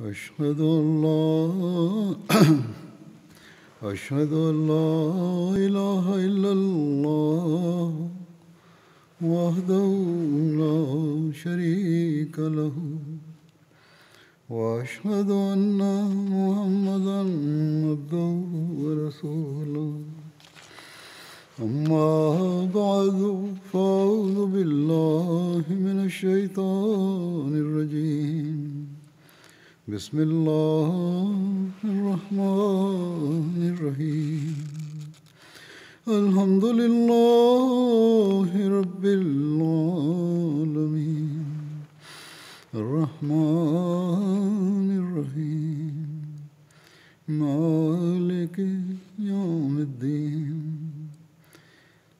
أشهد أن لا أشهد أن لا إله إلا الله وحده لا شريك له وأشهد أن محمدا عبده ورسوله أما بعد فأعوذ بالله من الشيطان الرجيم بسم الله الرحمن الرحيم الحمد لله رب العالمين الرحمن الرحيم مالك يوم الدين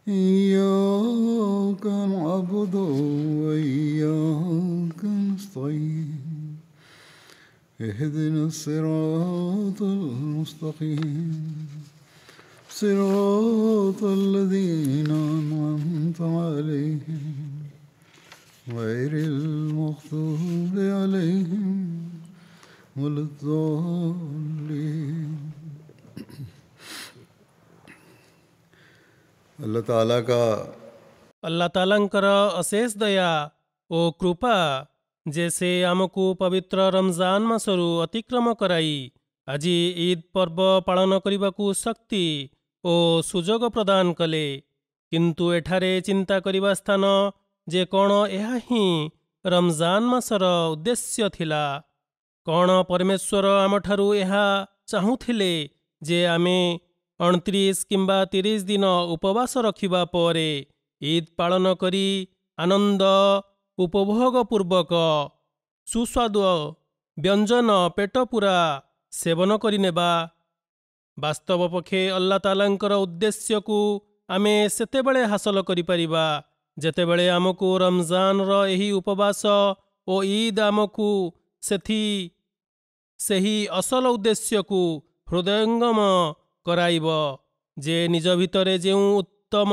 إياك نعبد وإياك نستعين اهدنا الصراط المستقيم صراط الذين أنعمت عليهم غير المغضوب عليهم ولا الضالين अल्लाह ताला का अल्लाह तालांकर अशेष दया ओ कृपा जैसे आमको पवित्र रमजान मासरु अतिक्रम कराई আজি ईद पर्व पालन करने शक्ति ओ सुजोग प्रदान कले किंतु एठारे चिंता करिबा स्थान जे कौन यह ही रमजान मासर उद्देश्य थिला कौन परमेश्वर आमठारु यह चाहूथिले जे आमे 29 किंबा 30 दिन उपवास रखिबा परे ईद पालन करी आनंद उपभोग पूर्वक सुस्वादु व्यंजन पेट पूरा सेवन करिनेबा वास्तव पक्षे अल्लाह तालांकर उद्देश्य को आमे सेतेबेले हासिल करिपारिबा जेतेबेले आमको रमजान रो एही उपवास ओ ईद आमको सेही असल उद्देश्य को हृदयंगम कराइब जे निज भितरे जेउ उत्तम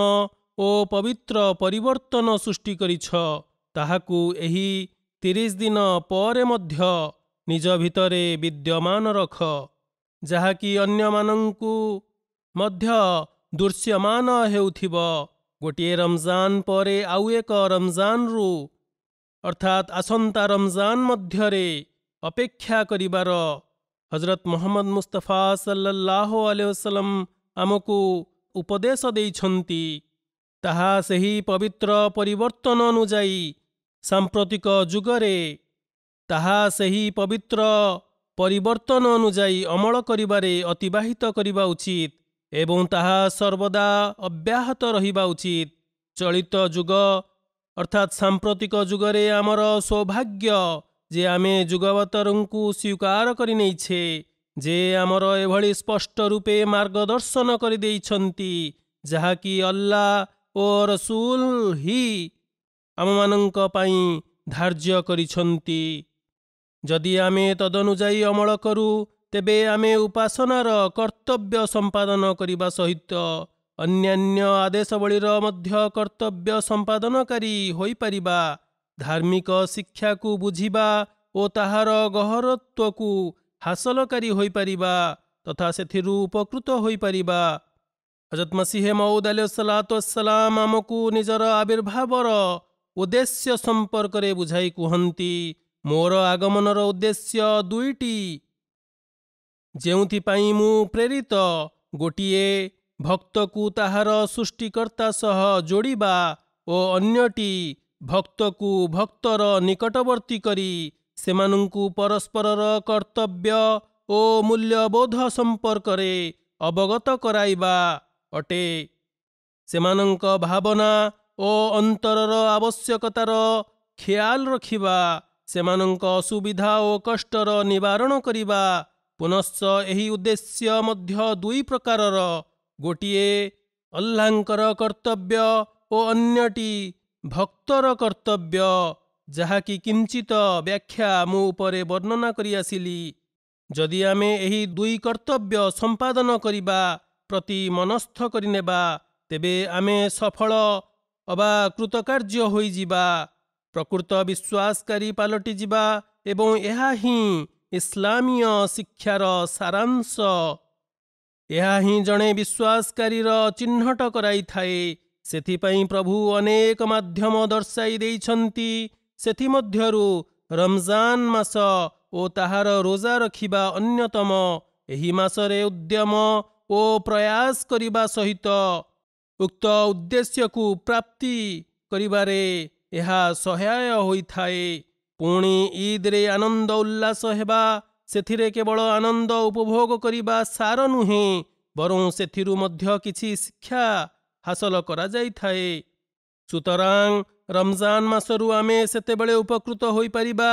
ओ पवित्र परिवर्तन सृष्टि करिछ ताहाकू एही 30 दिन परे मध्य निज भितरे विद्यमान रख जहाँकि अन्य मानंकु मध्य दृश्यमान हेउथिब गोटिए रमजान परे आउ एक रमजान रु अर्थात आसंता रमजान मध्यरे अपेक्षा करिबार हजरत मोहम्मद मुस्तफा सल्लल्लाहु अलैहि वसल्लम आमको उपदेश देइछन्ति ताहा सेही पवित्र परिवर्तन अनुजाई सांप्रतिक जुगरे ताहा सेही पवित्र परिवर्तन अनुजाई अमल करिबारे अतिबाहित करिबा उचित एवं ताहा सर्वदा अब्याहत रहिबा उचित चलित जुग अर्थात सांप्रतिक जुगरे आमर सौभाग्य जे आमे जुगवतरंकु स्वीकार करि नैछे जे आमर एभଳି स्पष्ट रूपे मार्गदर्शन करि देइछन्ति जहाँकि अल्लाह ओ रसूल ही आममानंक पई धार्य करिछन्ति जदि आमे तदनुजाई अमल करू तेबे आमे उपासनार कर्तव्य संपादन करिबा सहित अन्यान्य आदेशवलीर मध्य कर्तव्य संपादनकारी होई परिबा धार्मिक शिक्षा को बुझिबा ओ ताहार गहरत्व को हासलकारी होई परिबा तथा सेथिरु उपकृत होई परिबा हजरत मसीह मऊद अलैहिस्सलाम आमको निजर आविर्भावर उद्देश्य संपर्क रे बुझाई कुहंती मोर आगमनर उद्देश्य दुईटी जेउथिपाई मु प्रेरित गोटिए भक्त को ताहार सृष्टिकर्ता सह जोड़िबा ओ अन्यटी भक्त को भक्तर निकटवर्ती करी सेमानंकु परस्परर कर्तव्य ओ मूल्यबोध संपर्क रे अवगत कराइबा अटे सेमानंक भावना ओ अंतरर आवश्यकतार ख्याल रखिबा सेमानंक असुविधा ओ कष्टर निवारण करिबा पुनश्च एही उद्देश्य मध्य दुई प्रकारर गोटिए अल्लाहंकर कर्तव्य ओ अन्यटी भक्तर कर्तव्य जहाँकि किंचित व्याख्या मु उपरे वर्णना करि आसिली जदि आमे एही दुई कर्तव्य संपादन करिबा प्रति मनस्थ करिनेबा तेबे आमे सफल अबा कृतकार्य होई जिबा प्रकृत विश्वासकारी पालटी जिबा एवं यह ही ଇସଲାମୀୟ ଶିକ୍ଷାର ସାରାଂଶ। ଏହା ହିଁ ଜଣେ ବିଶ୍ୱାସକାରୀର ଚିହ୍ନଟ କରାଇଥାଏ। ସେଥିପାଇଁ ପ୍ରଭୁ ଅନେକ ମାଧ୍ୟମ ଦର୍ଶାଇ ଦେଇଛନ୍ତି। ସେଥିମଧ୍ୟରୁ ରମଜାନ ମାସ ଓ ତାହାର ରୋଜା ରଖିବା ଅନ୍ୟତମ। ଏହି ମାସରେ ଉଦ୍ୟମ ଓ ପ୍ରୟାସ କରିବା ସହିତ ଉକ୍ତ ଉଦ୍ଦେଶ୍ୟକୁ ପ୍ରାପ୍ତି କରିବାରେ ଏହା ସହାୟ ହୋଇଥାଏ। ପୁଣି ଇଦ୍ରେ ଆନନ୍ଦ ଉଲ୍ଲାସ ହେବା, ସେଥିରେ କେବଳ ଆନନ୍ଦ ଉପଭୋଗ କରିବା ସାର ନୁହେଁ, ବରଂ ସେଥିରୁ ମଧ୍ୟ କିଛି ଶିକ୍ଷା ହାସଲ କରାଯାଇଥାଏ। ସୁତରାଂ ରମଜାନ ମାସରୁ ଆମେ ସେତେବେଳେ ଉପକୃତ ହୋଇପାରିବା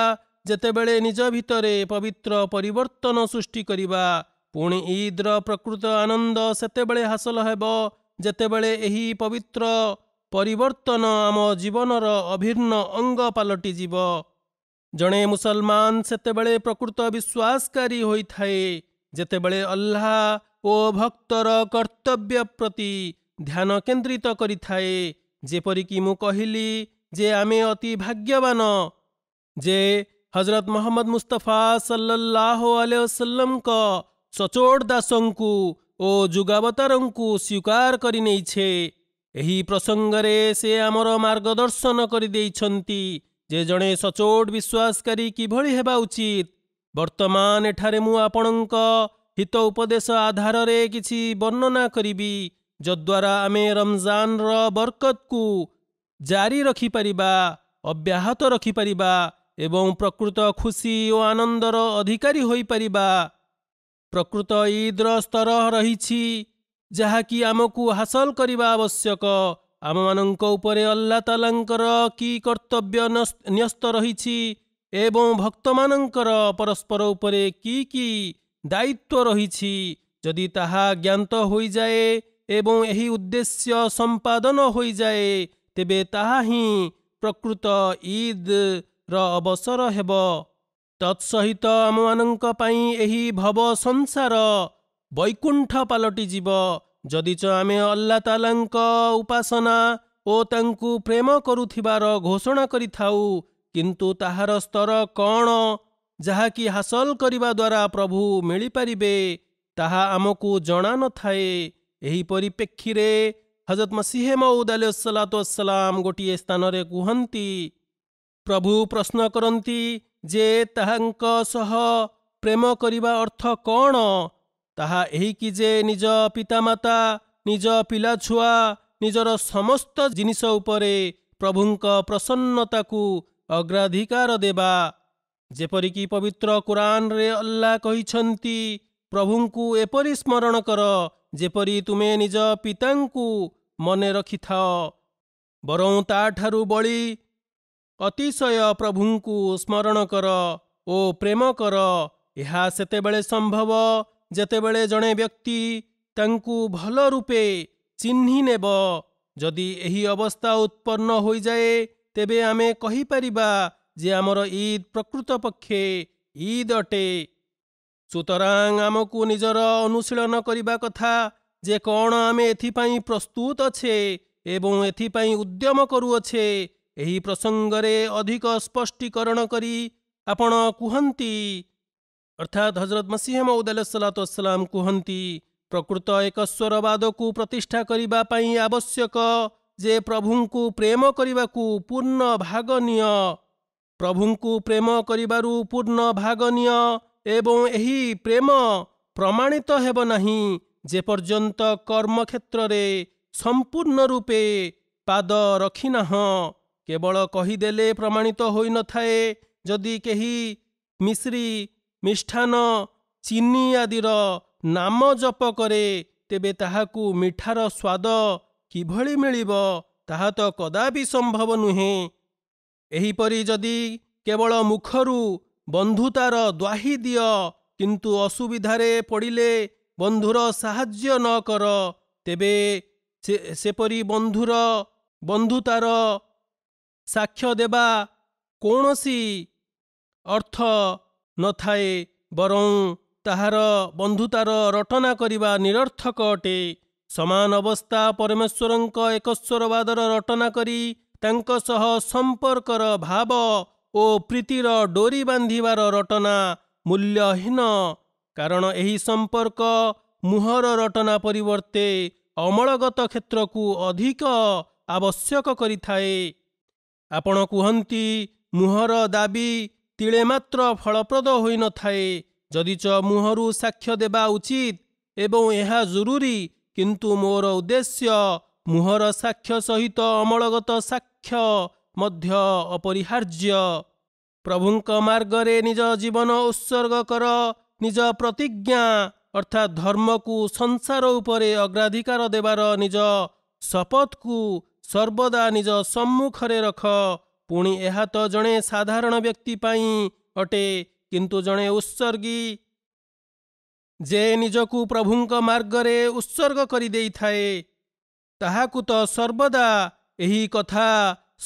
ଯେତେବେଳେ ନିଜ ଭିତରେ ପବିତ୍ର ପରିବର୍ତ୍ତନ ସୃଷ୍ଟି କରିବା। ପୁଣି ଇଦ୍ର ପ୍ରକୃତ ଆନନ୍ଦ ସେତେବେଳେ ହାସଲ ହେବ ଯେତେବେଳେ ଏହି ପବିତ୍ର ପରିବର୍ତ୍ତନ ଆମ ଜୀବନର ଅଭିନ୍ନ ଅଙ୍ଗ ପାଲଟିଯିବ। ଜଣେ ମୁସଲମାନ ସେତେବେଳେ ପ୍ରକୃତ ବିଶ୍ୱାସକାରୀ ହୋଇଥାଏ ଯେତେବେଳେ ଅଲ୍ଲାହ ଓ ଭକ୍ତର କର୍ତ୍ତବ୍ୟ ପ୍ରତି ଧ୍ୟାନ କେନ୍ଦ୍ରିତ କରିଥାଏ। ଯେପରିକି ମୁଁ କହିଲି ଯେ ଆମେ ଅତି ଭାଗ୍ୟବାନ ଯେ ହଜରତ ମୁହମ୍ମଦ ମୁସ୍ତଫା ସଲ୍ଲଲ୍ଲାହୁ ଆଲୈହି ವಸಲ್ಲମଙ୍କ ସଚୋଟ ଦାସଙ୍କୁ ଓ ଯୁଗାବତାରଙ୍କୁ ସ୍ୱୀକାର କରି ନେଇଛେ। ଏହି ପ୍ରସଙ୍ଗରେ ସେ ଆମର ମାର୍ଗଦର୍ଶନ କରିଦେଇଛନ୍ତି ଯେ ଜଣେ ସଚୋଟ ବିଶ୍ୱାସକାରୀ କିଭଳି ହେବା ଉଚିତ। ବର୍ତ୍ତମାନ ଏଠାରେ ମୁଁ ଆପଣଙ୍କ ହିତ ଉପଦେଶ ଆଧାରରେ କିଛି ବର୍ଣ୍ଣନା କରିବି ଯଦ୍ୱାରା ଆମେ ରମଜାନର ବରକତକୁ ଜାରି ରଖିପାରିବା, ଅବ୍ୟାହତ ରଖିପାରିବା ଏବଂ ପ୍ରକୃତ ଖୁସି ଓ ଆନନ୍ଦର ଅଧିକାରୀ ହୋଇପାରିବା। ପ୍ରକୃତ ଇଦ୍ର ସ୍ତର ରହିଛି ଯାହାକି ଆମକୁ ହାସଲ କରିବା ଆବଶ୍ୟକ। ଆମମାନଙ୍କ ଉପରେ ଅଲ୍ଲାହ ତାଆଲାଙ୍କର କି କର୍ତ୍ତବ୍ୟ ନ୍ୟସ୍ତ ରହିଛି ଏବଂ ଭକ୍ତମାନଙ୍କର ପରସ୍ପର ଉପରେ କି ଦାୟିତ୍ୱ ରହିଛି, ଯଦି ତାହା ଜ୍ଞାତ ହୋଇଯାଏ ଏବଂ ଏହି ଉଦ୍ଦେଶ୍ୟ ସମ୍ପାଦନ ହୋଇଯାଏ, ତେବେ ତାହା ହିଁ ପ୍ରକୃତ ଇଦ୍ର ଅବସର ହେବ। ତତ୍ସହିତ ଆମମାନଙ୍କ ପାଇଁ ଏହି ଭବ ସଂସାର ବୈକୁଣ୍ଠ ପାଲଟିଯିବ। ଯଦିଚ ଆମେ ଅଲ୍ଲାହ ତାଆଲାଙ୍କ ଉପାସନା ଓ ତାଙ୍କୁ ପ୍ରେମ କରୁଥିବାର ଘୋଷଣା କରିଥାଉ, କିନ୍ତୁ ତାହାର ସ୍ତର କ'ଣ ଯାହାକି ହାସଲ କରିବା ଦ୍ୱାରା ପ୍ରଭୁ ମିଳିପାରିବେ, ତାହା ଆମକୁ ଜଣା ନଥାଏ। ଏହି ପରିପ୍ରେକ୍ଷୀରେ ହଜରତ ମସିହ ମଉଦ ଆଲୈହିସ୍ସଲାତୁ ୱସ୍ସଲାମ ଗୋଟିଏ ସ୍ଥାନରେ କୁହନ୍ତି, ପ୍ରଭୁ ପ୍ରଶ୍ନ କରନ୍ତି ଯେ ତାହାଙ୍କ ସହ ପ୍ରେମ କରିବା ଅର୍ଥ କ'ଣ? ତାହା ଏହିକି ଯେ ନିଜ ପିତାମାତା, ନିଜ ପିଲାଛୁଆ, ନିଜର ସମସ୍ତ ଜିନିଷ ଉପରେ ପ୍ରଭୁଙ୍କ ପ୍ରସନ୍ନତାକୁ ଅଗ୍ରାଧିକାର ଦେବା। ଯେପରିକି ପବିତ୍ର କୁରାନରେ ଅଲ୍ଲାହ କହିଛନ୍ତି, ପ୍ରଭୁଙ୍କୁ ଏପରି ସ୍ମରଣ କର ଯେପରି ତୁମେ ନିଜ ପିତାଙ୍କୁ ମନେ ରଖିଥାଅ, ବରଂ ତାଠାରୁ ବଳି ଅତିଶୟ ପ୍ରଭୁଙ୍କୁ ସ୍ମରଣ କର ଓ ପ୍ରେମ କର। ଏହା ସେତେବେଳେ ସମ୍ଭବ ଯେତେବେଳେ ଜଣେ ବ୍ୟକ୍ତି ତାଙ୍କୁ ଭଲ ରୂପେ ଚିହ୍ନି ନେବ। ଯଦି ଏହି ଅବସ୍ଥା ଉତ୍ପନ୍ନ ହୋଇଯାଏ, ତେବେ ଆମେ କହିପାରିବା ଯେ ଆମର ଇଦ୍ ପ୍ରକୃତ ପକ୍ଷେ ଇଦ୍ ଅଟେ। ସୁତରାଂ ଆମକୁ ନିଜର ଅନୁଶୀଳନ କରିବା କଥା ଯେ କ'ଣ ଆମେ ଏଥିପାଇଁ ପ୍ରସ୍ତୁତ ଅଛେ ଏବଂ ଏଥିପାଇଁ ଉଦ୍ୟମ କରୁଅଛେ। ଏହି ପ୍ରସଙ୍ଗରେ ଅଧିକ ସ୍ପଷ୍ଟୀକରଣ କରି ଆପଣ କୁହନ୍ତି, ଅର୍ଥାତ୍ ହଜରତ ମସିହ ମଉଦ ଆଲୈହିସ୍ସଲାତୁ ୱସ୍ସଲାମ କୁହନ୍ତି, ପ୍ରକୃତ ଏକସ୍ୱରବାଦକୁ ପ୍ରତିଷ୍ଠା କରିବା ପାଇଁ ଆବଶ୍ୟକ ଯେ ପ୍ରଭୁଙ୍କୁ ପ୍ରେମ କରିବାକୁ ପୂର୍ଣ୍ଣ ଭାଗ ନିଅ। ପ୍ରଭୁଙ୍କୁ ପ୍ରେମ କରିବାରୁ ପୂର୍ଣ୍ଣ ଭାଗ ନିଅ ଏବଂ ଏହି ପ୍ରେମ ପ୍ରମାଣିତ ହେବ ନାହିଁ ଯେପର୍ଯ୍ୟନ୍ତ କର୍ମକ୍ଷେତ୍ରରେ ସମ୍ପୂର୍ଣ୍ଣ ରୂପେ ପାଦ ରଖିନାହଁ। କେବଳ କହିଦେଲେ ପ୍ରମାଣିତ ହୋଇନଥାଏ। ଯଦି କେହି ମିଶ୍ରି, ମିଷ୍ଟାନ୍ନ, ଚିନି ଆଦିର ନାମ ଜପ କରେ, ତେବେ ତାହାକୁ ମିଠାର ସ୍ୱାଦ କିଭଳି ମିଳିବ, ତାହା ତ କଦାପି ସମ୍ଭବ ନୁହେଁ। ଏହିପରି ଯଦି କେବଳ ମୁଖରୁ ବନ୍ଧୁତାର ଦ୍ୱାହି ଦିଅ, କିନ୍ତୁ ଅସୁବିଧାରେ ପଡ଼ିଲେ ବନ୍ଧୁର ସାହାଯ୍ୟ ନ କର, ତେବେ ସେପରି ବନ୍ଧୁତାର ସାକ୍ଷ୍ୟ ଦେବା କୌଣସି ଅର୍ଥ ନଥାଏ, ବରଂ ତାହାର ବନ୍ଧୁତାର ରଟନା କରିବା ନିରର୍ଥକ ଅଟେ। ସମାନ ଅବସ୍ଥା ପରମେଶ୍ୱରଙ୍କ ଏକସ୍ୱରବାଦର ରଟନା କରି ତାଙ୍କ ସହ ସମ୍ପର୍କର ଭାବ ଓ ପ୍ରୀତିର ଡୋରି ବାନ୍ଧିବାର ରଟନା ମୂଲ୍ୟହୀନ, କାରଣ ଏହି ସମ୍ପର୍କ ମୁହର ରଟନା ପରିବର୍ତ୍ତେ ଅମଳଗତ କ୍ଷେତ୍ରକୁ ଅଧିକ ଆବଶ୍ୟକ କରିଥାଏ। ଆପଣ କୁହନ୍ତି, ମୁହର ଦାବି ତିଳେ ମାତ୍ର ଫଳପ୍ରଦ ହୋଇନଥାଏ, ଯଦିଚ ମୁହଁରୁ ସାକ୍ଷ୍ୟ ଦେବା ଉଚିତ ଏବଂ ଏହା ଜରୁରୀ, କିନ୍ତୁ ମୋର ଉଦ୍ଦେଶ୍ୟ ମୁହର ସାକ୍ଷ୍ୟ ସହିତ ଅମଳଗତ ସାକ୍ଷ୍ୟ ମଧ୍ୟ ଅପରିହାର୍ଯ୍ୟ। ପ୍ରଭୁଙ୍କ ମାର୍ଗରେ ନିଜ ଜୀବନ ଉତ୍ସର୍ଗ କର। ନିଜ ପ୍ରତିଜ୍ଞା ଅର୍ଥାତ୍ ଧର୍ମକୁ ସଂସାର ଉପରେ ଅଗ୍ରାଧିକାର ଦେବାର ନିଜ ଶପଥକୁ ସର୍ବଦା ନିଜ ସମ୍ମୁଖରେ ରଖ। ପୁଣି ଏହା ତ ଜଣେ ସାଧାରଣ ବ୍ୟକ୍ତି ପାଇଁ ଅଟେ, କିନ୍ତୁ ଜଣେ ଉତ୍ସର୍ଗୀ ଯେ ନିଜକୁ ପ୍ରଭୁଙ୍କ ମାର୍ଗରେ ଉତ୍ସର୍ଗ କରିଦେଇଥାଏ, ତାହାକୁ ତ ସର୍ବଦା ଏହି କଥା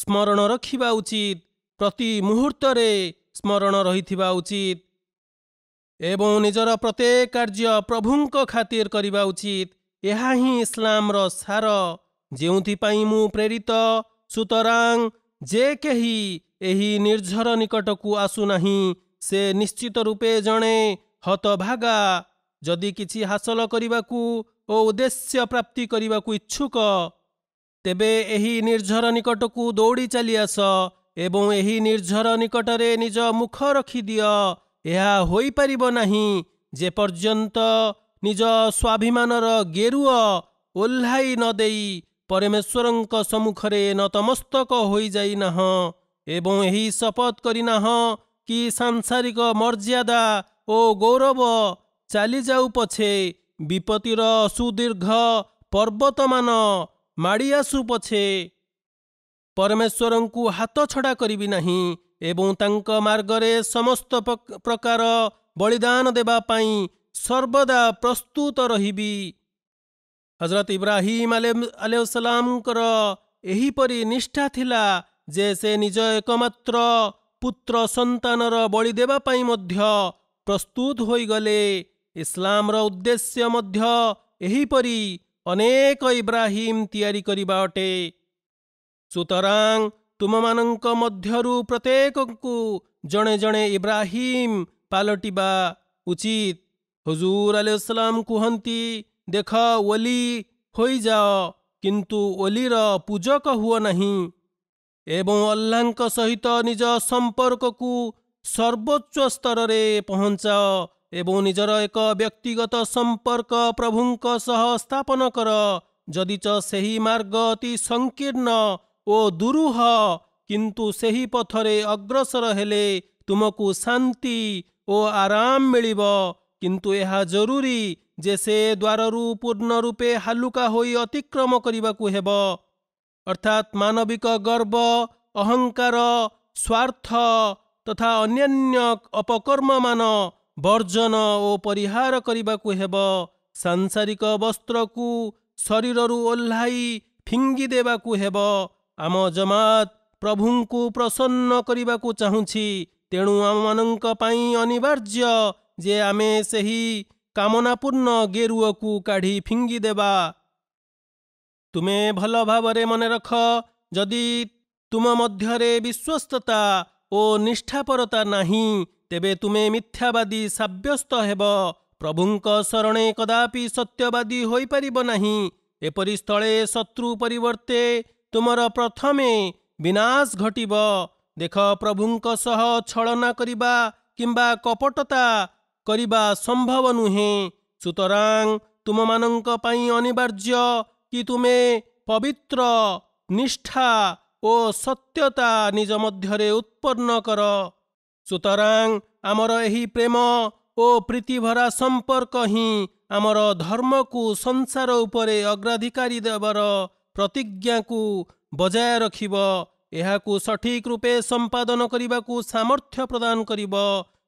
ସ୍ମରଣ ରଖିବା ଉଚିତ, ପ୍ରତି ମୁହୂର୍ତ୍ତରେ ସ୍ମରଣ ରହିଥିବା ଉଚିତ ଏବଂ ନିଜର ପ୍ରତ୍ୟେକ କାର୍ଯ୍ୟ ପ୍ରଭୁଙ୍କ ଖାତିର କରିବା ଉଚିତ। ଏହା ହିଁ ଇସଲାମର ସାର, ଯେଉଁଥିପାଇଁ ମୁଁ ପ୍ରେରିତ। ସୁତରାଂ ଯେ କେହି ଏହି ନିର୍ଝର ନିକଟକୁ ଆସୁନାହିଁ, ସେ ନିଶ୍ଚିତ ରୂପେ ଜଣେ ହତଭାଗା। ଯଦି କିଛି ହାସଲ କରିବାକୁ ଓ ଉଦ୍ଦେଶ୍ୟ ପ୍ରାପ୍ତି କରିବାକୁ ଇଚ୍ଛୁକ, ତେବେ ଏହି ନିର୍ଝର ନିକଟକୁ ଦୌଡ଼ି ଚାଲି ଆସ ଏବଂ ଏହି ନିର୍ଝର ନିକଟରେ ନିଜ ମୁଖ ରଖିଦିଅ। ଏହା ହୋଇପାରିବ ନାହିଁ ଯେପର୍ଯ୍ୟନ୍ତ ନିଜ ସ୍ୱାଭିମାନର ଗେରୁଅ ଓହ୍ଲାଇ ନ ଦେଇ ପରମେଶ୍ୱରଙ୍କ ସମ୍ମୁଖରେ ନତମସ୍ତକ ହୋଇଯାଇନାହଁ ଏବଂ ଏହି ଶପଥ କରିନାହଁ କି ସାଂସାରିକ ମର୍ଯ୍ୟାଦା ଓ ଗୌରବ ଚାଲିଯାଉ ପଛେ, ବିପତ୍ତିର ସୁଦୀର୍ଘ ପର୍ବତମାନ ମାଡ଼ିଆସୁ ପଛେ, ପରମେଶ୍ୱରଙ୍କୁ ହାତଛଡ଼ା କରିବି ନାହିଁ ଏବଂ ତାଙ୍କ ମାର୍ଗରେ ସମସ୍ତ ପ୍ରକାର ବଳିଦାନ ଦେବା ପାଇଁ ସର୍ବଦା ପ୍ରସ୍ତୁତ ରହିବି। ହଜରତ ଇବ୍ରାହିମ ଆଲୈହିସ୍ସଲାମଙ୍କର ଏହିପରି ନିଷ୍ଠା ଥିଲା ଯେ ସେ ନିଜ ଏକମାତ୍ର ପୁତ୍ର ସନ୍ତାନର ବଳି ଦେବା ପାଇଁ ମଧ୍ୟ ପ୍ରସ୍ତୁତ ହୋଇଗଲେ। ଇସଲାମର ଉଦ୍ଦେଶ୍ୟ ମଧ୍ୟ ଏହିପରି ଅନେକ ଇବ୍ରାହିମ ତିଆରି କରିବା ଅଟେ। ସୁତରାଂ ତୁମମାନଙ୍କ ମଧ୍ୟରୁ ପ୍ରତ୍ୟେକଙ୍କୁ ଜଣେ ଜଣେ ଇବ୍ରାହିମ ପାଲଟିବା ଉଚିତ। ହୁଜୁର ଆଲୈହିସ୍ସଲାମ କୁହନ୍ତି, ଦେଖ, ଓଲି ହୋଇଯାଅ, କିନ୍ତୁ ଓଲିର ପୂଜକ ହୁଅ ନାହିଁ ଏବଂ ଅଲ୍ଲାହଙ୍କ ସହିତ ନିଜ ସମ୍ପର୍କକୁ ସର୍ବୋଚ୍ଚ ସ୍ତରରେ ପହଞ୍ଚାଅ ଏବଂ ନିଜର ଏକ ବ୍ୟକ୍ତିଗତ ସମ୍ପର୍କ ପ୍ରଭୁଙ୍କ ସହ ସ୍ଥାପନ କର। ଯଦିଚ ସେହି ମାର୍ଗ ଅତି ସଂକୀର୍ଣ୍ଣ ଓ ଦୁରୂହ, କିନ୍ତୁ ସେହି ପଥରେ ଅଗ୍ରସର ହେଲେ ତୁମକୁ ଶାନ୍ତି ଓ ଆରାମ ମିଳିବ। କିନ୍ତୁ ଏହା ଜରୁରୀ ଯେ ସେ ଦ୍ୱାରରୁ ପୂର୍ଣ୍ଣ ରୂପେ ହାଲୁକା ହୋଇ ଅତିକ୍ରମ କରିବାକୁ ହେବ, ଅର୍ଥାତ୍ ମାନବିକ ଗର୍ବ, ଅହଙ୍କାର, ସ୍ୱାର୍ଥ ତଥା ଅନ୍ୟାନ୍ୟ ଅପକର୍ମମାନ ବର୍ଜନ ଓ ପରିହାର କରିବାକୁ ହେବ। ସାଂସାରିକ ବସ୍ତ୍ରକୁ ଶରୀରରୁ ଓହ୍ଲାଇ ଫିଙ୍ଗି ଦେବାକୁ ହେବ। ଆମ ଜମାତ ପ୍ରଭୁଙ୍କୁ ପ୍ରସନ୍ନ କରିବାକୁ ଚାହୁଁଛି, ତେଣୁ ଆମମାନଙ୍କ ପାଇଁ ଅନିବାର୍ଯ୍ୟ ଯେ ଆମେ ସେହି କାମନାପୂର୍ଣ୍ଣ ଗେରୁଅକୁ କାଢ଼ି ଫିଙ୍ଗିଦେବା। ତୁମେ ଭଲ ଭାବରେ ମନେ ରଖ, ଯଦି ତୁମ ମଧ୍ୟରେ ବିଶ୍ୱସ୍ତତା ଓ ନିଷ୍ଠାପରତା ନାହିଁ, ତେବେ ତୁମେ ମିଥ୍ୟାବାଦୀ ସାବ୍ୟସ୍ତ ହେବ। ପ୍ରଭୁଙ୍କ ଶରଣେ କଦାପି ସତ୍ୟବାଦୀ ହୋଇପାରିବ ନାହିଁ। ଏପରି ସ୍ଥଳେ ଶତ୍ରୁ ପରିବର୍ତ୍ତେ ତୁମର ପ୍ରଥମେ ବିନାଶ ଘଟିବ। ଦେଖ, ପ୍ରଭୁଙ୍କ ସହ ଛଳନା କରିବା କିମ୍ବା କପଟତା କରିବା ସମ୍ଭବ ନୁହେଁ। ସୁତରାଂ ତୁମମାନଙ୍କ ପାଇଁ ଅନିବାର୍ଯ୍ୟ କି ତୁମେ ପବିତ୍ର, ନିଷ୍ଠା ଓ ସତ୍ୟତା ନିଜ ମଧ୍ୟରେ ଉତ୍ପନ୍ନ କର। ସୁତରାଂ ଆମର ଏହି ପ୍ରେମ ଓ ପ୍ରୀତିଭରା ସମ୍ପର୍କ ହିଁ ଆମର ଧର୍ମକୁ ସଂସାର ଉପରେ ଅଗ୍ରାଧିକାରୀ ଦେବାର ପ୍ରତିଜ୍ଞାକୁ ବଜାୟ ରଖିବ, ଏହାକୁ ସଠିକ ରୂପେ ସମ୍ପାଦନ କରିବାକୁ ସାମର୍ଥ୍ୟ ପ୍ରଦାନ କରିବ।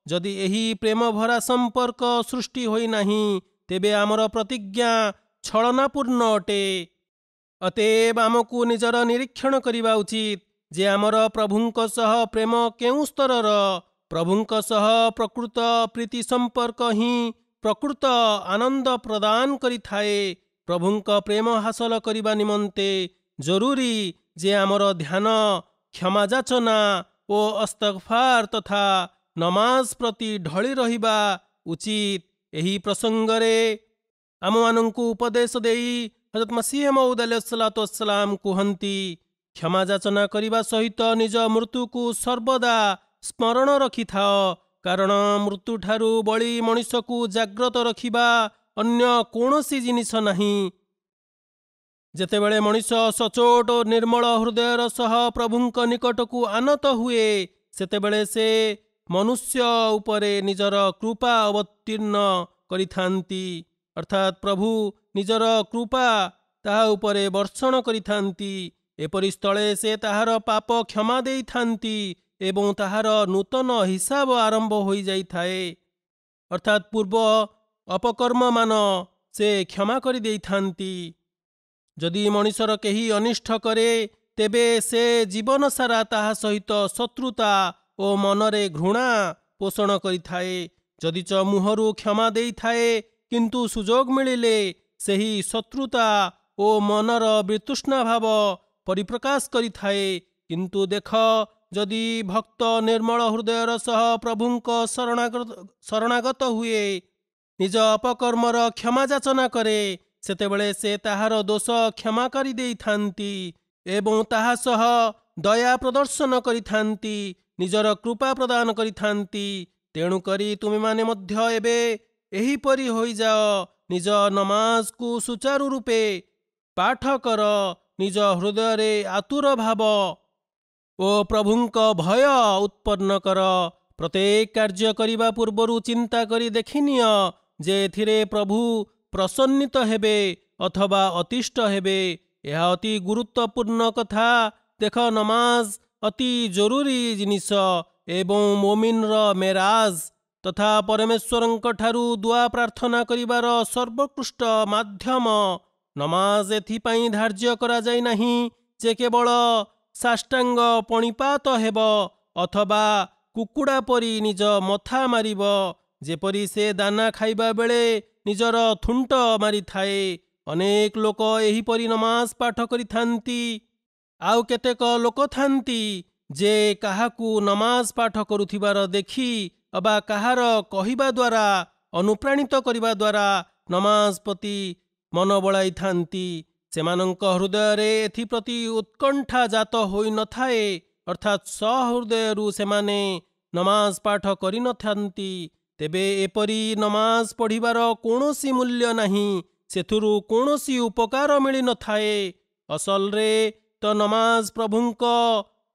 ଯଦି ଏହି ପ୍ରେମଭରା ସମ୍ପର୍କ ସୃଷ୍ଟି ହୋଇନାହିଁ, ତେବେ ଆମର ପ୍ରତିଜ୍ଞା ଛଳନାପୂର୍ଣ୍ଣ ଅଟେ। ଅତଏବ ଆମକୁ ନିଜର ନିରୀକ୍ଷଣ କରିବା ଉଚିତ ଯେ ଆମର ପ୍ରଭୁଙ୍କ ସହ ପ୍ରେମ କେଉଁ ସ୍ତରର। ପ୍ରଭୁଙ୍କ ସହ ପ୍ରକୃତ ପ୍ରୀତି ସମ୍ପର୍କ ହିଁ ପ୍ରକୃତ ଆନନ୍ଦ ପ୍ରଦାନ କରିଥାଏ। ପ୍ରଭୁଙ୍କ ପ୍ରେମ ହାସଲ କରିବା ନିମନ୍ତେ ଜରୁରୀ ଯେ ଆମର ଧ୍ୟାନ, କ୍ଷମାଯାଚନା ଓ ଇସ୍ତିଗଫାର ତଥା ନମାଜ ପ୍ରତି ଢଳି ରହିବା ଉଚିତ। ଏହି ପ୍ରସଙ୍ଗରେ ଆମମାନଙ୍କୁ ଉପଦେଶ ଦେଇ ହଜରତ ମସିହ ମଉଦ ଆଲୈହିସ୍ସଲାତୁ ୱସ୍ସଲାମ କୁହନ୍ତି, କ୍ଷମା ଯାଚନା କରିବା ସହିତ ନିଜ ମୃତ୍ୟୁକୁ ସର୍ବଦା ସ୍ମରଣ ରଖିଥାଅ, କାରଣ ମୃତ୍ୟୁଠାରୁ ବଳି ମଣିଷକୁ ଜାଗ୍ରତ ରଖିବା ଅନ୍ୟ କୌଣସି ଜିନିଷ ନାହିଁ। ଯେତେବେଳେ ମଣିଷ ସଚୋଟ ଓ ନିର୍ମଳ ହୃଦୟର ସହ ପ୍ରଭୁଙ୍କ ନିକଟକୁ ଆନତ ହୁଏ, ସେତେବେଳେ ସେ ମନୁଷ୍ୟ ଉପରେ ନିଜର କୃପା ଅବତୀର୍ଣ୍ଣ କରିଥାନ୍ତି, ଅର୍ଥାତ୍ ପ୍ରଭୁ ନିଜର କୃପା ତାହା ଉପରେ ବର୍ଷଣ କରିଥାନ୍ତି। ଏପରି ସ୍ଥଳେ ସେ ତାହାର ପାପ କ୍ଷମା ଦେଇଥାନ୍ତି ଏବଂ ତାହାର ନୂତନ ହିସାବ ଆରମ୍ଭ ହୋଇଯାଇଥାଏ, ଅର୍ଥାତ୍ ପୂର୍ବ ଅପକର୍ମମାନ ସେ କ୍ଷମା କରିଦେଇଥାନ୍ତି। ଯଦି ମଣିଷର କେହି ଅନିଷ୍ଟ କରେ, ତେବେ ସେ ଜୀବନ ସାରା ତାହା ସହିତ ଶତ୍ରୁତା ଓ ମନରେ ଘୃଣା ପୋଷଣ କରିଥାଏ। ଯଦିଚ ମୁହଁରୁ କ୍ଷମା ଦେଇଥାଏ, କିନ୍ତୁ ସୁଯୋଗ ମିଳିଲେ ସେହି ଶତ୍ରୁତା ଓ ମନର ବିତୃଷ୍ଣା ଭାବ ପରିପ୍ରକାଶ କରିଥାଏ। କିନ୍ତୁ ଦେଖ, ଯଦି ଭକ୍ତ ନିର୍ମଳ ହୃଦୟର ସହ ପ୍ରଭୁଙ୍କ ଶରଣାଗତ ହୁଏ, ନିଜ ଅପକର୍ମର କ୍ଷମା ଯାଚନା କରେ, ସେତେବେଳେ ସେ ତାହାର ଦୋଷ କ୍ଷମା କରିଦେଇଥାନ୍ତି ଏବଂ ତାହା ସହ ଦୟା ପ୍ରଦର୍ଶନ କରିଥାନ୍ତି, ନିଜର କୃପା ପ୍ରଦାନ କରିଥାନ୍ତି। ତେଣୁକରି ତୁମେମାନେ ମଧ୍ୟ ଏବେ ଏହିପରି ହୋଇଯାଅ, ନିଜ ନମାଜକୁ ସୁଚାରୁ ରୂପେ ପାଠ କର, ନିଜ ହୃଦୟରେ ଆତୁର ଭାବ ଓ ପ୍ରଭୁଙ୍କ ଭୟ ଉତ୍ପନ୍ନ କର। ପ୍ରତ୍ୟେକ କାର୍ଯ୍ୟ କରିବା ପୂର୍ବରୁ ଚିନ୍ତା କରି ଦେଖିନିଅ ଯେ ଏଥିରେ ପ୍ରଭୁ ପ୍ରସନ୍ନିତ ହେବେ ଅଥବା ଅତିଷ୍ଠ ହେବେ। ଏହା ଅତି ଗୁରୁତ୍ୱପୂର୍ଣ୍ଣ କଥା। ଦେଖ, ନମାଜ ଅତି ଜରୁରୀ ଜିନିଷ ଏବଂ ମୋମିନ୍ର ମେରାଜ ତଥା ପରମେଶ୍ୱରଙ୍କ ଠାରୁ ଦୁଆ ପ୍ରାର୍ଥନା କରିବାର ସର୍ବୋତ୍କୃଷ୍ଟ ମାଧ୍ୟମ। ନମାଜ ଏଥିପାଇଁ ଧାର୍ଯ୍ୟ କରାଯାଇ ନାହିଁ ଯେ କେବଳ ସାଷ୍ଟାଙ୍ଗ ପଣିପାତ ହେବ ଅଥବା କୁକୁଡ଼ା ପରି ନିଜ ମଥା ମାରିବ, ଯେପରି ସେ ଦାନା ଖାଇବା ବେଳେ ନିଜର ଥୁଣ୍ଟ ମାରିଥାଏ। ଅନେକ ଲୋକ ଏହିପରି ନମାଜ ପାଠ କରିଥାନ୍ତି। ଆଉ କେତେକ ଲୋକ ଥାନ୍ତି ଯେ କାହାକୁ ନମାଜ ପାଠ କରୁଥିବାର ଦେଖି ଅବା କାହାର କହିବା ଦ୍ୱାରା ଅନୁପ୍ରାଣିତ କରିବା ଦ୍ୱାରା ନମାଜ ପ୍ରତି ମନ ବଳାଇଥାନ୍ତି। ସେମାନଙ୍କ ହୃଦୟରେ ଏଥିପ୍ରତି ଉତ୍କଣ୍ଠା ଜାତ ହୋଇନଥାଏ, ଅର୍ଥାତ୍ ସହୃଦୟରୁ ସେମାନେ ନମାଜ ପାଠ କରିନଥାନ୍ତି। ତେବେ ଏପରି ନମାଜ ପଢ଼ିବାର କୌଣସି ମୂଲ୍ୟ ନାହିଁ, ସେଥିରୁ କୌଣସି ଉପକାର ମିଳିନଥାଏ। ଅସଲରେ ତ ନମାଜ ପ୍ରଭୁଙ୍କ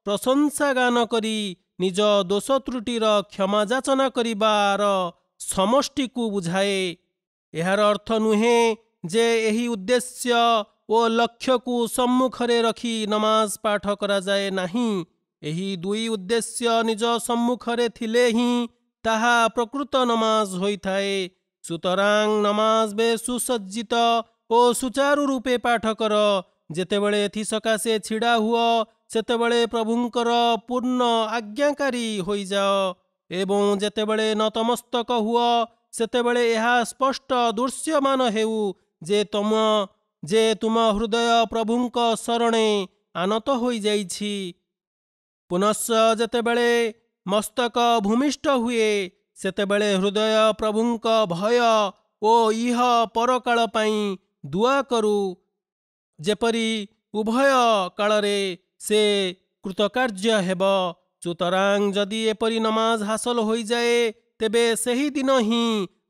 ପ୍ରଶଂସା ଗାନ କରି ନିଜ ଦୋଷ ତ୍ରୁଟିର କ୍ଷମା ଯାଚନା କରିବାର ସମଷ୍ଟିକୁ ବୁଝାଏ। ଏହାର ଅର୍ଥ ନୁହେଁ ଯେ ଏହି ଉଦ୍ଦେଶ୍ୟ ଓ ଲକ୍ଷ୍ୟକୁ ସମ୍ମୁଖରେ ରଖି ନମାଜ ପାଠ କରାଯାଏ ନାହିଁ। ଏହି ଦୁଇ ଉଦ୍ଦେଶ୍ୟ ନିଜ ସମ୍ମୁଖରେ ଥିଲେ ହିଁ ତାହା ପ୍ରକୃତ ନମାଜ ହୋଇଥାଏ। ସୁତରାଂ ନମାଜ ବେଶ୍ ସୁସଜ୍ଜିତ ଓ ସୁଚାରୁ ରୂପେ ପାଠ କର। ଯେତେବେଳେ ଏଥିସକାଶେ ଛିଡ଼ା ହୁଅ, ସେତେବେଳେ ପ୍ରଭୁଙ୍କର ପୂର୍ଣ୍ଣ ଆଜ୍ଞାକାରୀ ହୋଇଯାଅ ଏବଂ ଯେତେବେଳେ ନତମସ୍ତକ ହୁଅ, ସେତେବେଳେ ଏହା ସ୍ପଷ୍ଟ ଦୃଶ୍ୟମାନ ହେଉ ଯେ ତୁମ ହୃଦୟ ପ୍ରଭୁଙ୍କ ଶରଣେ ଆନତ ହୋଇଯାଇଛି। ପୁନଶ୍ଚ ଯେତେବେଳେ ମସ୍ତକ ଭୂମିଷ୍ଠ ହୁଏ, ସେତେବେଳେ ହୃଦୟ ପ୍ରଭୁଙ୍କ ଭୟ ଓ ଇହ ପରକାଳ ପାଇଁ ଦୁଆ କରୁ, ଯେପରି ଉଭୟ କାଳରେ ସେ କୃତକାର୍ଯ୍ୟ ହେବ। ସୁତରାଂ ଯଦି ଏପରି ନମାଜ ହାସଲ ହୋଇଯାଏ, ତେବେ ସେହି ଦିନ ହିଁ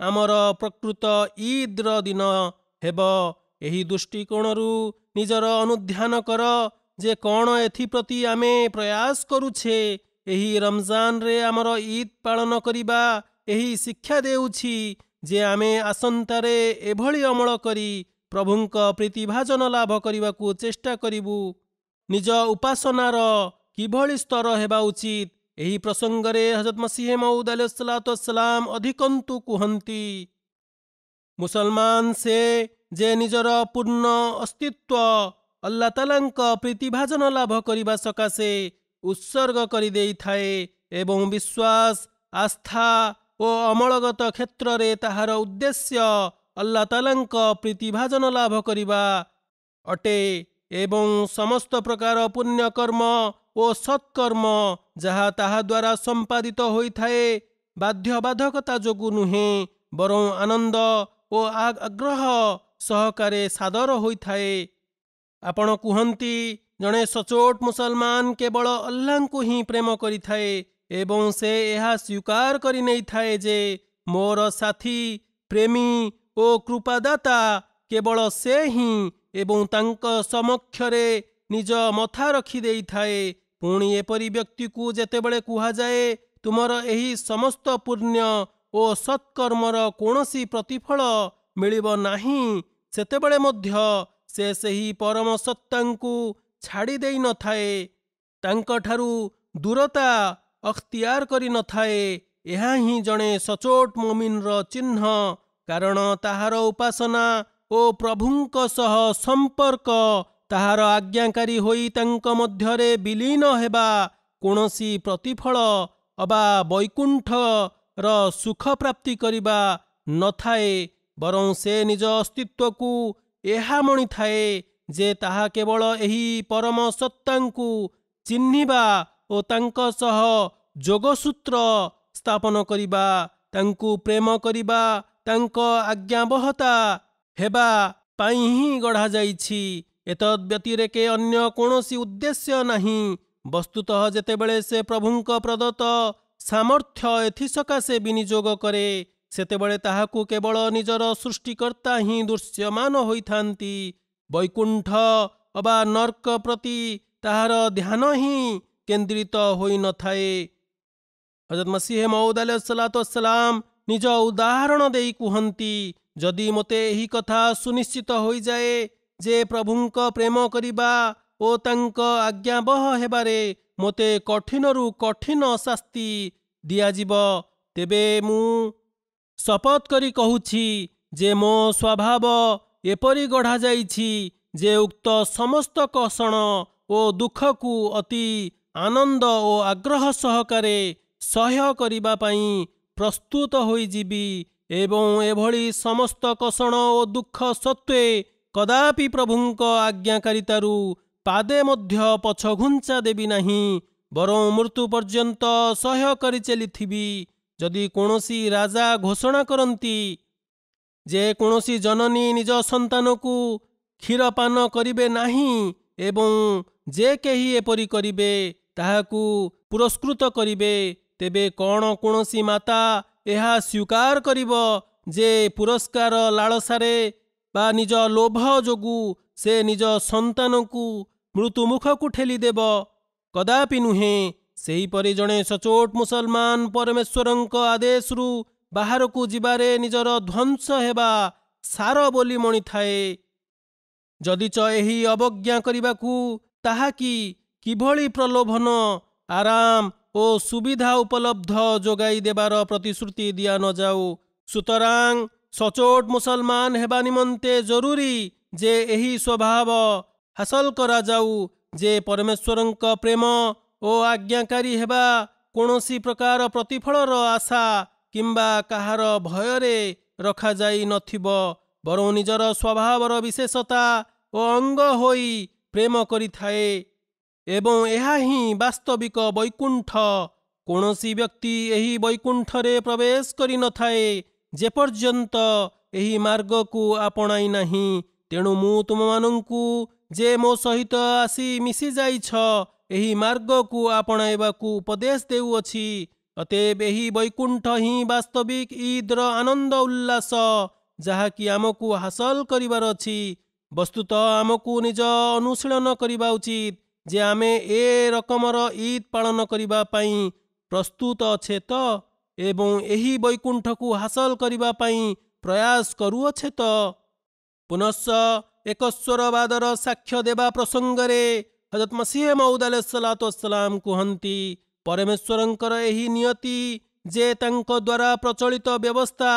ଆମର ପ୍ରକୃତ ଇଦ୍ର ଦିନ ହେବ। ଏହି ଦୃଷ୍ଟିକୋଣରୁ ନିଜର ଅନୁଧ୍ୟାନ କର ଯେ କ'ଣ ଏଥିପ୍ରତି ଆମେ ପ୍ରୟାସ କରୁଛେ। ଏହି ରମଜାନରେ ଆମର ଇଦ୍ ପାଳନ କରିବା ଏହି ଶିକ୍ଷା ଦେଉଛି ଯେ ଆମେ ଆସନ୍ତାରେ ଏଭଳି ଅମଳ କରି ପ୍ରଭୁଙ୍କ ପ୍ରୀତିଭାଜନ ଲାଭ କରିବାକୁ ଚେଷ୍ଟା କରିବୁ। ନିଜ ଉପାସନାର କିଭଳି ସ୍ତର ହେବା ଉଚିତ, ଏହି ପ୍ରସଙ୍ଗରେ ହଜରତ ମସିହ ମଉଦ ଆଲୈହିସ୍ସଲାତୁ ୱସ୍ସଲାମ ଅଧିକନ୍ତୁ କୁହନ୍ତି, ମୁସଲମାନ ସେ ଯେ ନିଜର ପୂର୍ଣ୍ଣ ଅସ୍ତିତ୍ୱ ଆଲ୍ଲାହ ତାଆଲାଙ୍କ ପ୍ରୀତିଭାଜନ ଲାଭ କରିବା ସକାଶେ ଉତ୍ସର୍ଗ କରିଦେଇଥାଏ ଏବଂ ବିଶ୍ୱାସ, ଆସ୍ଥା ଓ ଅମଳଗତ କ୍ଷେତ୍ରରେ ତାହାର ଉଦ୍ଦେଶ୍ୟ ଆଲ୍ଲାହ ତାଆଲାଙ୍କ ପ୍ରୀତିଭାଜନ ଲାଭ କରିବା ଅଟେ ଏବଂ ସମସ୍ତ ପ୍ରକାର ପୁଣ୍ୟକର୍ମ ଓ ସତ୍କର୍ମ ଯାହା ତାହା ଦ୍ୱାରା ସମ୍ପାଦିତ ହୋଇଥାଏ ବାଧ୍ୟବାଧକତା ଯୋଗୁଁ ନୁହେଁ, ବରଂ ଆନନ୍ଦ ଓ ଆଗ୍ରହ ସହକାରେ ସାଦର ହୋଇଥାଏ। ଆପଣ କୁହନ୍ତି, ଜଣେ ସଚୋଟ ମୁସଲମାନ କେବଳ ଅଲ୍ଲାହଙ୍କୁ ହିଁ ପ୍ରେମ କରିଥାଏ ଏବଂ ସେ ଏହା ସ୍ୱୀକାର କରି ନେଇଥାଏ ଯେ ମୋର ସାଥୀ, ପ୍ରେମୀ ଓ କୃପାଦାତା କେବଳ ସେ ହିଁ ଏବଂ ତାଙ୍କ ସମକ୍ଷରେ ନିଜ ମଥା ରଖିଦେଇଥାଏ। ପୁଣି ଏପରି ବ୍ୟକ୍ତିକୁ ଯେତେବେଳେ କୁହାଯାଏ ତୁମର ଏହି ସମସ୍ତ ପୁଣ୍ୟ ଓ ସତ୍କର୍ମର କୌଣସି ପ୍ରତିଫଳ ମିଳିବ ନାହିଁ, ସେତେବେଳେ ମଧ୍ୟ ସେ ସେହି ପରମ ସତ୍ତାଙ୍କୁ ଛାଡ଼ି ଦେଇ ନଥାଏ, ତାଙ୍କଠାରୁ ଦୂରତା ଅଖ୍ତିଆର କରିନଥାଏ। ଏହା ହିଁ ଜଣେ ସଚୋଟ ମୁମିନ୍ର ଚିହ୍ନ, କାରଣ ତାହାର ଉପାସନା ଓ ପ୍ରଭୁଙ୍କ ସହ ସମ୍ପର୍କ ତାହାର ଆଜ୍ଞାକାରୀ ହୋଇ ତାଙ୍କ ମଧ୍ୟରେ ବିଲୀନ ହେବା କୌଣସି ପ୍ରତିଫଳ ଅବା ବୈକୁଣ୍ଠର ସୁଖ ପ୍ରାପ୍ତି କରିବା ନଥାଏ, ବରଂ ସେ ନିଜ ଅସ୍ତିତ୍ୱକୁ ଏହା ମଣିଥାଏ ଯେ ତାହା କେବଳ ଏହି ପରମ ସତ୍ତାଙ୍କୁ ଚିହ୍ନିବା ଓ ତାଙ୍କ ସହ ଯୋଗସୂତ୍ର ସ୍ଥାପନ କରିବା, ତାଙ୍କୁ ପ୍ରେମ କରିବା, ତାଙ୍କ ଆଜ୍ଞାବହତା ହେବା ପାଇଁ ହିଁ ଗଢ଼ାଯାଇଛି। ଏତଦ୍ ବ୍ୟତିରେକେ ଅନ୍ୟ କୌଣସି ଉଦ୍ଦେଶ୍ୟ ନାହିଁ। ବସ୍ତୁତଃ ଯେତେବେଳେ ସେ ପ୍ରଭୁଙ୍କ ପ୍ରଦତ୍ତ ସାମର୍ଥ୍ୟ ଏଥିସକାଶେ ବିନିଯୋଗ କରେ, ସେତେବେଳେ ତାହାକୁ କେବଳ ନିଜର ସୃଷ୍ଟିକର୍ତ୍ତା ହିଁ ଦୃଶ୍ୟମାନ ହୋଇଥାନ୍ତି। ବୈକୁଣ୍ଠ ଅବା ନର୍କ ପ୍ରତି ତାହାର ଧ୍ୟାନ ହିଁ କେନ୍ଦ୍ରିତ ହୋଇନଥାଏ। ହଜରତ ମସିହ ମଉଦ ଆଲୈହିସ୍ସଲାମ ନିଜ ଉଦାହରଣ ଦେଇ କୁହନ୍ତି, ଯଦି ମୋତେ ଏହି କଥା ସୁନିଶ୍ଚିତ ହୋଇଯାଏ ଯେ ପ୍ରଭୁଙ୍କ ପ୍ରେମ କରିବା ଓ ତାଙ୍କ ଆଜ୍ଞାବହ ହେବାରେ ମୋତେ କଠିନରୁ କଠିନ ଶାସ୍ତି ଦିଆଯିବ, ତେବେ ମୁଁ ଶପଥ କରି କହୁଛି ଯେ ମୋ ସ୍ୱଭାବ ଏପରି ଗଢ଼ାଯାଇଛି ଯେ ଉକ୍ତ ସମସ୍ତ କଷଣ ଓ ଦୁଃଖକୁ ଅତି ଆନନ୍ଦ ଓ ଆଗ୍ରହ ସହକାରେ ସହ୍ୟ କରିବା ପାଇଁ ପ୍ରସ୍ତୁତ ହୋଇଯିବି ଏବଂ ଏଭଳି ସମସ୍ତ କଷଣ ଓ ଦୁଃଖ ସତ୍ତ୍ୱେ କଦାପି ପ୍ରଭୁଙ୍କ ଆଜ୍ଞାକାରିତାରୁ ପାଦେ ମଧ୍ୟ ପଛଘୁଞ୍ଚା ଦେବି ନାହିଁ, ବରଂ ମୃତ୍ୟୁ ପର୍ଯ୍ୟନ୍ତ ସହ୍ୟ କରି ଚାଲିଥିବି। ଯଦି କୌଣସି ରାଜା ଘୋଷଣା କରନ୍ତି ଯେ କୌଣସି ଜନନୀ ନିଜ ସନ୍ତାନକୁ କ୍ଷୀରପାନ କରିବେ ନାହିଁ ଏବଂ ଯେ କେହି ଏପରି କରିବେ ତାହାକୁ ପୁରସ୍କୃତ କରିବେ, ତେବେ କ'ଣ କୌଣସି ମାତା ଏହା ସ୍ୱୀକାର କରିବ ଯେ ପୁରସ୍କାର ଲାଳସାରେ ବା ନିଜ ଲୋଭ ଯୋଗୁଁ ସେ ନିଜ ସନ୍ତାନକୁ ମୃତ୍ୟୁମୁଖକୁ ଠେଲିଦେବ? କଦାପି ନୁହେଁ। ସେହିପରି ଜଣେ ସଚୋଟ ମୁସଲମାନ ପରମେଶ୍ୱରଙ୍କ ଆଦେଶରୁ ବାହାରକୁ ଯିବାରେ ନିଜର ଧ୍ୱଂସ ହେବା ସାର ବୋଲି ମଣିଥାଏ। ଯଦିଚ ଏହି ଅବଜ୍ଞା କରିବାକୁ ତାହା କିଭଳି ପ୍ରଲୋଭନ, ଆରାମ ଓ ସୁବିଧା ଉପଲବ୍ଧ ଯୋଗାଇ ଦେବାର ପ୍ରତିଶ୍ରୁତି ଦିଆ ନଯାଉ। ସୁତରାଂ ସଚୋଟ ମୁସଲମାନ ହେବା ନିମନ୍ତେ ଜରୁରୀ ଯେ ଏହି ସ୍ୱଭାବ ହାସଲ କରାଯାଉ ଯେ ପରମେଶ୍ୱରଙ୍କ ପ୍ରେମ ଓ ଆଜ୍ଞାକାରୀ ହେବା କୌଣସି ପ୍ରକାର ପ୍ରତିଫଳର ଆଶା କିମ୍ବା କାହାର ଭୟରେ ରଖାଯାଇ ନଥିବ, ବରଂ ନିଜର ସ୍ୱଭାବର ବିଶେଷତା ଓ ଅଙ୍ଗ ହୋଇ ପ୍ରେମ କରିଥାଏ ଏବଂ ଏହା ହିଁ ବାସ୍ତବିକ ବୈକୁଣ୍ଠ। କୌଣସି ବ୍ୟକ୍ତି ଏହି ବୈକୁଣ୍ଠରେ ପ୍ରବେଶ କରିନଥାଏ ଯେପର୍ଯ୍ୟନ୍ତ ଏହି ମାର୍ଗକୁ ଆପଣାଇ ନାହିଁ। ତେଣୁ ମୁଁ ତୁମମାନଙ୍କୁ ଯେ ମୋ ସହିତ ଆସି ମିଶିଯାଇଛ ଏହି ମାର୍ଗକୁ ଆପଣାଇବାକୁ ଉପଦେଶ ଦେଉଅଛି। ଅତଏବ ଏହି ବୈକୁଣ୍ଠ ହିଁ ବାସ୍ତବିକ ଇଦ୍ର ଆନନ୍ଦ ଉଲ୍ଲାସ ଯାହାକି ଆମକୁ ହାସଲ କରିବାର ଅଛି। ବସ୍ତୁତଃ ଆମକୁ ନିଜ ଅନୁଶୀଳନ କରିବା ଉଚିତ ଯେ ଆମେ ଏ ରକମର ଇଦ୍ ପାଳନ କରିବା ପାଇଁ ପ୍ରସ୍ତୁତ ଅଛେ ତ ଏବଂ ଏହି ବୈକୁଣ୍ଠକୁ ହାସଲ କରିବା ପାଇଁ ପ୍ରୟାସ କରୁଅଛେ ତ। ପୁନଶ୍ଚ ଏକସ୍ୱରବାଦର ସାକ୍ଷ୍ୟ ଦେବା ପ୍ରସଙ୍ଗରେ ହଜରତ ମସିହ ମଉଦ ଆଲୈହିସ୍ସଲାମ କୁହନ୍ତି, ପରମେଶ୍ୱରଙ୍କର ଏହି ନିୟତି ଯେ ତାଙ୍କ ଦ୍ୱାରା ପ୍ରଚଳିତ ବ୍ୟବସ୍ଥା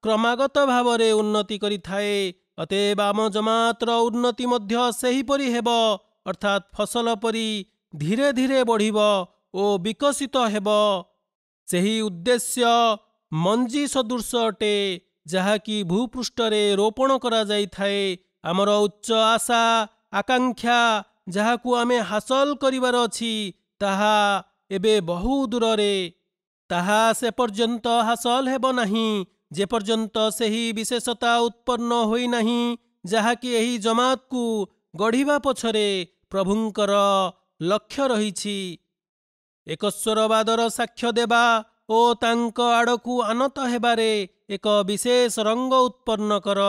କ୍ରମାଗତ ଭାବରେ ଉନ୍ନତି କରିଥାଏ, ଅତଏବ ଆମ ଜମାତର ଉନ୍ନତି ମଧ୍ୟ ସେହିପରି ହେବ, ଅର୍ଥାତ୍ ଫସଲ ପରି ଧୀରେ ଧୀରେ ବଢ଼ିବ ଓ ବିକଶିତ ହେବ। ସେହି ଉଦ୍ଦେଶ୍ୟ ମଞ୍ଜି ସଦୃଶ ଅଟେ ଯାହାକି ଭୂପୃଷ୍ଠରେ ରୋପଣ କରାଯାଇଥାଏ। ଆମର ଉଚ୍ଚ ଆଶା ଆକାଂକ୍ଷା ଯାହାକୁ ଆମେ ହାସଲ କରିବାର ଅଛି ତାହା ଏବେ ବହୁ ଦୂରରେ। ତାହା ସେ ପର୍ଯ୍ୟନ୍ତ ହାସଲ ହେବ ନାହିଁ ଯେପର୍ଯ୍ୟନ୍ତ ସେହି ବିଶେଷତା ଉତ୍ପନ୍ନ ହୋଇନାହିଁ ଯାହାକି ଏହି ଜମାତକୁ ଗଢ଼ିବା ପଛରେ ପ୍ରଭୁଙ୍କର ଲକ୍ଷ୍ୟ ରହିଛି। ଏକସ୍ୱରବାଦର ସାକ୍ଷ୍ୟ ଦେବା ଓ ତାଙ୍କ ଆଡ଼କୁ ଆନତ ହେବାରେ ଏକ ବିଶେଷ ରଙ୍ଗ ଉତ୍ପନ୍ନ କର।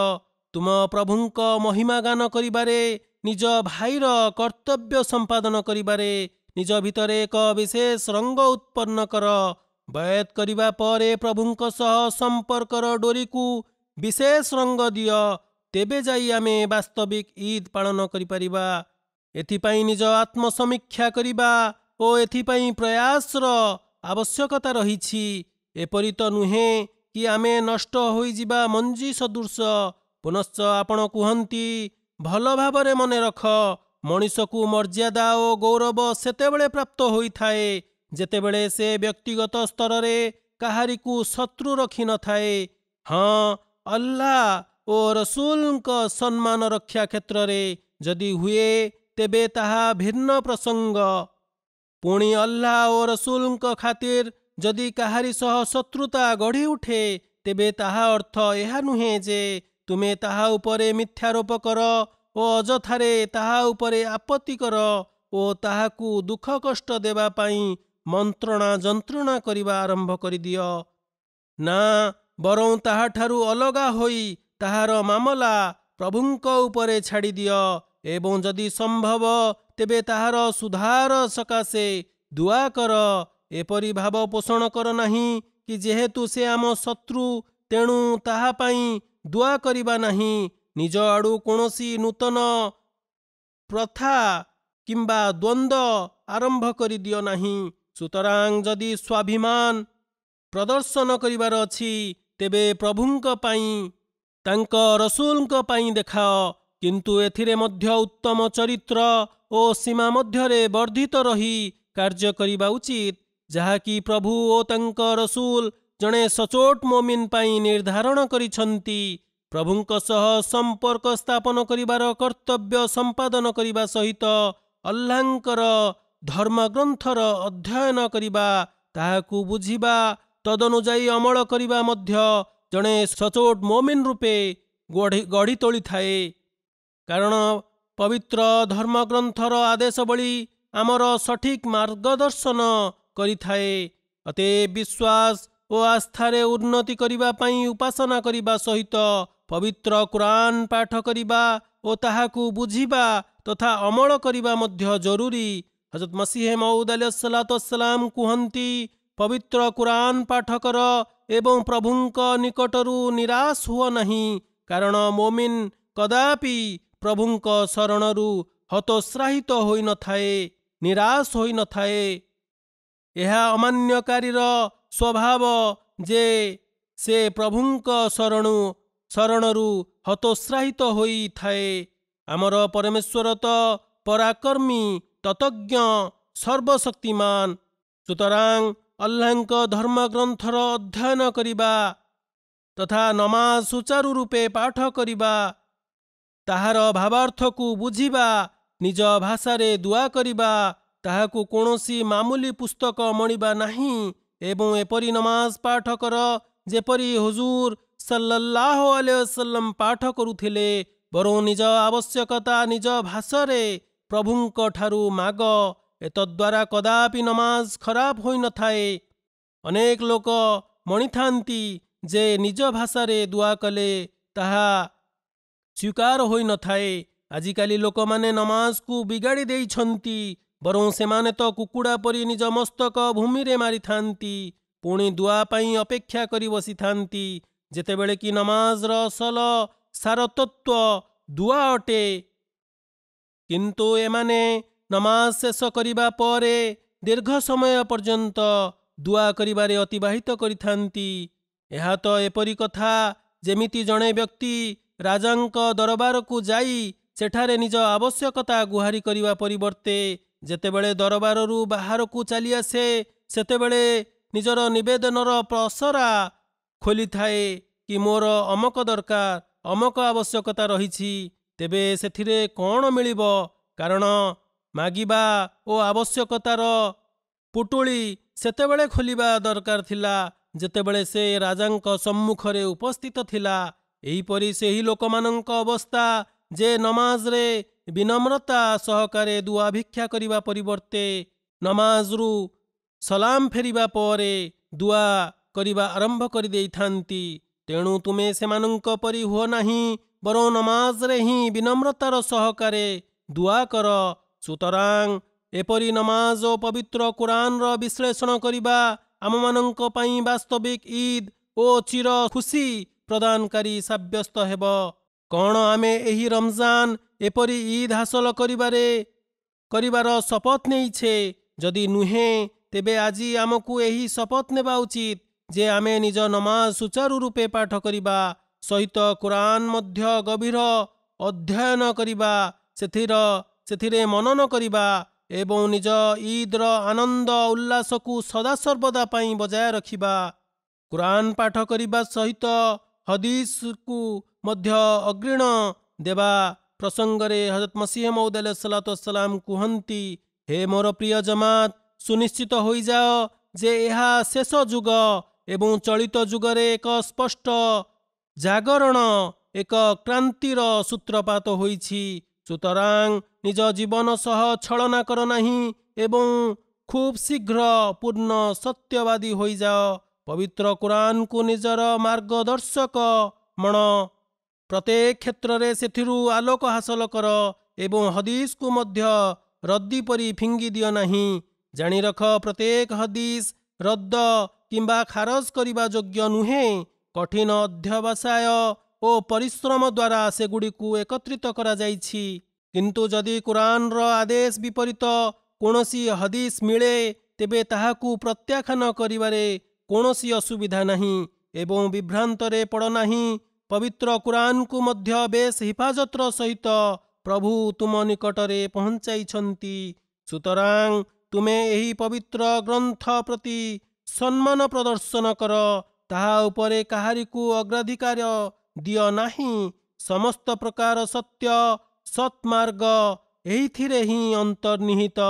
ତୁମ ପ୍ରଭୁଙ୍କ ମହିମା ଗାନ କରିବାରେ, ନିଜ ଭାଇର କର୍ତ୍ତବ୍ୟ ସମ୍ପାଦନ କରିବାରେ ନିଜ ଭିତରେ ଏକ ବିଶେଷ ରଙ୍ଗ ଉତ୍ପନ୍ନ କର। ବୟତ କରିବା ପରେ ପ୍ରଭୁଙ୍କ ସହ ସମ୍ପର୍କର ଡୋରିକୁ ବିଶେଷ ରଙ୍ଗ ଦିଅ, ତେବେ ଯାଇ ଆମେ ବାସ୍ତବିକ ଇଦ୍ ପାଳନ କରିପାରିବା। ଏଥିପାଇଁ ନିଜ ଆତ୍ମସମୀକ୍ଷା କରିବା ଓ ଏଥିପାଇଁ ପ୍ରୟାସର ଆବଶ୍ୟକତା ରହିଛି। ଏପରି ତ ନୁହେଁ କି ଆମେ ନଷ୍ଟ ହୋଇଯିବା ମଞ୍ଜି ସଦୃଶ। ପୁନଶ୍ଚ ଆପଣ କୁହନ୍ତି, ଭଲ ଭାବରେ ମନେ ରଖ, ମଣିଷକୁ ମର୍ଯ୍ୟାଦା ଓ ଗୌରବ ସେତେବେଳେ ପ୍ରାପ୍ତ ହୋଇଥାଏ ଯେତେବେଳେ ସେ ବ୍ୟକ୍ତିଗତ ସ୍ତରରେ କାହାରିକୁ ଶତ୍ରୁ ରଖିନଥାଏ। ହଁ, ଅଲ୍ଲାହ ଓ ରସୁଲଙ୍କ ସମ୍ମାନ ରକ୍ଷା କ୍ଷେତ୍ରରେ ଯଦି ହୁଏ ତେବେ ତାହା ଭିନ୍ନ ପ୍ରସଙ୍ଗ। ପୁଣି ଅଲ୍ଲାହ ଓ ରସୁଲଙ୍କ ଖାତିର ଯଦି କାହାରି ସହ ଶତ୍ରୁତା ଗଢ଼ି ଉଠେ ତେବେ ତାହା ଅର୍ଥ ଏହା ନୁହେଁ ଯେ ତୁମେ ତାହା ଉପରେ ମିଥ୍ୟାରୋପ କର ଓ ଅଯଥାରେ ତାହା ଉପରେ ଆପତ୍ତି କର ଓ ତାହାକୁ ଦୁଃଖ କଷ୍ଟ ଦେବା ପାଇଁ ମନ୍ତ୍ରଣା ଯନ୍ତ୍ରଣା କରିବା ଆରମ୍ଭ କରିଦିଅ। ନା, ବରଂ ତାହାଠାରୁ ଅଲଗା ହୋଇ ତାହାର ମାମଲା ପ୍ରଭୁଙ୍କ ଉପରେ ଛାଡ଼ିଦିଅ ଏବଂ ଯଦି ସମ୍ଭବ ତେବେ ତାହାର ସୁଧାର ସକାଶେ ଦୁଆ କର। ଏପରି ଭାବ ପୋଷଣ କର ନାହିଁ କି ଯେହେତୁ ସେ ଆମ ଶତ୍ରୁ ତେଣୁ ତାହା ପାଇଁ ଦୁଆ କରିବା ନାହିଁ। ନିଜ ଆଡ଼ୁ କୌଣସି ନୂତନ ପ୍ରଥା କିମ୍ବା ଦ୍ୱନ୍ଦ୍ୱ ଆରମ୍ଭ କରିଦିଅ ନାହିଁ। ସୁତରାଂ ଯଦି ସ୍ୱାଭିମାନ ପ୍ରଦର୍ଶନ କରିବାର ଅଛି ତେବେ ପ୍ରଭୁଙ୍କ ପାଇଁ, ତାଙ୍କ ରସୁଲଙ୍କ ପାଇଁ ଦେଖାଅ, କିନ୍ତୁ ଏଥିରେ ମଧ୍ୟ ଉତ୍ତମ ଚରିତ୍ର ଓ ସୀମା ମଧ୍ୟରେ ବର୍ଦ୍ଧିତ ରହି କାର୍ଯ୍ୟ କରିବା ଉଚିତ, ଯାହାକି ପ୍ରଭୁ ଓ ତାଙ୍କ ରସୁଲ ଜଣେ ସଚୋଟ ମୋମିନ ପାଇଁ ନିର୍ଦ୍ଧାରଣ କରିଛନ୍ତି। ପ୍ରଭୁଙ୍କ ସହ ସମ୍ପର୍କ ସ୍ଥାପନ କରିବାର କର୍ତ୍ତବ୍ୟ ସମ୍ପାଦନ କରିବା ସହିତ ଅଲ୍ଲାହଙ୍କର ଧର୍ମଗ୍ରନ୍ଥର ଅଧ୍ୟୟନ କରିବା, ତାହାକୁ ବୁଝିବା, ତଦନୁଯାୟୀ ଅମଳ କରିବା ମଧ୍ୟ ଜଣେ ସଚୋଟ ମୋମିନ ରୂପେ ଗଢ଼ି ତୋଳିଥାଏ। କାରଣ ପବିତ୍ର ଧର୍ମଗ୍ରନ୍ଥର ଆଦେଶବଳୀ ଆମର ସଠିକ ମାର୍ଗଦର୍ଶନ କରିଥାଏ। ଅତଏବ ବିଶ୍ୱାସ ଓ ଆସ୍ଥାରେ ଉନ୍ନତି କରିବା ପାଇଁ ଉପାସନା କରିବା ସହିତ ପବିତ୍ର କୁରାନ ପାଠ କରିବା ଓ ତାହାକୁ ବୁଝିବା ତଥା ଅମଳ କରିବା ମଧ୍ୟ ଜରୁରୀ। ହଜରତ ମସିହ ମଉଦ ଆଲୈହିସ୍ସଲାମ କୁହନ୍ତି, ପବିତ୍ର କୁରାନ ପାଠ କର ଏବଂ ପ୍ରଭୁଙ୍କ ନିକଟରୁ ନିରାଶ ହୁଅ ନାହିଁ, କାରଣ ମୋମିନ କଦାପି ପ୍ରଭୁଙ୍କ ଶରଣରୁ ହତୋତ୍ସାହିତ ହୋଇନଥାଏ, ନିରାଶ ହୋଇନଥାଏ। ଏହା ଅମାନ୍ୟକାରୀର ସ୍ୱଭାବ ଯେ ସେ ପ୍ରଭୁଙ୍କ ଶରଣରୁ ହତୋତ୍ସାହିତ ହୋଇଥାଏ। ଆମର ପରମେଶ୍ୱର ତ ପରାକ୍ରମୀ, ତତଜ୍ଞ, ସର୍ବଶକ୍ତିମାନ। ସୁତରାଂ ଅଲ୍ଲାହଙ୍କ ଧର୍ମଗ୍ରନ୍ଥର ଅଧ୍ୟୟନ କରିବା ତଥା ନମାଜ ସୁଚାରୁ ରୂପେ ପାଠ କରିବା, ତାହାର ଭାବାର୍ଥକୁ ବୁଝିବା, ନିଜ ଭାଷାରେ ଦୁଆ କରିବା, ତାହାକୁ କୌଣସି ମାମୁଲି ପୁସ୍ତକ ମଣିବା ନାହିଁ ଏବଂ ଏପରି ନମାଜ ପାଠ କର ଯେପରି ହୁଜୁର ସଲ୍ଲଲ୍ଲାହୁ ଆଲୈହି ୱସଲ୍ଲମ ପାଠ କରୁଥିଲେ, ବରଂ ନିଜ ଆବଶ୍ୟକତା ନିଜ ଭାଷାରେ ପ୍ରଭୁଙ୍କ ଠାରୁ ମାଗ। ଏତଦ୍ୱାରା କଦାପି ନମାଜ ଖରାପ ହୋଇନଥାଏ। ଅନେକ ଲୋକ ମଣିଥାନ୍ତି ଯେ ନିଜ ଭାଷାରେ ଦୁଆ କଲେ ତାହା ସ୍ୱୀକାର ହୋଇନଥାଏ। ଆଜିକାଲି ଲୋକମାନେ ନମାଜକୁ ବିଗାଡ଼ି ଦେଇଛନ୍ତି, ବରଂ ସେମାନେ ତ କୁକୁଡ଼ା ପରି ନିଜ ମସ୍ତକ ଭୂମିରେ ମାରିଥାନ୍ତି, ପୁଣି ଦୁଆ ପାଇଁ ଅପେକ୍ଷା କରି ବସିଥାନ୍ତି, ଯେତେବେଳେ କି ନମାଜର ଅସଲ ସାରତତ୍ତ୍ୱ ଦୁଆ ଅଟେ। କିନ୍ତୁ ଏମାନେ ନମାଜ ଶେଷ କରିବା ପରେ ଦୀର୍ଘ ସମୟ ପର୍ଯ୍ୟନ୍ତ ଦୁଆ କରିବାରେ ଅତିବାହିତ କରିଥାନ୍ତି। ଏହା ତ ଏପରି କଥା ଯେମିତି ଜଣେ ବ୍ୟକ୍ତି ରାଜାଙ୍କ ଦରବାରକୁ ଯାଇ ସେଠାରେ ନିଜ ଆବଶ୍ୟକତା ଗୁହାରି କରିବା ପରିବର୍ତ୍ତେ ଯେତେବେଳେ ଦରବାରରୁ ବାହାରକୁ ଚାଲିଆସେ ସେତେବେଳେ ନିଜର ନିବେଦନର ପସରା ଖୋଲିଥାଏ କି ମୋର ଅମକ ଦରକାର, ଅମକ ଆବଶ୍ୟକତା ରହିଛି, ତେବେ ସେଥିରେ କ'ଣ ମିଳିବ? କାରଣ ମାଗିବା ଓ ଆବଶ୍ୟକତାର ପୁଟୁଳି ସେତେବେଳେ ଖୋଲିବା ଦରକାର ଥିଲା ଯେତେବେଳେ ସେ ରାଜାଙ୍କ ସମ୍ମୁଖରେ ଉପସ୍ଥିତ ଥିଲା। ଏହିପରି ସେହି ଲୋକମାନଙ୍କ ଅବସ୍ଥା ଯେ ନମାଜରେ ବିନମ୍ରତା ସହକାରେ ଦୁଆ ଭିକ୍ଷା କରିବା ପରିବର୍ତ୍ତେ ନମାଜରୁ ସଲାମ ଫେରିବା ପରେ ଦୁଆ କରିବା ଆରମ୍ଭ କରିଦେଇଥାନ୍ତି। ତେଣୁ ତୁମେ ସେମାନଙ୍କ ପରି ହୁଅ ନାହିଁ, ବରଂ ନମାଜରେ ହିଁ ବିନମ୍ରତାର ସହକାରେ ଦୁଆ କର। ସୁତରାଂ ଏପରି ନମାଜ ଓ ପବିତ୍ର କୁରାନର ବିଶ୍ଳେଷଣ କରିବା ଆମମାନଙ୍କ ପାଇଁ ବାସ୍ତବିକ ଇଦ୍ ଓ ଚିର ଖୁସି ପ୍ରଦାନକାରୀ ସାବ୍ୟସ୍ତ ହେବ। କ'ଣ ଆମେ ଏହି ରମଜାନ ଏପରି ଇଦ୍ ହାସଲ କରିବାର ଶପଥ ନେଇଛେ? ଯଦି ନୁହେଁ, ତେବେ ଆଜି ଆମକୁ ଏହି ଶପଥ ନେବା ଉଚିତ ଯେ ଆମେ ନିଜ ନମାଜ ସୁଚାରୁ ରୂପେ ପାଠ କରିବା ସହିତ କୁରାନ ମଧ୍ୟ ଗଭୀର ଅଧ୍ୟୟନ କରିବା, ସେଥିରେ ମନନ କରିବା ଏବଂ ନିଜ ଇଦ୍ର ଆନନ୍ଦ ଉଲ୍ଲାସକୁ ସଦାସର୍ବଦା ପାଇଁ ବଜାୟ ରଖିବା। କୁରାନ ପାଠ କରିବା ସହିତ ହଦିସକୁ ମଧ୍ୟ ଅଗ୍ରଣୀ ଦେବା ପ୍ରସଙ୍ଗରେ ହଜରତ ମସିହ ମଉଦ ଆଲୈହିସ୍ସଲାମ କୁହନ୍ତି, ହେ ମୋର ପ୍ରିୟ ଜମାତ, ସୁନିଶ୍ଚିତ ହୋଇଯାଅ ଯେ ଏହା ଶେଷ ଯୁଗ ଏବଂ ଚଳିତ ଯୁଗରେ ଏକ ସ୍ପଷ୍ଟ ଜାଗରଣ, ଏକ କ୍ରାନ୍ତିର ସୂତ୍ରପାତ ହୋଇଛି। ସୁତରାଂ ନିଜ ଜୀବନ ସହ ଛଳନା କର ନାହିଁ ଏବଂ ଖୁବ୍ ଶୀଘ୍ର ପୂର୍ଣ୍ଣ ସତ୍ୟବାଦୀ ହୋଇଯାଅ। ପବିତ୍ର କୁରାନକୁ ନିଜର ମାର୍ଗଦର୍ଶକ ମଣ। ପ୍ରତ୍ୟେକ କ୍ଷେତ୍ରରେ ସେଥିରୁ ଆଲୋକ ହାସଲ କର ଏବଂ ହଦିସକୁ ମଧ୍ୟ ରଦ୍ଦି ପରି ଫିଙ୍ଗି ଦିଅ ନାହିଁ। ଜାଣି ରଖ, ପ୍ରତ୍ୟେକ ହଦିସ ରଦ୍ଦ କିମ୍ବା ଖାରଜ କରିବା ଯୋଗ୍ୟ ନୁହେଁ। କଠିନ ଅଧ୍ୟବସାୟ ଓ ପରିଶ୍ରମ ଦ୍ୱାରା ସେଗୁଡ଼ିକୁ ଏକତ୍ରିତ କରାଯାଇଛି। କିନ୍ତୁ ଯଦି କୁରାନର ଆଦେଶ ବିପରୀତ କୌଣସି ହଦିସ ମିଳେ, ତେବେ ତାହାକୁ ପ୍ରତ୍ୟାଖ୍ୟାନ କରିବାରେ କୌଣସି ଅସୁବିଧା ନାହିଁ ଏବଂ ବିଭ୍ରାନ୍ତରେ ପଡ଼ ନାହିଁ। ପବିତ୍ର କୁରାନକୁ ମଧ୍ୟ ବେଶ ହିଫାଜତର ସହିତ ପ୍ରଭୁ ତୁମ ନିକଟରେ ପହଞ୍ଚାଇଛନ୍ତି। ସୁତରାଂ ତୁମେ ଏହି ପବିତ୍ର ଗ୍ରନ୍ଥ ପ୍ରତି ସମ୍ମାନ ପ୍ରଦର୍ଶନ କର, ତାହା ଉପରେ କାହାରିକୁ ଅଗ୍ରାଧିକାର ଦିଅ ନାହିଁ। ସମସ୍ତ ପ୍ରକାର ସତ୍ୟ ସତ୍ମାର୍ଗ ଏହିଥିରେ ହିଁ ଅନ୍ତର୍ନିହିତ।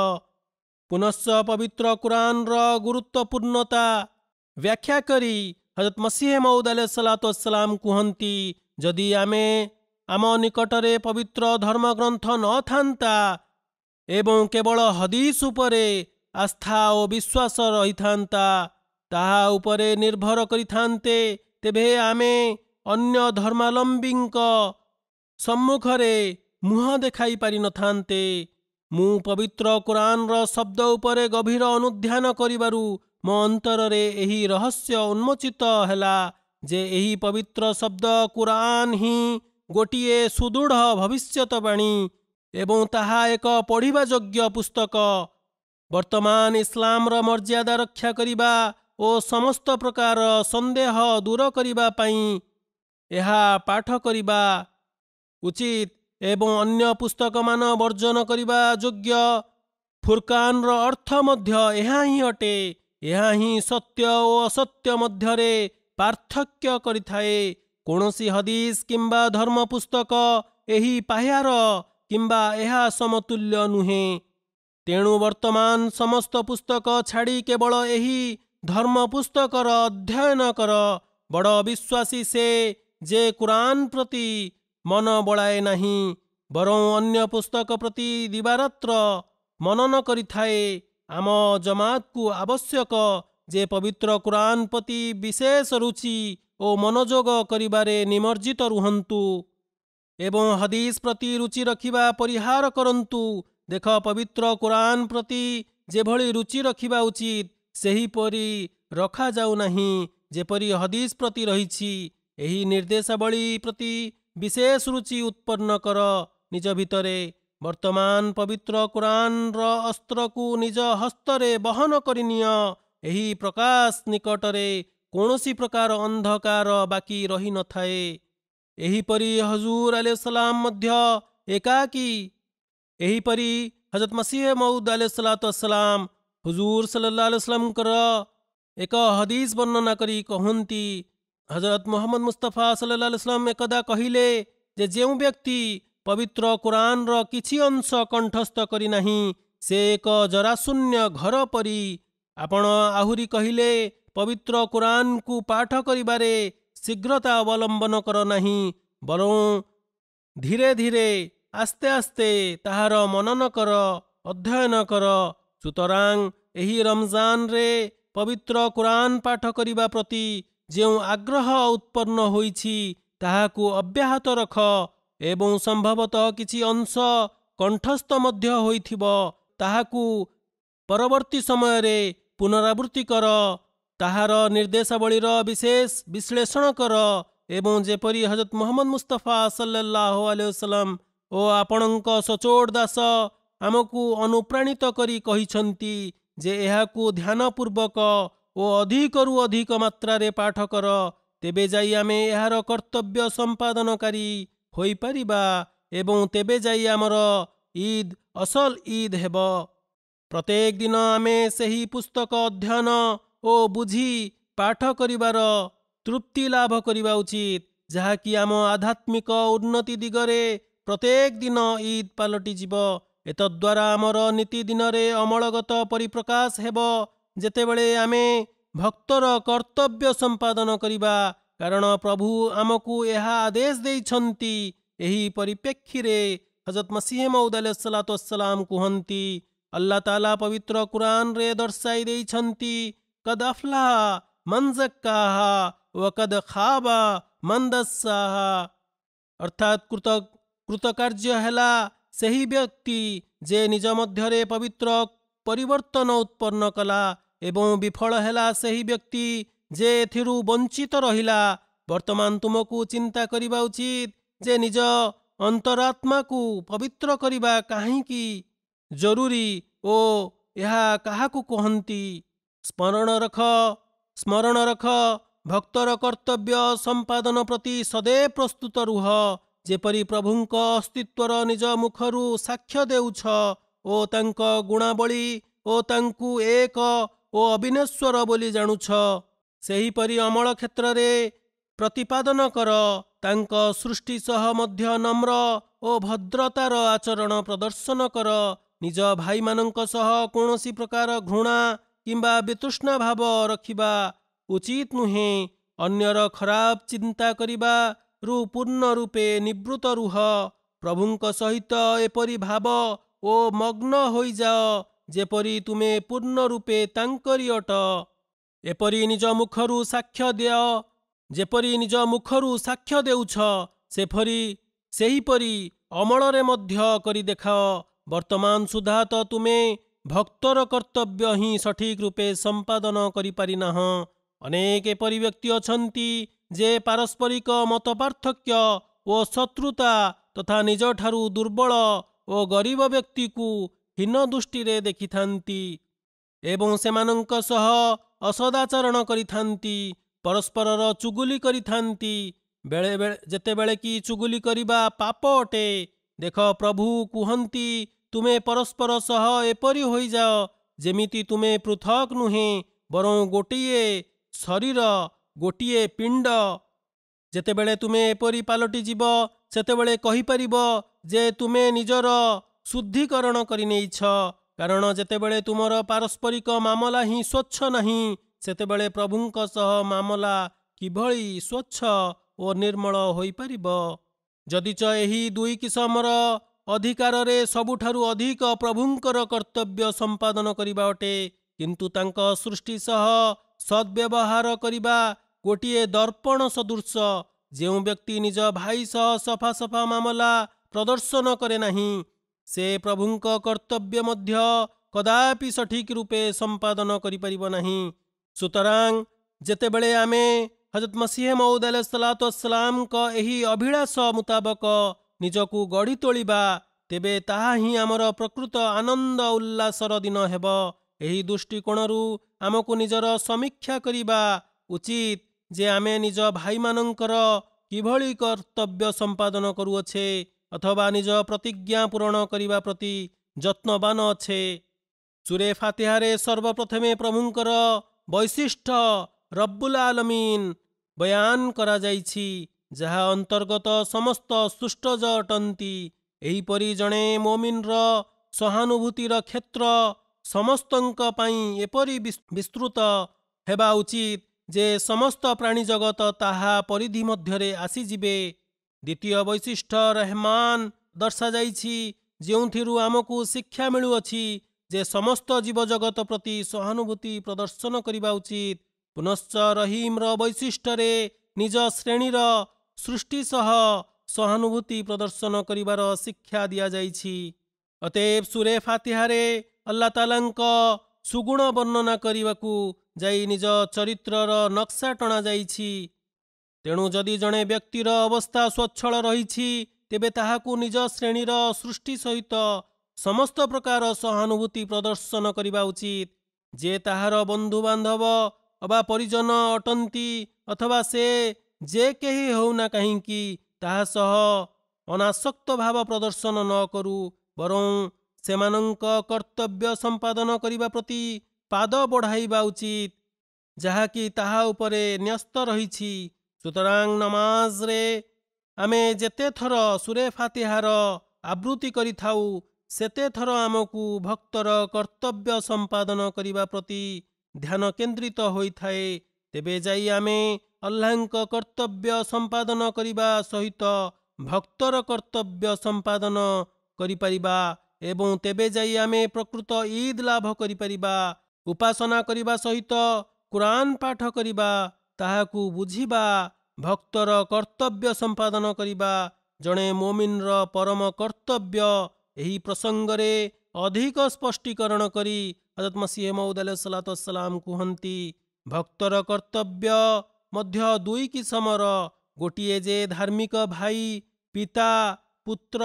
ପୁନଶ୍ଚ ପବିତ୍ର କୁରାନର ଗୁରୁତ୍ୱପୂର୍ଣ୍ଣତା ବ୍ୟାଖ୍ୟା କରି ହଜରତ ମସିହ ମଉଦ ଆଲୈହିସ୍ସଲାମ କୁହନ୍ତି, ଯଦି ଆମ ନିକଟରେ ପବିତ୍ର ଧର୍ମଗ୍ରନ୍ଥ ନଥାନ୍ତା ଏବଂ କେବଳ ହଦିସ ଉପରେ ଆସ୍ଥା ଓ ବିଶ୍ୱାସ ରହିଥାନ୍ତା, ତାହା ଉପରେ ନିର୍ଭର କରିଥାନ୍ତେ, ତେବେ ଆମେ ଅନ୍ୟ ଧର୍ମାବଲମ୍ବୀଙ୍କ ସମ୍ମୁଖରେ ମୁହଁ ଦେଖାଇ ପାରିନଥାନ୍ତେ। ମୁଁ ପବିତ୍ର କୁରାନର ଶବ୍ଦ ଉପରେ ଗଭୀର ଅନୁଧ୍ୟାନ କରିବାରୁ ମୋ ଅନ୍ତରରେ ଏହି ରହସ୍ୟ ଉନ୍ମୋଚିତ ହେଲା ଯେ ଏହି ପବିତ୍ର ଶବ୍ଦ କୁରାନ ହିଁ ଗୋଟିଏ ସୁଦୃଢ଼ ଭବିଷ୍ୟତବାଣୀ ଏବଂ ତାହା ଏକ ପଢ଼ିବା ଯୋଗ୍ୟ ପୁସ୍ତକ। ବର୍ତ୍ତମାନ ଇସଲାମର ମର୍ଯ୍ୟାଦା ରକ୍ଷା କରିବା ଓ ସମସ୍ତ ପ୍ରକାର ସନ୍ଦେହ ଦୂର କରିବା ପାଇଁ ଏହା ପାଠ କରିବା ଉଚିତ ଏବଂ ଅନ୍ୟ ପୁସ୍ତକମାନ ବର୍ଜନ କରିବା ଯୋଗ୍ୟ। ଫୁରକାନର ଅର୍ଥ ମଧ୍ୟ ଏହା ହିଁ ଅଟେ। ଏହା ହିଁ ସତ୍ୟ ଓ ଅସତ୍ୟ ମଧ୍ୟରେ ପାର୍ଥକ୍ୟ କରିଥାଏ। କୌଣସି ହଦିସ କିମ୍ବା ଧର୍ମ ପୁସ୍ତକ ଏହି ପାହ୍ୟାର କିମ୍ବା ଏହା ସମତୁଲ୍ୟ ନୁହେଁ। ତେଣୁ ବର୍ତ୍ତମାନ ସମସ୍ତ ପୁସ୍ତକ ଛାଡ଼ି କେବଳ ଏହି ଧର୍ମ ପୁସ୍ତକର ଅଧ୍ୟୟନ କର। ବଡ଼ ବିଶ୍ୱାସୀ ସେ ଯେ କୁରାନ ପ୍ରତି ମନ ବଳାଏ ନାହିଁ, ବରଂ ଅନ୍ୟ ପୁସ୍ତକ ପ୍ରତି ଦିବାରାତ୍ର ମନନ କରିଥାଏ। ଆମ ଜମାତକୁ ଆବଶ୍ୟକ ଯେ ପବିତ୍ର କୁରାନ ପ୍ରତି ବିଶେଷ ରୁଚି ଓ ମନୋଯୋଗ କରିବାରେ ନିମଜ୍ଜିତ ରୁହନ୍ତୁ ଏବଂ ହଦିସ ପ୍ରତି ରୁଚି ରଖିବା ପରିହାର କରନ୍ତୁ। ଦେଖ, ପବିତ୍ର କୁରାନ ପ୍ରତି ଯେଭଳି ରୁଚି ରଖିବା ଉଚିତ ସେହିପରି ରଖାଯାଉ ନାହିଁ ଯେପରି ହଦିସ ପ୍ରତି ରହିଛି। ଏହି ନିର୍ଦ୍ଦେଶାବଳୀ ପ୍ରତି ବିଶେଷ ରୁଚି ଉତ୍ପନ୍ନ କର ନିଜ ଭିତରେ। ବର୍ତ୍ତମାନ ପବିତ୍ର କୁରାନର ଅସ୍ତ୍ରକୁ ନିଜ ହସ୍ତରେ ବହନ କରିନିଅ। ଏହି ପ୍ରକାଶ ନିକଟରେ କୌଣସି ପ୍ରକାର ଅନ୍ଧକାର ବାକି ରହିନଥାଏ। ଏହିପରି ହଜୁର ଆଲୈହିସ୍ସଲାମ ମଧ୍ୟ ଏକାକୀ। ଏହିପରି ହଜରତ ମସିହ ମଉଦ ଆଲୈହିସ୍ସଲାମ ହୁଜୁର ସଲ୍ଲଲ୍ଲାହୁ ଆଲୈହି वसल्लमଙ୍କର ଏକ ହଦିସ ବର୍ଣ୍ଣନା କରି କହନ୍ତି, ହଜରତ ମୁହମ୍ମଦ ମୁସ୍ତଫା ସଲ୍ଲଲ୍ଲାହୁ ଆଲୈହି वसल्लम ଏକଦା କହିଲେ ଯେ ଯେଉଁ ବ୍ୟକ୍ତି ପବିତ୍ର କୁରାନର କିଛି ଅଂଶ କଣ୍ଠସ୍ଥ କରିନାହିଁ, ସେ ଏକ ଜରାଶୂନ୍ୟ ଘର ପରି। ଆପଣ ଆହୁରି କହିଲେ, ପବିତ୍ର କୁରାନକୁ ପାଠ କରିବାରେ ଶୀଘ୍ରତା ଅବଲମ୍ବନ କର ନାହିଁ, ବରଂ ଧୀରେ ଧୀରେ ଆସ୍ତେ ଆସ୍ତେ ତାହାର ମନନ କର, ଅଧ୍ୟୟନ କର। ସୁତରାଂ ଏହି ରମଜାନରେ ପବିତ୍ର କୁରାନ ପାଠ କରିବା ପ୍ରତି ଯେଉଁ ଆଗ୍ରହ ଉତ୍ପନ୍ନ ହୋଇଛି ତାହାକୁ ଅବ୍ୟାହତ ରଖ ଏବଂ ସମ୍ଭବତଃ କିଛି ଅଂଶ କଣ୍ଠସ୍ଥ ମଧ୍ୟ ହୋଇଥିବ ତାହାକୁ ପରବର୍ତ୍ତୀ ସମୟରେ ପୁନରାବୃତ୍ତି କର। ତାହାର ନିର୍ଦ୍ଦେଶାବଳୀର ବିଶେଷ ବିଶ୍ଳେଷଣ କର ଏବଂ ଯେପରି ହଜରତ ମୁହମ୍ମଦ ମୁସ୍ତଫା ସଲ୍ଲଲ୍ଲାହୁ ଆଲୈହି वसल्लम ଓ ଆପଣଙ୍କ ସଚୋଟ ଦାସ ଆମକୁ ଅନୁପ୍ରାଣିତ କରି କହିଛନ୍ତି ଯେ ଏହାକୁ ଧ୍ୟାନପୂର୍ବକ ଓ ଅଧିକରୁ ଅଧିକ ମାତ୍ରାରେ ପାଠ କର, ତେବେ ଯାଇ ଆମେ ଏହାର କର୍ତ୍ତବ୍ୟ ସମ୍ପାଦନକାରୀ ହୋଇପାରିବା ଏବଂ ତେବେ ଯାଇ ଆମର ঈଦ ଅସଲ ঈଦ ହେବ। ପ୍ରତ୍ୟେକ ଦିନ ଆମେ ସେହି ପୁସ୍ତକ ଅଧ୍ୟୟନ ଓ ବୁଝି ପାଠ କରିବାର ତୃପ୍ତି ଲାଭ କରିବା ଉଚିତ, ଯାହାକି ଆମ ଆଧ୍ୟାତ୍ମିକ ଉନ୍ନତି ଦିଗରେ ପ୍ରତ୍ୟେକ ଦିନ ঈଦ ପାଲଟିଯିବ। ଏତଦ୍ୱାରା ଆମର ନୀତିଦିନରେ ଅମଳଗତ ପରିପ୍ରକାଶ ହେବ। ଯେତେବେଳେ ଆମେ ଭକ୍ତର କର୍ତ୍ତବ୍ୟ ସମ୍ପାଦନ କରିବା, କାରଣ ପ୍ରଭୁ ଆମକୁ ଏହା ଆଦେଶ ଦେଇଛନ୍ତି, ଏହି ପରିପ୍ରେକ୍ଷୀରେ ହଜରତ ମସିହ ମଉଦ ଆଲୈହିସ୍ସଲାତୁ ୱସ୍ସଲାମ କୁହନ୍ତି, ଆଲ୍ଲାହ ତାଆଲା ପବିତ୍ର କୁରାନରେ ଦର୍ଶାଇ ଦେଇଛନ୍ତି, କଦ ଆଫ୍ଲାହା ମନ୍ ज़କ୍କାହା ୱ କଦ ଖାବା ମନ୍ ଦସ୍ସାହା, ଅର୍ଥାତ୍ କୃତକାର୍ଯ୍ୟ ହେଲା ସେହି ବ୍ୟକ୍ତି ଯେ ନିଜ ମଧ୍ୟରେ ପବିତ୍ର ପରିବର୍ତ୍ତନ ଉତ୍ପନ୍ନ କଲା ଏବଂ ବିଫଳ ହେଲା ସେହି ବ୍ୟକ୍ତି ଯେ ଏଥିରୁ ବଞ୍ଚିତ ରହିଲା। ବର୍ତ୍ତମାନ ତୁମକୁ ଚିନ୍ତା କରିବା ଉଚିତ ଯେ ନିଜ ଅନ୍ତରାତ୍ମାକୁ ପବିତ୍ର କରିବା କାହିଁକି ଜରୁରୀ ଓ ଏହା କାହାକୁ କହନ୍ତି। ସ୍ମରଣ ରଖ ଭକ୍ତର କର୍ତ୍ତବ୍ୟ ସମ୍ପାଦନ ପ୍ରତି ସदैव ପ୍ରସ୍ତୁତ ରୁହ, ଯେପରି ପ୍ରଭୁଙ୍କ ଅସ୍ତିତ୍ୱର ନିଜ ମୁଖରୁ ସାକ୍ଷ୍ୟ ଦେଉଛ ଓ ତାଙ୍କ ଗୁଣାବଳୀ ଓ ତାଙ୍କୁ ଏକ ଓ ଅବିନଶ୍ୱର ବୋଲି ଜାଣୁଛ। ସେହିପରି ଅମଳ କ୍ଷେତ୍ରରେ ପ୍ରତିପାଦନ କର, ତାଙ୍କ ସୃଷ୍ଟି ସହ ମଧ୍ୟ ନମ୍ର ଓ ଭଦ୍ରତାର ଆଚରଣ ପ୍ରଦର୍ଶନ କର। ନିଜ ଭାଇମାନଙ୍କ ସହ କୌଣସି ପ୍ରକାର ଘୃଣା କିମ୍ବା ବିତୃଷ୍ଣା ଭାବ ରଖିବା ଉଚିତ ନୁହେଁ। ଅନ୍ୟର ଖରାପ ଚିନ୍ତା କରିବାରୁ ପୂର୍ଣ୍ଣ ରୂପେ ନିବୃତ୍ତ ରୁହ। ପ୍ରଭୁଙ୍କ ସହିତ ଏପରି ଭାବ ଓ ମଗ୍ନ ହୋଇଯାଅ ଯେପରି ତୁମେ ପୂର୍ଣ୍ଣ ରୂପେ ତାଙ୍କରି ଅଟ। ଯେପରି ନିଜ ମୁଖରୁ ସାକ୍ଷ୍ୟ ଦେଉଛ ସେହିପରି ଅମଳରେ ମଧ୍ୟ କରି ଦେଖାଅ। ବର୍ତ୍ତମାନ ସୁଦ୍ଧା ତ ତୁମେ ଭକ୍ତର କର୍ତ୍ତବ୍ୟ ହିଁ ସଠିକ ରୂପେ ସମ୍ପାଦନ କରିପାରିନାହଁ। ଅନେକ ଏପରି ବ୍ୟକ୍ତି ଅଛନ୍ତି ଯେ ପାରସ୍ପରିକ ମତପାର୍ଥକ୍ୟ ଓ ଶତ୍ରୁତା ତଥା ନିଜଠାରୁ ଦୁର୍ବଳ ଓ ଗରିବ ବ୍ୟକ୍ତିକୁ ହୀନ ଦୃଷ୍ଟିରେ ଦେଖିଥାନ୍ତି ଏବଂ ସେମାନଙ୍କ ସହ ଅସଦାଚରଣ କରିଥାନ୍ତି, ପରସ୍ପରର ଚୁଗୁଲି କରିଥାନ୍ତି। ଯେତେବେଳେ କି ଚୁଗୁଲି କରିବା ପାପ ଅଟେ। ଦେଖ, ପ୍ରଭୁ କୁହନ୍ତି, ତୁମେ ପରସ୍ପର ସହ ଏପରି ହୋଇଯାଅ ଯେମିତି ତୁମେ ପୃଥକ ନୁହେଁ ବରଂ ଗୋଟିଏ ଶରୀର, ଗୋଟିଏ ପିଣ୍ଡ। ଯେତେବେଳେ ତୁମେ ଏପରି ପାଲଟିଯିବ ସେତେବେଳେ କହିପାରିବ ଯେ ତୁମେ ନିଜର ଶୁଦ୍ଧିକରଣ କରିନେଇଛ, କାରଣ ଯେତେବେଳେ ତୁମର ପାରସ୍ପରିକ ମାମଲା ହିଁ ସ୍ୱଚ୍ଛ ନାହିଁ ସେତେବେଳେ ପ୍ରଭୁଙ୍କ ସହ ମାମଲା କିଭଳି ସ୍ୱଚ୍ଛ ଓ ନିର୍ମଳ ହୋଇପାରିବ। ଯଦିଚ ଏହି ଦୁଇ କିସମର ଅଧିକାରରେ ସବୁଠାରୁ ଅଧିକ ପ୍ରଭୁଙ୍କର କର୍ତ୍ତବ୍ୟ ସମ୍ପାଦନ କରିବା ଅଟେ, କିନ୍ତୁ ତାଙ୍କ ସୃଷ୍ଟି ସହ ସଦ୍ବ୍ୟବହାର କରିବା ଗୋଟିଏ ଦର୍ପଣ ସଦୃଶ। ଯେଉଁ ବ୍ୟକ୍ତି ନିଜ ଭାଇ ସହ ସଫା ମାମଲା ପ୍ରଦର୍ଶନ କରେ ନାହିଁ, ସେ ପ୍ରଭୁଙ୍କ କର୍ତ୍ତବ୍ୟ ମଧ୍ୟ କଦାପି ସଠିକ ରୂପେ ସମ୍ପାଦନ କରିପାରିବ ନାହିଁ। ସୁତରାଂ ଯେତେବେଳେ ଆମେ ହଜରତ ମସିହ ମଉଦ ଆଲୈହିସ୍ସଲାତୁ ୱସ୍ସଲାମଙ୍କ ଏହି ଅଭିଳାଷ ମୁତାବକ ନିଜକୁ ଗଢ଼ି ତୋଳିବା, ତେବେ ତାହା ହିଁ ଆମର ପ୍ରକୃତ ଆନନ୍ଦ ଉଲ୍ଲାସର ଦିନ ହେବ। ଏହି ଦୃଷ୍ଟିକୋଣରୁ ଆମକୁ ନିଜର ସମୀକ୍ଷା କରିବା ଉଚିତ ଯେ ଆମେ ନିଜ ଭାଇମାନଙ୍କର କିଭଳି କର୍ତ୍ତବ୍ୟ ସମ୍ପାଦନ କରୁଅଛେ ଅଥବା ନିଜ ପ୍ରତିଜ୍ଞା ପୂରଣ କରିବା ପ୍ରତି ଯତ୍ନବାନ ଅଛେ। ସୂରେ ଫାତିହାରେ ସର୍ବପ୍ରଥମେ ପ୍ରଭୁଙ୍କର ବୈଶିଷ୍ଟ୍ୟ ରବ୍ବୁଲ ଆଲମିନ ବୟାନ କରାଯାଇଛି, ଯାହା ଅନ୍ତର୍ଗତ ସମସ୍ତ ସୃଷ୍ଟଜ ଅଟନ୍ତି। एहीपरि जणे मोमिनर सहानुभूतिर क्षेत्र समस्तଙ୍କ ପାଇଁ ଏପରି ବିସ୍ତୃତ ହେବା ଉଚିତ ଯେ ସମସ୍ତ ପ୍ରାଣୀ ଜଗତ ତାହା ପରିଧି ମଧ୍ୟରେ ଆସିଯିବେ। ଦ୍ୱିତୀୟ ବୈଶିଷ୍ଟ୍ୟ ରହମାନ ଦର୍ଶାଯାଇଛି, ଯେଉଁଥିରୁ ଆମକୁ ଶିକ୍ଷା ମିଳୁଅଛି ଯେ ସମସ୍ତ ଜୀବଜଗତ ପ୍ରତି ସହାନୁଭୂତି ପ୍ରଦର୍ଶନ କରିବା ଉଚିତ। ପୁନଶ୍ଚ ରହିମର ବୈଶିଷ୍ଟ୍ୟରେ ନିଜ ଶ୍ରେଣୀର ସୃଷ୍ଟି ସହ ସହାନୁଭୂତି ପ୍ରଦର୍ଶନ କରିବାର ଶିକ୍ଷା ଦିଆଯାଇଛି। ଅତଏବ ସୂରେ ଫାତିହାରେ ଆଲ୍ଲାହ ତାଆଲାଙ୍କ ସୁଗୁଣ ବର୍ଣ୍ଣନା କରିବାକୁ ଯାଇ ନିଜ ଚରିତ୍ରର ନକ୍ସା ଟଣାଯାଇଛି। ତେଣୁ ଯଦି ଜଣେ ବ୍ୟକ୍ତିର ଅବସ୍ଥା ସ୍ୱଚ୍ଛଳ ରହିଛି, ତେବେ ତାହାକୁ ନିଜ ଶ୍ରେଣୀର ସୃଷ୍ଟି ସହିତ ସମସ୍ତ ପ୍ରକାର ସହାନୁଭୂତି ପ୍ରଦର୍ଶନ କରିବା ଉଚିତ। ଯେ ତାହାର ବନ୍ଧୁବାନ୍ଧବ ଅବା ପରିଜନ ଅଟନ୍ତି ଅଥବା ସେ ଯେ କେହି ହେଉନା କାହିଁକି ତାହା ସହ ଅନାସକ୍ତ ଭାବ ପ୍ରଦର୍ଶନ ନ କରୁ, ବରଂ ସେମାନଙ୍କ କର୍ତ୍ତବ୍ୟ ସମ୍ପାଦନ କରିବା ପ୍ରତି ପାଦ ବଢ଼ାଇବା ଉଚିତ, ଯାହାକି ତାହା ଉପରେ ନ୍ୟସ୍ତ ରହିଛି। ସୁତରାଂ ନମାଜରେ ଆମେ ଯେତେଥର ସୂରେ ଫାତିହାର ଆବୃତ୍ତି କରିଥାଉ, ସେତେଥର ଆମକୁ ଭକ୍ତର କର୍ତ୍ତବ୍ୟ ସମ୍ପାଦନ କରିବା ପ୍ରତି ଧ୍ୟାନ କେନ୍ଦ୍ରିତ ହୋଇଥାଏ। ତେବେ ଯାଇ ଆମେ ଆଲ୍ଲାହଙ୍କ କର୍ତ୍ତବ୍ୟ ସମ୍ପାଦନ କରିବା ସହିତ ଭକ୍ତର କର୍ତ୍ତବ୍ୟ ସମ୍ପାଦନ କରିପାରିବା ଏବଂ ତେବେ ଯାଇ ଆମେ ପ୍ରକୃତ ଇଦ୍ ଲାଭ କରିପାରିବା। ଉପାସନା କରିବା ସହିତ କୁରାନ ପାଠ କରିବା, ତାହାକୁ ବୁଝିବା, ଭକ୍ତର କର୍ତ୍ତବ୍ୟ ସମ୍ପାଦନ କରିବା ଜଣେ ମୋମିନର ପରମ କର୍ତ୍ତବ୍ୟ। ଏହି ପ୍ରସଙ୍ଗରେ ଅଧିକ ସ୍ପଷ୍ଟୀକରଣ କରି ହଜରତ ମସିହ ମଉଦ ଆଲୈହିସ୍ସଲାତୁ ୱସ୍ସଲାମ କୁହନ୍ତି, ଭକ୍ତର କର୍ତ୍ତବ୍ୟ ମଧ୍ୟ ଦୁଇ କିସମର। ଗୋଟିଏ ଯେ ଧାର୍ମିକ ଭାଇ, ପିତା, ପୁତ୍ର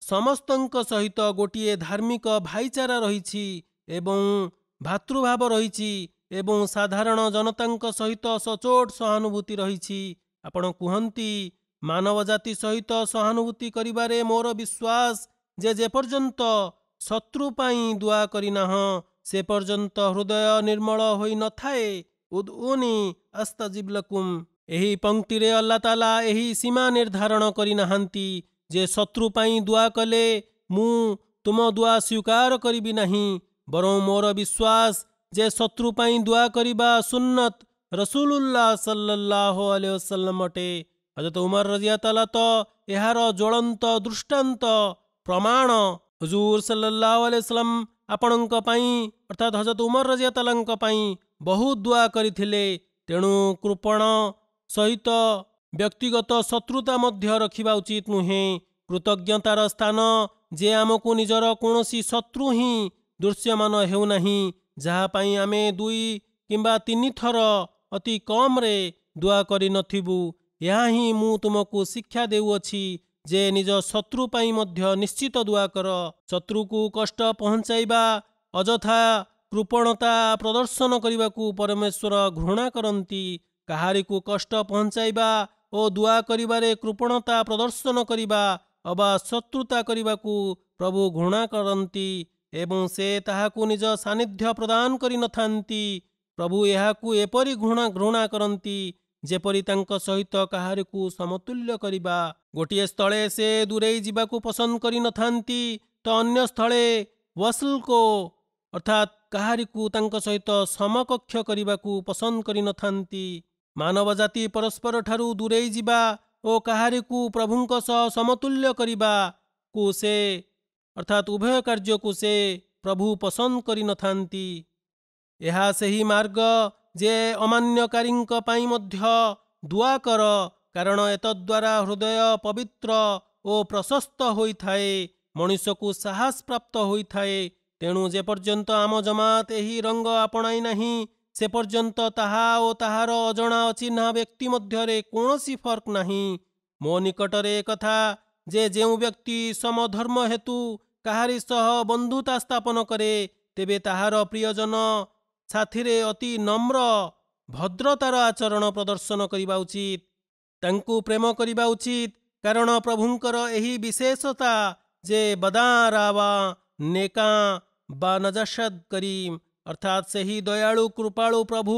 ସମସ୍ତଙ୍କ ସହିତ ଗୋଟିଏ ଧାର୍ମିକ ଭାଇଚାରା ରହିଛି ଏବଂ ଭାତୃଭାବ ରହିଛି ଏବଂ ସାଧାରଣ ଜନତାଙ୍କ ସହିତ ସଚୋଟ ସହାନୁଭୂତି ରହିଛି। ଆପଣ କୁହନ୍ତି, ମାନବ ଜାତି ସହିତ ସହାନୁଭୂତି କରିବାରେ ମୋର ବିଶ୍ୱାସ ଯେ ଯେପର୍ଯ୍ୟନ୍ତ ଶତ୍ରୁ ପାଇଁ ଦୁଆ କରିନାହଁ, ସେ ପର୍ଯ୍ୟନ୍ତ ହୃଦୟ ନିର୍ମଳ ହୋଇନଥାଏ। ଉଦ୍ଉନି ଆସ୍ତାଜିବ୍ ଲକୁମ୍। ଏହି ପଂକ୍ତିରେ ଆଲ୍ଲାହ ତାଆଲା ଏହି ସୀମା ନିର୍ଦ୍ଧାରଣ କରିନାହାନ୍ତି ଯେ ଶତ୍ରୁ ପାଇଁ ଦୁଆ କଲେ ମୁଁ ତୁମ ଦୁଆ ସ୍ୱୀକାର କରିବି ନାହିଁ, ବରଂ ମୋର ବିଶ୍ୱାସ ଯେ ଶତ୍ରୁ ପାଇଁ ଦୁଆ କରିବା ସୁନ୍ନତ ରସୁଲୁଲ୍ଲାହ ସଲ୍ଲଲ୍ଲାହୁ ଆଲୈହି ୱସଲ୍ଲମ ଅଟେ। ହଜରତ ଉମର ରଜିୟଲ୍ଲାହୁ ତ ଏହାର ଜ୍ୱଳନ୍ତ ଦୃଷ୍ଟାନ୍ତ ପ୍ରମାଣ। ହୁଜୁର ସଲ୍ଲଲ୍ଲାହୁ ଆଲୈହି ୱସଲ୍ଲମ ଆପଣଙ୍କ ପାଇଁ ଅର୍ଥାତ୍ ହଜରତ ଉମର ରଜିୟଲ୍ଲାହୁଙ୍କ ପାଇଁ ବହୁତ ଦୁଆ କରିଥିଲେ। ତେଣୁ କୃପଣ ସହିତ ବ୍ୟକ୍ତିଗତ ଶତ୍ରୁତା ମଧ୍ୟ ରଖିବା ଉଚିତ ନୁହେଁ। କୃତଜ୍ଞତାର ସ୍ଥାନ ଯେ ଆମକୁ ନିଜର କୌଣସି ଶତ୍ରୁ ହିଁ ଦୃଶ୍ୟମାନ ହେଉନାହିଁ, ଯାହା ପାଇଁ ଆମେ 2 କିମ୍ବା 3 ଥର ଅତି କମରେ ଦୁଆ କରିନଥିବୁ। ଏହା ହିଁ ମୁଁ ତୁମକୁ ଶିକ୍ଷା ଦେଉଅଛି ଯେ ନିଜ ଶତ୍ରୁ ପାଇଁ ମଧ୍ୟ ନିଶ୍ଚିତ ଦୁଆ କର। ଶତ୍ରୁକୁ କଷ୍ଟ ପହଞ୍ଚାଇବା, ଅଯଥା କୃପଣତା ପ୍ରଦର୍ଶନ କରିବାକୁ ପରମେଶ୍ୱର ଘୃଣା କରନ୍ତି। କାହାରିକୁ କଷ୍ଟ ପହଞ୍ଚାଇବା ଓ ଦୁଆ କରିବାରେ କୃପଣତା ପ୍ରଦର୍ଶନ କରିବା ଅବା ଶତ୍ରୁତା କରିବାକୁ ପ୍ରଭୁ ଘୃଣା କରନ୍ତି ଏବଂ ସେ ତାହାକୁ ନିଜ ସାନ୍ନିଧ୍ୟ ପ୍ରଦାନ କରିନଥାନ୍ତି। ପ୍ରଭୁ ଏହାକୁ ଏପରି ଘୃଣା କରନ୍ତି ଯେପରି ତାଙ୍କ ସହିତ କାହାରିକୁ ସମତୁଲ୍ୟ କରିବା। ଗୋଟିଏ ସ୍ଥଳେ ସେ ଦୂରେଇ ଯିବାକୁ ପସନ୍ଦ କରିନଥାନ୍ତି, ତ ଅନ୍ୟ ସ୍ଥଳେ ୱସ୍ଲକୁ ଅର୍ଥାତ୍ କାହାରିକୁ ତାଙ୍କ ସହିତ ସମକକ୍ଷ କରିବାକୁ ପସନ୍ଦ କରିନଥାନ୍ତି। ମାନବ ଜାତି ପରସ୍ପର ଠାରୁ ଦୂରେଇ ଯିବା ଓ କାହାରିକୁ ପ୍ରଭୁଙ୍କ ସହ ସମତୁଲ୍ୟ କରିବାକୁ ସେ ଅର୍ଥାତ୍ ଉଭୟ କାର୍ଯ୍ୟକୁ ସେ ପ୍ରଭୁ ପସନ୍ଦ କରିନଥାନ୍ତି। ଏହା ସେହି ମାର୍ଗ ଯେ ଅମାନ୍ୟକାରୀଙ୍କ ପାଇଁ ମଧ୍ୟ ଦୁଆ କର, କାରଣ ଏତଦ୍ୱାରା ହୃଦୟ ପବିତ୍ର ଓ ପ୍ରଶସ୍ତ ହୋଇଥାଏ, ମଣିଷକୁ ସାହସ ପ୍ରାପ୍ତ ହୋଇଥାଏ। ତେଣୁ ଯେପର୍ଯ୍ୟନ୍ତ ଆମ ଜମାତ ଏହି ରଙ୍ଗ ଆପଣାଇ ନାହିଁ, ସେ ପର୍ଯ୍ୟନ୍ତ ତାହା ଓ ତାହାର ଅଜଣା ଅଚିହ୍ନା ବ୍ୟକ୍ତି ମଧ୍ୟରେ କୌଣସି ଫର୍କ ନାହିଁ। ମୋ ନିକଟରେ ଏକଥା ଯେ ଯେଉଁ ବ୍ୟକ୍ତି ସମଧର୍ମ ହେତୁ କାହାରି ସହ ବନ୍ଧୁତା ସ୍ଥାପନ କରେ, ତେବେ ତାହାର ପ୍ରିୟଜନ ସାଥିରେ ଅତି ନମ୍ର ଭଦ୍ରତାର ଆଚରଣ ପ୍ରଦର୍ଶନ କରିବା ଉଚିତ। ତାଙ୍କୁ ପ୍ରେମ କରିବା ଉଚିତ, କାରଣ ପ୍ରଭୁଙ୍କର ଏହି ବିଶେଷତା ଯେ ବଦାଁ ରାବା ନେକାଁ ବା ନଜାସଦ୍ କରିମ୍ ଅର୍ଥାତ୍ ସେହି ଦୟାଳୁ କୃପାଳୁ ପ୍ରଭୁ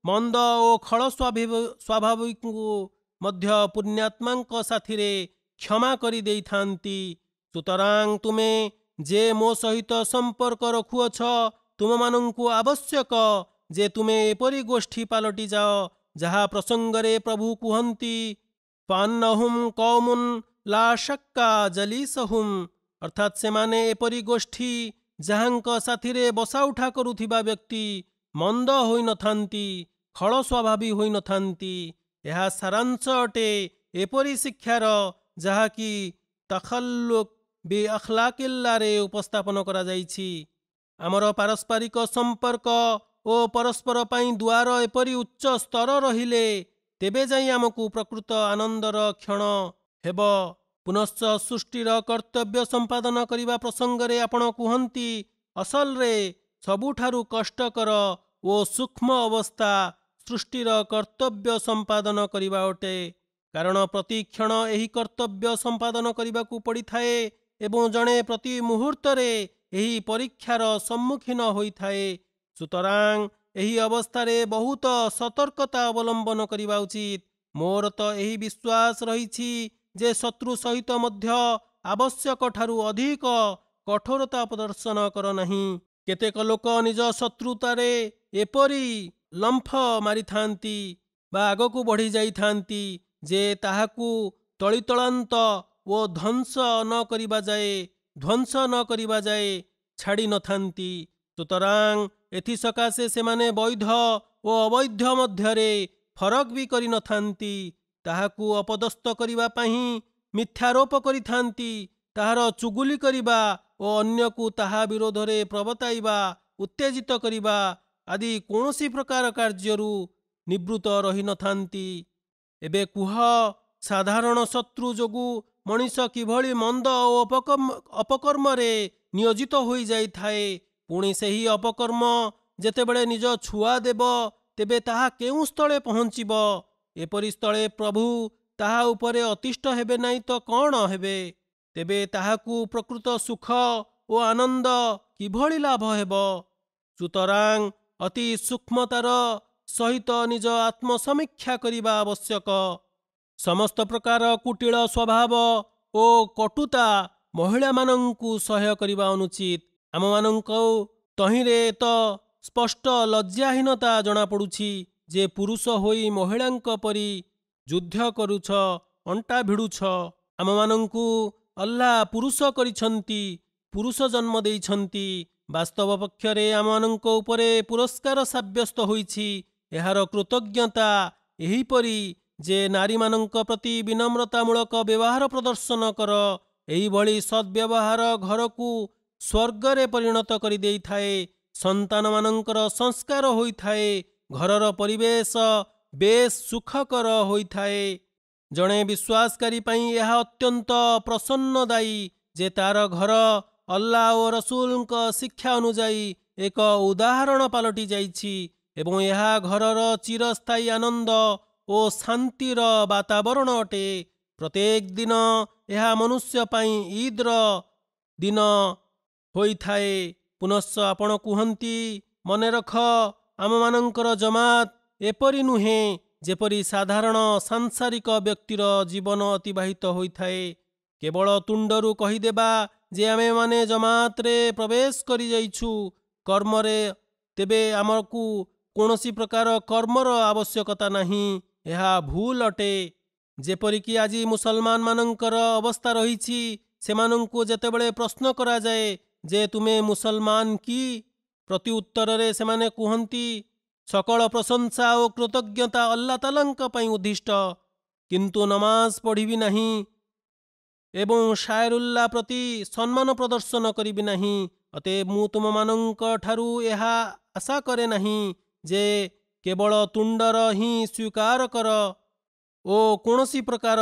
ମନ୍ଦ ଓ ଖଳ ସ୍ୱାଭାବିକଙ୍କୁ ମଧ୍ୟ ପୁଣ୍ୟାତ୍ମାଙ୍କ ସାଥିରେ କ୍ଷମା କରି ଦେଇଥାନ୍ତି। ସୁତରାଂ ତୁମେ ଯେ ମୋ ସହିତ ସମ୍ପର୍କ ରଖୁଅଛ, ତୁମମାନଙ୍କୁ ଆବଶ୍ୟକ ଯେ ତୁମେ ଏପରି ଗୋଷ୍ଠୀ ପାଲଟି ଯାଅ ଯାହା ପ୍ରସଙ୍ଗରେ ପ୍ରଭୁ କୁହନ୍ତି, ପାନ୍ନହୁମ୍ କୌମୁନ୍ ଲା ଶକ୍କା ଜଲିସହୁମ୍, ଅର୍ଥାତ୍ ସେମାନେ ଏପରି ଗୋଷ୍ଠୀ ଯାହାଙ୍କ ସାଥିରେ ବସା ଉଠା କରୁଥିବା ବ୍ୟକ୍ତି ମନ୍ଦ ହୋଇନଥାନ୍ତି, ଖଳ ସ୍ୱଭାବୀ ହୋଇନଥାନ୍ତି। ଏହା ସାରାଂଶ ଅଟେ ଏପରି ଶିକ୍ଷାର ଯାହାକି ତଖଲ୍ଲୁକ୍ ବି ଆଖ୍ଲାକିଲ୍ଲାରେ ଉପସ୍ଥାପନ କରାଯାଇଛି। ଆମର ପାରସ୍ପରିକ ସମ୍ପର୍କ ଓ ପରସ୍ପର ପାଇଁ ଦୁଆର ଏପରି ଉଚ୍ଚ ସ୍ତର ରହିଲେ ତେବେ ଯାଇ ଆମକୁ ପ୍ରକୃତ ଆନନ୍ଦର କ୍ଷଣ ହେବ। ପୁନଶ୍ଚ ସୃଷ୍ଟିର କର୍ତ୍ତବ୍ୟ ସମ୍ପାଦନ କରିବା ପ୍ରସଙ୍ଗରେ ଆପଣ କୁହନ୍ତି, ଅସଲରେ ସବୁଠାରୁ କଷ୍ଟକର ଓ ସୂକ୍ଷ୍ମ ଅବସ୍ଥା ସୃଷ୍ଟିର କର୍ତ୍ତବ୍ୟ ସମ୍ପାଦନ କରିବା ଅଟେ, କାରଣ ପ୍ରତି କ୍ଷଣ ଏହି କର୍ତ୍ତବ୍ୟ ସମ୍ପାଦନ କରିବାକୁ ପଡ଼ିଥାଏ ଏବଂ ଜଣେ ପ୍ରତି ମୁହୂର୍ତ୍ତରେ ଏହି ପରୀକ୍ଷାର ସମ୍ମୁଖୀନ ହୋଇଥାଏ। ସୁତରାଂ ଏହି ଅବସ୍ଥାରେ ବହୁତ ସତର୍କତା ଅବଲମ୍ବନ କରିବା ଉଚିତ। ମୋର ତ ଏହି ବିଶ୍ୱାସ ରହିଛି ଯେ ଶତ୍ରୁ ସହିତ ମଧ୍ୟ ଆବଶ୍ୟକ ଠାରୁ ଅଧିକ କଠୋରତା ପ୍ରଦର୍ଶନ କର ନାହିଁ। କେତେକ ଲୋକ ନିଜ ଶତ୍ରୁତାରେ ଏପରି ଲମ୍ଫ ମାରିଥାନ୍ତି ବା ଆଗକୁ ବଢ଼ି ଯାଇଥାନ୍ତି ଯେ ତାହାକୁ ତଳିତଳାନ୍ତ ଓ ଧ୍ୱଂସ ନ କରିବା ଯାଏ ଛାଡ଼ି ନଥାନ୍ତି। ସୁତରାଂ ଏଥିସକାଶେ ସେମାନେ ବୈଧ ଓ ଅବୈଧ ମଧ୍ୟରେ ଫରକ ବି କରିନଥାନ୍ତି। ତାହାକୁ ଅପଦସ୍ଥ କରିବା ପାଇଁ ମିଥ୍ୟାରୋପ କରିଥାନ୍ତି। ତାହାର ଚୁଗୁଲି କରିବା ଓ ଅନ୍ୟକୁ ତାହା ବିରୋଧରେ ପ୍ରବର୍ତ୍ତାଇବା, ଉତ୍ତେଜିତ କରିବା ଆଦି କୌଣସି ପ୍ରକାର କାର୍ଯ୍ୟରୁ ନିବୃତ୍ତ ରହିନଥାନ୍ତି। ଏବେ କୁହ, ସାଧାରଣ ଶତ୍ରୁ ଯୋଗୁଁ ମଣିଷ କିଭଳି ମନ୍ଦ ଓ ଅପକର୍ମରେ ନିୟୋଜିତ ହୋଇଯାଇଥାଏ। ପୁଣି ସେହି ଅପକର୍ମ ଯେତେବେଳେ ନିଜ ଛୁଆ ଦେବ ତେବେ ତାହା କେଉଁ ସ୍ଥଳେ ପହଞ୍ଚିବ? ଏପରି ସ୍ଥଳେ ପ୍ରଭୁ ତାହା ଉପରେ ଅତିଷ୍ଠ ହେବେ ନାହିଁ ତ କ'ଣ ହେବେ? ତେବେ ତାହାକୁ ପ୍ରକୃତ ସୁଖ ଓ ଆନନ୍ଦ କିଭଳି ଲାଭ ହେବ? ସୁତରାଂ ଅତି ସୂକ୍ଷ୍ମତାର ସହିତ ନିଜ ଆତ୍ମସମୀକ୍ଷା କରିବା ଆବଶ୍ୟକ। ସମସ୍ତ ପ୍ରକାର କୁଟିଳ ସ୍ୱଭାବ ଓ କଟୁତା ମହିଳାମାନଙ୍କୁ ସହ୍ୟ କରିବା ଅନୁଚିତ। ଆମମାନଙ୍କୁ ତହିଁରେ ତ ସ୍ପଷ୍ଟ ଲଜ୍ଜାହୀନତା ଜଣାପଡ଼ୁଛି ଯେ ପୁରୁଷ ହୋଇ ମହିଳାଙ୍କ ପରି ଯୁଦ୍ଧ କରୁଛ, ଅଣ୍ଟା ଭିଡ଼ୁଛ। ଆମମାନଙ୍କୁ ଅଲ୍ଲାହ ପୁରୁଷ କରିଛନ୍ତି, ପୁରୁଷ ଜନ୍ମ ଦେଇଛନ୍ତି। ବାସ୍ତବ ପକ୍ଷରେ ଆମମାନଙ୍କ ଉପରେ ପୁରସ୍କାର ସାବ୍ୟସ୍ତ ହୋଇଛି। ଏହାର କୃତଜ୍ଞତା ଏହିପରି ଯେ ନାରୀମାନଙ୍କ ପ୍ରତି ବିନମ୍ରତାମୂଳକ ବ୍ୟବହାର ପ୍ରଦର୍ଶନ କର। ଏହିଭଳି ସଦ୍ବ୍ୟବହାର ଘରକୁ ସ୍ୱର୍ଗରେ ପରିଣତ କରିଦେଇଥାଏ। ସନ୍ତାନମାନଙ୍କର ସଂସ୍କାର ହୋଇଥାଏ। ଘରର ପରିବେଶ ବେଶ୍ ସୁଖକର ହୋଇଥାଏ। ଜଣେ ବିଶ୍ୱାସକାରୀ ପାଇଁ ଏହା ଅତ୍ୟନ୍ତ ପ୍ରସନ୍ନଦାୟୀ ଯେ ତାର ଘର ଅଲ୍ଲାହ ଓ ରସୁଲଙ୍କ ଶିକ୍ଷା ଅନୁଯାୟୀ ଏକ ଉଦାହରଣ ପାଲଟି ଯାଇଛି ଏବଂ ଏହା ଘରର ଚିରସ୍ଥାୟୀ ଆନନ୍ଦ ଓ ଶାନ୍ତିର ବାତାବରଣ ଅଟେ। ପ୍ରତ୍ୟେକ ଦିନ ଏହା ମନୁଷ୍ୟ ପାଇଁ ଇଦ୍ର ଦିନ ହୋଇଥାଏ। ପୁନଶ୍ଚ ଆପଣ କୁହନ୍ତି, ମନେରଖ, ଆମମାନଙ୍କର ଜମାତ ଏପରି ନୁହେଁ ଯେପରି ସାଧାରଣ ସାଂସାରିକ ବ୍ୟକ୍ତିର ଜୀବନ ଅତିବାହିତ ହୋଇଥାଏ। କେବଳ ତୁଣ୍ଡରୁ କହିଦେବା ଯେ ଆମେମାନେ ଜମାତରେ ପ୍ରବେଶ କରିଯାଇଛୁ କର୍ମରେ, ତେବେ ଆମକୁ କୌଣସି ପ୍ରକାର କର୍ମର ଆବଶ୍ୟକତା ନାହିଁ, ଏହା ଭୁଲ ଅଟେ। ଯେପରିକି ଆଜି ମୁସଲମାନମାନଙ୍କର ଅବସ୍ଥା ରହିଛି। ସେମାନଙ୍କୁ ଯେତେବେଳେ ପ୍ରଶ୍ନ କରାଯାଏ ଯେ ତୁମେ ମୁସଲମାନ କି? ପ୍ରତି ଉତ୍ତରରେ ସେମାନେ କୁହନ୍ତି, ସକଳ ପ୍ରଶଂସା ଓ କୃତଜ୍ଞତା ଅଲ୍ଲାହ ତାଆଲାଙ୍କ ପାଇଁ ଉଦ୍ଦିଷ୍ଟ, କିନ୍ତୁ ନମାଜ ପଢ଼ିବି ନାହିଁ ଏବଂ ଶାୟରୁଲ୍ଲାହ ପ୍ରତି ସମ୍ମାନ ପ୍ରଦର୍ଶନ କରିବି ନାହିଁ। ଅତଏବ ମୁଁ ତୁମମାନଙ୍କ ଠାରୁ ଏହା ଆଶା କରେ ନାହିଁ ଯେ କେବଳ ତୁଣ୍ଡର ହିଁ ସ୍ୱୀକାର କର ଓ କୌଣସି ପ୍ରକାର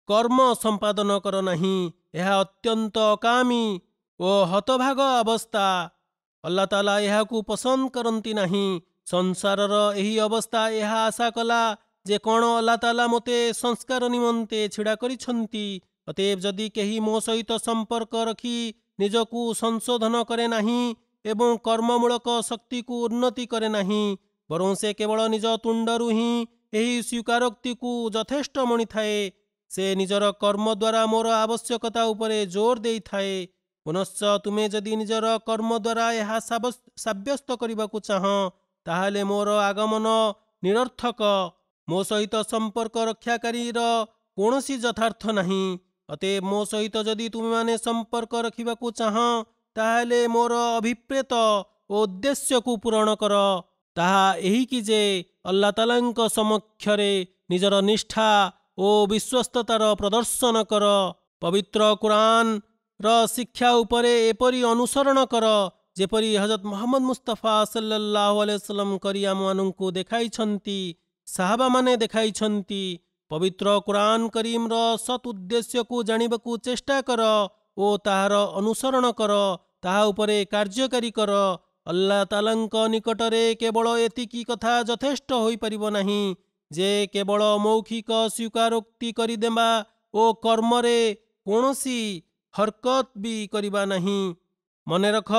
କର୍ମ ସମ୍ପାଦନ କର ନାହିଁ। ଏହା ଅତ୍ୟନ୍ତ ଅକାମୀ ଓ ହତଭାଗ ଅବସ୍ଥା। ଅଲ୍ଲାହ ତାଆଲା ଏହାକୁ ପସନ୍ଦ କରନ୍ତି ନାହିଁ। ସଂସାରର ଏହି ଅବସ୍ଥା ଏହା ଆଶା କଲା ଯେ କ'ଣ ଅଲ୍ଲାହ ତାଆଲା ମୋତେ ସଂସ୍କାର ନିମନ୍ତେ ଛିଡ଼ା କରିଛନ୍ତି। ଅତଏବ ଯଦି କେହି ମୋ ସହିତ ସମ୍ପର୍କ ରଖି ନିଜକୁ ସଂଶୋଧନ କରେ ନାହିଁ ଏବଂ କର୍ମମୂଳକ ଶକ୍ତିକୁ ଉନ୍ନତି କରେ ନାହିଁ, ବରଂ ସେ କେବଳ ନିଜ ତୁଣ୍ଡରୁ ହିଁ ଏହି ସ୍ୱୀକାରୋକ୍ତିକୁ ଯଥେଷ୍ଟ ମଣିଥାଏ, ସେ ନିଜର କର୍ମ ଦ୍ୱାରା ମୋର ଆବଶ୍ୟକତା ଉପରେ ଜୋର ଦେଇଥାଏ। ପୁନଶ୍ଚ ତୁମେ ଯଦି ନିଜର କର୍ମ ଦ୍ୱାରା ଏହା ସାବ୍ୟସ୍ତ କରିବାକୁ ଚାହଁ, ତାହେଲେ ମୋର ଆଗମନ ନିରର୍ଥକ। ମୋ ସହିତ ସମ୍ପର୍କ ରକ୍ଷାକାରୀର କୌଣସି ଯଥାର୍ଥ ନାହିଁ। ଅତଏବ ମୋ ସହିତ ଯଦି ତୁମେମାନେ ସମ୍ପର୍କ ରଖିବାକୁ ଚାହଁ, ତାହେଲେ ମୋର ଅଭିପ୍ରେତ ଓ ଉଦ୍ଦେଶ୍ୟକୁ ପୂରଣ କର। ତାହା ଏହିକି ଯେ ଆଲ୍ଲାହ ତାଆଲାଙ୍କ ସମକ୍ଷରେ ନିଜର ନିଷ୍ଠା ଓ ବିଶ୍ୱସ୍ତତାର ପ୍ରଦର୍ଶନ କର। ପବିତ୍ର କୁରାନର ଶିକ୍ଷା ଉପରେ ଏପରି ଅନୁସରଣ କର ଯେପରି ହଜରତ ମୁହମ୍ମଦ ମୁସ୍ତଫା ସଲ୍ଲଲ୍ଲାହୁ ଆଲୈହି ወሰଲ୍ଲମ କରି ଆମମାନଙ୍କୁ ଦେଖାଇଛନ୍ତି, ସାହାବାମାନେ ଦେଖାଇଛନ୍ତି। ପବିତ୍ର କୁରାନ କରୀମର ସତ୍ ଉଦ୍ଦେଶ୍ୟକୁ ଜାଣିବାକୁ ଚେଷ୍ଟା କର ଓ ତାହାର ଅନୁସରଣ କର, ତାହା ଉପରେ କାର୍ଯ୍ୟକାରୀ କର। ଆଲ୍ଲାହ ତାଆଲାଙ୍କ ନିକଟରେ କେବଳ ଏତିକି କଥା ଯଥେଷ୍ଟ ହୋଇପାରିବ ନାହିଁ ଯେ କେବଳ ମୌଖିକ ସ୍ୱୀକାରୋକ୍ତି କରିଦେବା ଓ କର୍ମରେ କୌଣସି ହରକତ ବି କରିବା ନାହିଁ। ମନେ ରଖ,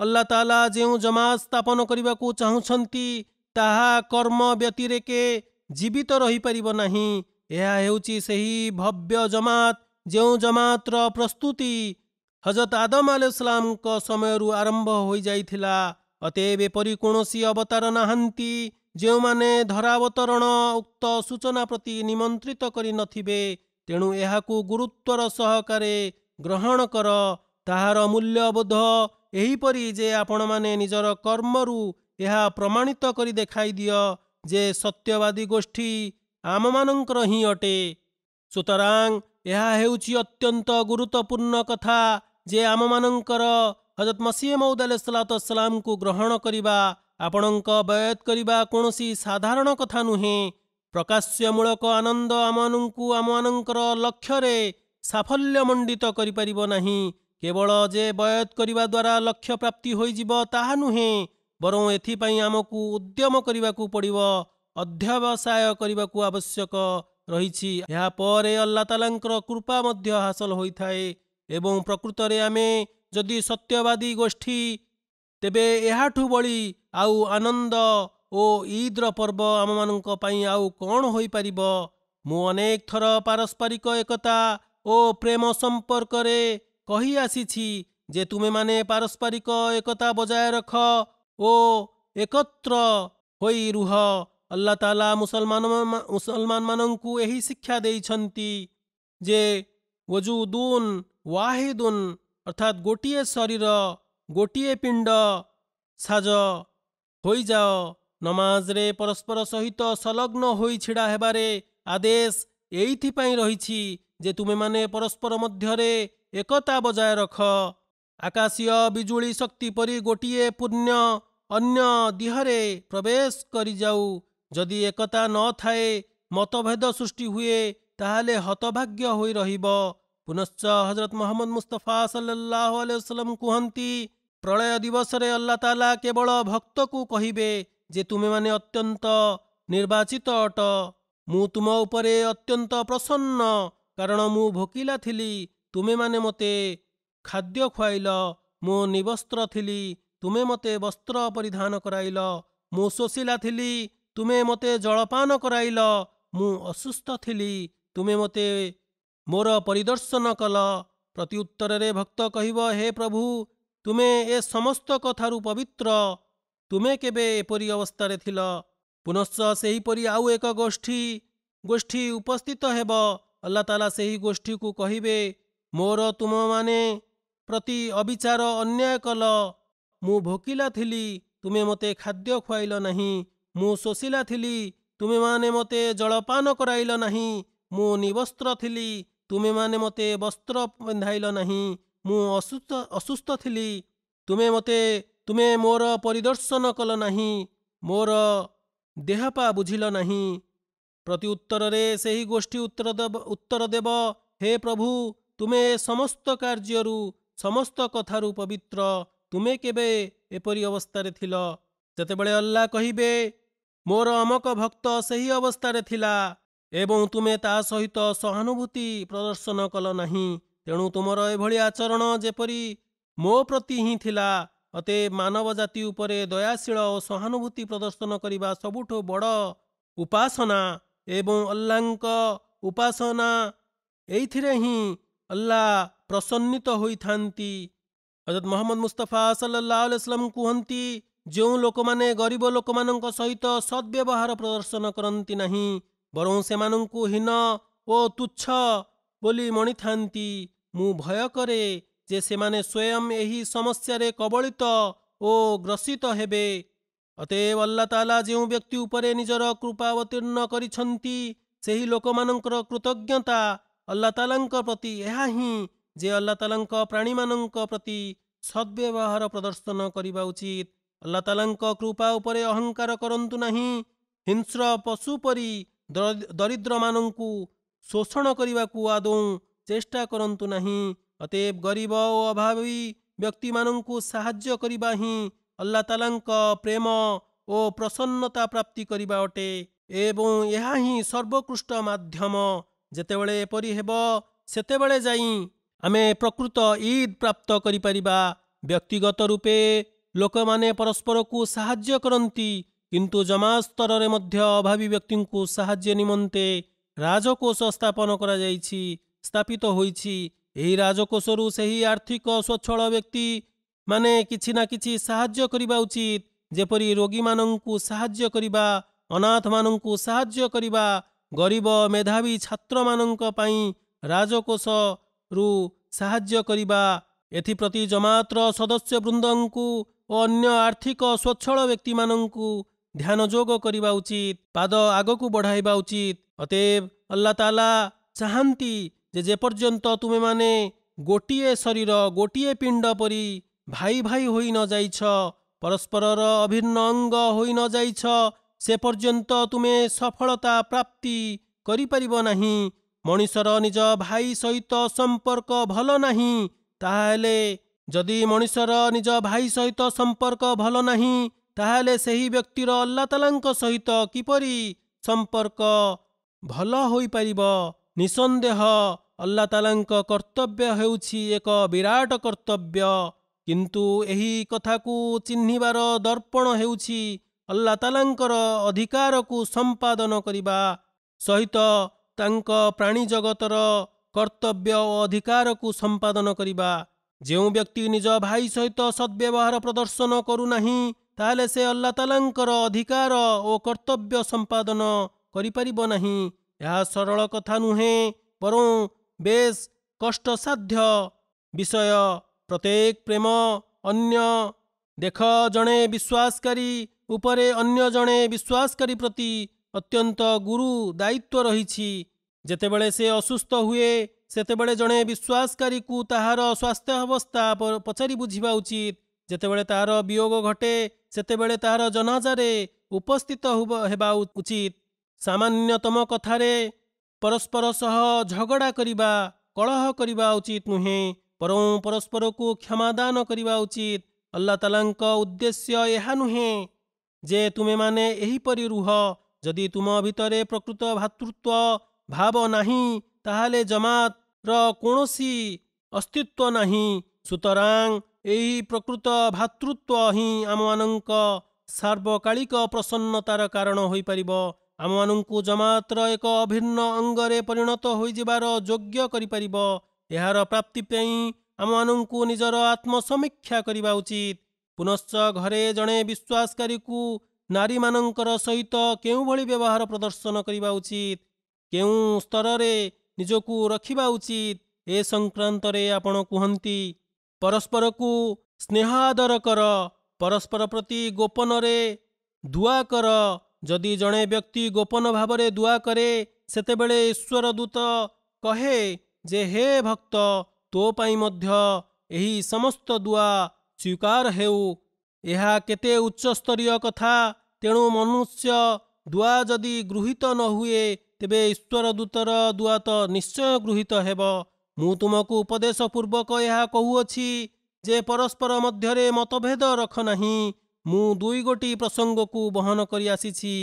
ଆଲ୍ଲାହ ତାଆଲା ଯେଉଁ ଜମାତ ସ୍ଥାପନ କରିବାକୁ ଚାହୁଁଛନ୍ତି, ତାହା କର୍ମ ବ୍ୟତିରେକେ ଜୀବିତ ରହିପାରିବ ନାହିଁ। ଏହା ହେଉଛି ସେହି ଭବ୍ୟ ଜମାତ ଯେଉଁ ଜମାତର ପ୍ରସ୍ତୁତି ହଜରତ ଆଦମ ଆଲୈହିସ୍ସଲାମଙ୍କ ସମୟରୁ ଆରମ୍ଭ ହୋଇଯାଇଥିଲା। ଅତଏବ ଏପରି କୌଣସି ଅବତାର ନାହାନ୍ତି ଯେଉଁମାନେ ଧରାବତରଣ ଉକ୍ତ ସୂଚନା ପ୍ରତି ନିମନ୍ତ୍ରିତ କରିନଥିବେ। ତେଣୁ ଏହାକୁ ଗୁରୁତ୍ୱର ସହକାରେ ଗ୍ରହଣ କର। ତାହାର ମୂଲ୍ୟବୋଧ ଏହିପରି ଯେ ଆପଣମାନେ ନିଜର କର୍ମରୁ ଏହା ପ୍ରମାଣିତ କରି ଦେଖାଇ ଦିଅ ଯେ ସତ୍ୟବାଦୀ ଗୋଷ୍ଠୀ ଆମମାନଙ୍କର ହିଁ ଅଟେ। ସୁତରାଂ ଏହା ହେଉଛି ଅତ୍ୟନ୍ତ ଗୁରୁତ୍ୱପୂର୍ଣ୍ଣ କଥା ଯେ ଆମମାନଙ୍କର ହଜରତ ମସିହ ମଉଦ ଆଲୈହିସ୍ସଲାତୁ ଗ୍ରହଣ କରିବା, ଆପଣଙ୍କ ବୟତ କରିବା କୌଣସି ସାଧାରଣ କଥା ନୁହେଁ। ପ୍ରକାଶ୍ୟମୂଳକ ଆନନ୍ଦ ଆମମାନଙ୍କର ଲକ୍ଷ୍ୟରେ ସାଫଲ୍ୟମଣ୍ଡିତ କରିପାରିବ ନାହିଁ। କେବଳ ଯେ ବୟତ କରିବା ଦ୍ୱାରା ଲକ୍ଷ୍ୟ ପ୍ରାପ୍ତି ହୋଇଯିବ ତାହା ନୁହେଁ, ବରଂ ଏଥିପାଇଁ ଆମକୁ ଉଦ୍ୟମ କରିବାକୁ ପଡ଼ିବ, ଅଧ୍ୟବସାୟ କରିବାକୁ ଆବଶ୍ୟକ ରହିଛି। ଏହାପରେ ଆଲ୍ଲାହ ତାଆଲାଙ୍କର କୃପା ମଧ୍ୟ ହାସଲ ହୋଇଥାଏ। ଏବଂ ପ୍ରକୃତରେ ଆମେ ଯଦି ସତ୍ୟବାଦୀ ଗୋଷ୍ଠୀ, ତେବେ ଏହାଠୁ ବଳି ଆଉ ଆନନ୍ଦ ଓ ଇଦର ପର୍ବ ଆମମାନଙ୍କ ପାଇଁ ଆଉ କ'ଣ ହୋଇପାରିବ। ମୁଁ ଅନେକ ଥର ପାରସ୍ପରିକ ଏକତା ଓ ପ୍ରେମ ସମ୍ପର୍କରେ କହି ଆସିଛି ଯେ ତୁମେମାନେ ପାରସ୍ପରିକ ଏକତା ବଜାୟ ରଖ ଓ ଏକତ୍ର ହୋଇ ରୁହ। ଆଲ୍ଲାହ ତାଆଲା ମୁସଲମାନମାନଙ୍କୁ ଏହି ଶିକ୍ଷା ଦେଇଛନ୍ତି ଯେ ୱଜୁଦୁନ୍ ୱାହିଦୁନ୍ ଅର୍ଥାତ୍ ଗୋଟିଏ ଶରୀର, ଗୋଟିଏ ପିଣ୍ଡ ସାଜ ହୋଇଯାଅ। ନମାଜରେ ପରସ୍ପର ସହିତ ସଂଲଗ୍ନ ହୋଇ ଛିଡ଼ା ହେବାରେ ଆଦେଶ ଏଇଥିପାଇଁ ରହିଛି ଯେ ତୁମେମାନେ ପରସ୍ପର ମଧ୍ୟରେ ଏକତା ବଜାୟ ରଖ। ଆକାଶୀୟ ବିଜୁଳି ଶକ୍ତି ପରି ଗୋଟିଏ ପୁଣ୍ୟ ଅନ୍ୟ ଦିହରେ ପ୍ରବେଶ କରିଯାଉ। ଯଦି ଏକତା ନଥାଏ, ମତଭେଦ ସୃଷ୍ଟି ହୁଏ, ତାହେଲେ ହତଭାଗ୍ୟ ହୋଇ ରହିବ। ପୁନଶ୍ଚ ହଜରତ ମୁହମ୍ମଦ ମୁସ୍ତଫା ସଲ୍ଲଲ୍ଲାହୁ ଆଲୈହି वसल्लम କୁହନ୍ତି, ପ୍ରଳୟ ଦିବସରେ ଆଲ୍ଲାହ ତାଆଲା କେବଳ ଭକ୍ତକୁ କହିବେ ଯେ ତୁମେମାନେ ଅତ୍ୟନ୍ତ ନିର୍ବାଚିତ ଅଟ। ମୁଁ ତୁମ ଉପରେ ଅତ୍ୟନ୍ତ ପ୍ରସନ୍ନ, କାରଣ ମୁଁ ଭୋକିଲା ଥିଲି, ତୁମେମାନେ ମୋତେ ଖାଦ୍ୟ ଖୁଆଇଲ। ମୁଁ ନିବସ୍ତ୍ର ଥିଲି, ତୁମେ ମୋତେ ବସ୍ତ୍ର ପରିଧାନ କରାଇଲ। ମୁଁ ଶୋଷିଲା ଥିଲି, ତୁମେ ମୋତେ ଜଳପାନ କରାଇଲ। ମୁଁ ଅସୁସ୍ଥ ଥିଲି, ତୁମେ ମୋତେ ମୋର ପରିଦର୍ଶନ କଲ। ପ୍ରତି ଉତ୍ତରରେ ଭକ୍ତ କହିବ, ହେ ପ୍ରଭୁ, ତୁମେ ଏ ସମସ୍ତ କଥାରୁ ପବିତ୍ର। ତୁମେ କେବେ ଏପରି ଅବସ୍ଥାରେ ଥିଲ? ପୁନଶ୍ଚ ସେହିପରି ଆଉ ଏକ ଗୋଷ୍ଠୀ ଉପସ୍ଥିତ ହେବ। ଆଲ୍ଲାହ ତାଆଲା ସେହି ଗୋଷ୍ଠୀକୁ କହିବେ, ମୋର ତୁମମାନେ ପ୍ରତି ଅବିଚାର ଅନ୍ୟାୟ କଲ। ମୁଁ ଭୋକିଲା ଥିଲି, ତୁମେ ମୋତେ ଖାଦ୍ୟ ଖୁଆଇଲ ନାହିଁ। ମୁଁ ଶୋଷିଲା ଥିଲି, ତୁମେମାନେ ମୋତେ ଜଳପାନ କରାଇଲ ନାହିଁ। ମୁଁ ନିବସ୍ତ୍ର ଥିଲି, ତୁମେମାନେ ମୋତେ ବସ୍ତ୍ର ପିନ୍ଧାଇଲ ନାହିଁ। ମୁଁ ଅସୁସ୍ଥ ଥିଲି, ତୁମେ ମୋର ପରିଦର୍ଶନ କଲ ନାହିଁ। ମୋର ଦେହପା ବୁଝିଲ ନାହିଁ। ପ୍ରତି ଉତ୍ତରରେ ସେହି ଗୋଷ୍ଠୀ ଉତ୍ତର ଦେବ, ହେ ପ୍ରଭୁ, ତୁମେ ସମସ୍ତ କାର୍ଯ୍ୟରୁ ସମସ୍ତ କଥାରୁ ପବିତ୍ର। ତୁମେ କେବେ ଏପରି ଅବସ୍ଥାରେ ଥିଲ? ସେତେବେଳେ ଆଲ୍ଲାହ କହିବେ, ମୋର ଅମକ ଭକ୍ତ ସେହି ଅବସ୍ଥାରେ ଥିଲା ଏବଂ ତୁମେ ତା ସହିତ ସହାନୁଭୂତି ପ୍ରଦର୍ଶନ କଲ ନାହିଁ। ତେଣୁ ତୁମର ଏଭଳି ଆଚରଣ ଯେପରି ମୋ ପ୍ରତି ହିଁ ଥିଲା। ଅତଏବ ମାନବ ଜାତି ଉପରେ ଦୟାଶୀଳ ଓ ସହାନୁଭୂତି ପ୍ରଦର୍ଶନ କରିବା ସବୁଠୁ ବଡ଼ ଉପାସନା ଏବଂ ଆଲ୍ଲାହଙ୍କ ଉପାସନା ଏଇଥିରେ ହିଁ ଅଲ୍ଲାହ ପ୍ରସନ୍ନିତ ହୋଇଥାନ୍ତି। ହଜରତ ମହମ୍ମଦ ମୁସ୍ତଫା ସଲ୍ଲଲ୍ଲାହୁ ଆଲୈହି वसल्लम କୁହନ୍ତି, ଯେଉଁ ଲୋକମାନେ ଗରିବ ଲୋକମାନଙ୍କ ସହିତ ସଦ୍ବ୍ୟବହାର ପ୍ରଦର୍ଶନ କରନ୍ତି ନାହିଁ, ବରଂ ସେମାନଙ୍କୁ ହୀନ ଓ ତୁଚ୍ଛ ବୋଲି ମଣିଥାନ୍ତି, ମୁଁ ଭୟ କରେ ଯେ ସେମାନେ ସ୍ୱୟଂ ଏହି ସମସ୍ୟାରେ କବଳିତ ଓ ଗ୍ରସିତ ହେବେ। ଅତଏବ ଆଲ୍ଲାହ ତାଆଲା ଯେଉଁ ବ୍ୟକ୍ତି ଉପରେ ନିଜର କୃପା ଅବତୀର୍ଣ୍ଣ କରିଛନ୍ତି, ସେହି ଲୋକମାନଙ୍କର କୃତଜ୍ଞତା ଆଲ୍ଲାହ ତାଆଲାଙ୍କ ପ୍ରତି ଏହା ହିଁ ଯେ ଆଲ୍ଲାହ ତାଆଲାଙ୍କ ପ୍ରାଣୀମାନଙ୍କ ପ୍ରତି ସଦ୍ବ୍ୟବହାର ପ୍ରଦର୍ଶନ କରିବା ଉଚିତ। ଆଲ୍ଲାହ ତାଆଲାଙ୍କ କୃପା ଉପରେ ଅହଙ୍କାର କରନ୍ତୁ ନାହିଁ। ହିଂସ୍ର ପଶୁ ପରି ଦରିଦ୍ରମାନଙ୍କୁ ଶୋଷଣ କରିବାକୁ ଆଦୌ ଚେଷ୍ଟା କରନ୍ତୁ ନାହିଁ। ଅତଏବ ଗରିବ ଓ ଅଭାବୀ ବ୍ୟକ୍ତିମାନଙ୍କୁ ସାହାଯ୍ୟ କରିବା ହିଁ ଆଲ୍ଲାହ ତାଆଲାଙ୍କ ପ୍ରେମ ଓ ପ୍ରସନ୍ନତା ପ୍ରାପ୍ତି କରିବା ଅଟେ ଏବଂ ଏହା ହିଁ ସର୍ବୋତ୍କୃଷ୍ଟ ମାଧ୍ୟମ। ଯେତେବେଳେ ଏପରି ହେବ, ସେତେବେଳେ ଯାଇ ଆମେ ପ୍ରକୃତ ଇଦ୍ ପ୍ରାପ୍ତ କରିପାରିବା। ବ୍ୟକ୍ତିଗତ ରୂପେ ଲୋକମାନେ ପରସ୍ପରକୁ ସାହାଯ୍ୟ କରନ୍ତି, କିନ୍ତୁ ଜମାତ ସ୍ତରରେ ମଧ୍ୟ ଅଭାବୀ ବ୍ୟକ୍ତିଙ୍କୁ ସାହାଯ୍ୟ ନିମନ୍ତେ ରାଜକୋଷ ସ୍ଥାପିତ ହୋଇଛି। ଏହି ରାଜକୋଷରୁ ସେହି ଆର୍ଥିକ ସ୍ୱଚ୍ଛଳ ବ୍ୟକ୍ତି ମାନେ କିଛି ନା କିଛି ସାହାଯ୍ୟ କରିବା ଉଚିତ, ଯେପରି ରୋଗୀମାନଙ୍କୁ ସାହାଯ୍ୟ କରିବା, ଅନାଥମାନଙ୍କୁ ସାହାଯ୍ୟ କରିବା, ଗରିବ ମେଧାବୀ ଛାତ୍ରମାନଙ୍କ ପାଇଁ ରାଜକୋଷରୁ ସାହାଯ୍ୟ କରିବା। ଏଥିପ୍ରତି ଜମାତର ସଦସ୍ୟବୃନ୍ଦଙ୍କୁ ଓ ଅନ୍ୟ ଆର୍ଥିକ ସ୍ୱଚ୍ଛଳ ବ୍ୟକ୍ତିମାନଙ୍କୁ ଧ୍ୟାନ ଯୋଗ କରିବା ଉଚିତ, ପାଦ ଆଗକୁ ବଢ଼ାଇବା ଉଚିତ। ଅତଏବ ଆଲ୍ଲାହ ତାଆଲା ଚାହାନ୍ତି ଯେ ଯେପର୍ଯ୍ୟନ୍ତ ତୁମେମାନେ ଗୋଟିଏ ଶରୀର, ଗୋଟିଏ ପିଣ୍ଡ ପରି ଭାଇ ଭାଇ ହୋଇ ନ ଯାଇଛ, ପରସ୍ପରର ଅଭିନ୍ନ ଅଙ୍ଗ ହୋଇ ନ ଯାଇଛ, ସେ ପର୍ଯ୍ୟନ୍ତ ତୁମେ ସଫଳତା ପ୍ରାପ୍ତି କରିପାରିବ ନାହିଁ। ମଣିଷର ନିଜ ଭାଇ ସହିତ ସମ୍ପର୍କ ଭଲ ନାହିଁ, ତାହେଲେ ଯଦି ମଣିଷର ନିଜ ଭାଇ ସହିତ ସମ୍ପର୍କ ଭଲ ନାହିଁ, ତାହେଲେ ସେହି ବ୍ୟକ୍ତିର ଆଲ୍ଲାହ ତାଆଲାଙ୍କ ସହିତ କିପରି ସମ୍ପର୍କ ଭଲ ହୋଇପାରିବ? ନିଃସନ୍ଦେହ ଆଲ୍ଲାହ ତାଆଲାଙ୍କ କର୍ତ୍ତବ୍ୟ ହେଉଛି ଏକ ବିରାଟ କର୍ତ୍ତବ୍ୟ, କିନ୍ତୁ ଏହି କଥାକୁ ଚିହ୍ନିବାର ଦର୍ପଣ ହେଉଛି ଆଲ୍ଲାହ ତାଆଲାଙ୍କର ଅଧିକାରକୁ ସମ୍ପାଦନ କରିବା ସହିତ ତାଙ୍କ ପ୍ରାଣୀ ଜଗତର କର୍ତ୍ତବ୍ୟ ଓ ଅଧିକାରକୁ ସମ୍ପାଦନ କରିବା। ଯେଉଁ ବ୍ୟକ୍ତି ନିଜ ଭାଇ ସହିତ ସଦ୍ବ୍ୟବହାର ପ୍ରଦର୍ଶନ କରୁନାହିଁ, ତାହେଲେ ସେ ଆଲ୍ଲାହ ତାଆଲାଙ୍କର ଅଧିକାର ଓ କର୍ତ୍ତବ୍ୟ ସମ୍ପାଦନ କରିପାରିବ ନାହିଁ। ଏହା ସରଳ କଥା ନୁହେଁ, ବରଂ ବେଶ୍ କଷ୍ଟସାଧ୍ୟ ବିଷୟ। ପ୍ରତ୍ୟେକ ପ୍ରେମ ଅନ୍ୟ ଦେଖ, ଜଣେ ବିଶ୍ୱାସକାରୀ ଉପରେ ଅନ୍ୟ ଜଣେ ବିଶ୍ୱାସକାରୀ ପ୍ରତି ଅତ୍ୟନ୍ତ ଗୁରୁ ଦାୟିତ୍ୱ ରହିଛି। ଯେତେବେଳେ ସେ ଅସୁସ୍ଥ ହୁଏ, ସେତେବେଳେ ଜଣେ ବିଶ୍ୱାସକାରୀକୁ ତାହାର ସ୍ୱାସ୍ଥ୍ୟାବସ୍ଥା ପଚାରି ବୁଝିବା ଉଚିତ। ଯେତେବେଳେ ତାହାର ବିୟୋଗ ଘଟେ, ସେତେବେଳେ ତାହାର ଜନାଜାରେ ଉପସ୍ଥିତ ହେବା ଉଚିତ। ସାମାନ୍ୟତମ କଥାରେ ପରସ୍ପର ସହ ଝଗଡ଼ା କରିବା, କଳହ କରିବା ଉଚିତ ନୁହେଁ, ବରଂ ପରସ୍ପରକୁ କ୍ଷମାଦାନ କରିବା ଉଚିତ। ଆଲ୍ଲାହ ତାଆଲାଙ୍କ ଉଦ୍ଦେଶ୍ୟ ଏହା ନୁହେଁ ଯେ ତୁମେମାନେ ଏହିପରି ରୁହ। ଯଦି ତୁମ ଭିତରେ ପ୍ରକୃତ ଭ୍ରାତୃତ୍ୱ ଭାବ ନାହିଁ, ତାହେଲେ ଜମାତର କୌଣସି ଅସ୍ତିତ୍ୱ ନାହିଁ। ସୁତରାଂ ଏହି ପ୍ରକୃତ ଭ୍ରାତୃତ୍ୱ ହିଁ ଆମମାନଙ୍କ ସାର୍ବକାଳିକ ପ୍ରସନ୍ନତାର କାରଣ ହୋଇପାରିବ, ଆମମାନଙ୍କୁ ଜମାତର ଏକ ଅଭିନ୍ନ ଅଙ୍ଗରେ ପରିଣତ ହୋଇଯିବାର ଯୋଗ୍ୟ କରିପାରିବ। ଏହାର ପ୍ରାପ୍ତି ପାଇଁ ଆମମାନଙ୍କୁ ନିଜର ଆତ୍ମସମୀକ୍ଷା କରିବା ଉଚିତ। ପୁନଶ୍ଚ ଘରେ ଜଣେ ବିଶ୍ୱାସକାରୀକୁ ନାରୀମାନଙ୍କର ସହିତ କେଉଁଭଳି ବ୍ୟବହାର ପ୍ରଦର୍ଶନ କରିବା ଉଚିତ, କେଉଁ ସ୍ତରରେ ନିଜକୁ ରଖିବା ଉଚିତ, ଏ ସଂକ୍ରାନ୍ତରେ ଆପଣ କୁହନ୍ତି। ପରସ୍ପରକୁ ସ୍ନେହ ଆଦର କର, ପରସ୍ପର ପ୍ରତି ଗୋପନରେ ଦୁଆ କର। ଯଦି ଜଣେ ବ୍ୟକ୍ତି ଗୋପନ ଭାବରେ ଦୁଆ କରେ, ସେତେବେଳେ ଈଶ୍ୱର ଦୂତ କହେ ଯେ ହେ ଭକ୍ତ, ତୋ ପାଇଁ ମଧ୍ୟ ଏହି ସମସ୍ତ ଦୁଆ ସ୍ୱୀକାର ହେଉ। ଏହା କେତେ ଉଚ୍ଚସ୍ତରୀୟ କଥା। ତେଣୁ ମନୁଷ୍ୟ ଦୁଆ ଯଦି ଗୃହୀତ ନ ହୁଏ, ତେବେ ଈଶ୍ୱର ଦୂତର ଦୁଆ ତ ନିଶ୍ଚୟ ଗୃହୀତ ହେବ। ମୁଁ ତୁମକୁ ଉପଦେଶ ପୂର୍ବକ ଏହା କହୁଅଛି ଯେ ପରସ୍ପର ମଧ୍ୟରେ ମତଭେଦ ରଖ ନାହିଁ। ମୁଁ ଦୁଇ ଗୋଟି ପ୍ରସଙ୍ଗକୁ ବହନ କରି ଆସିଛି।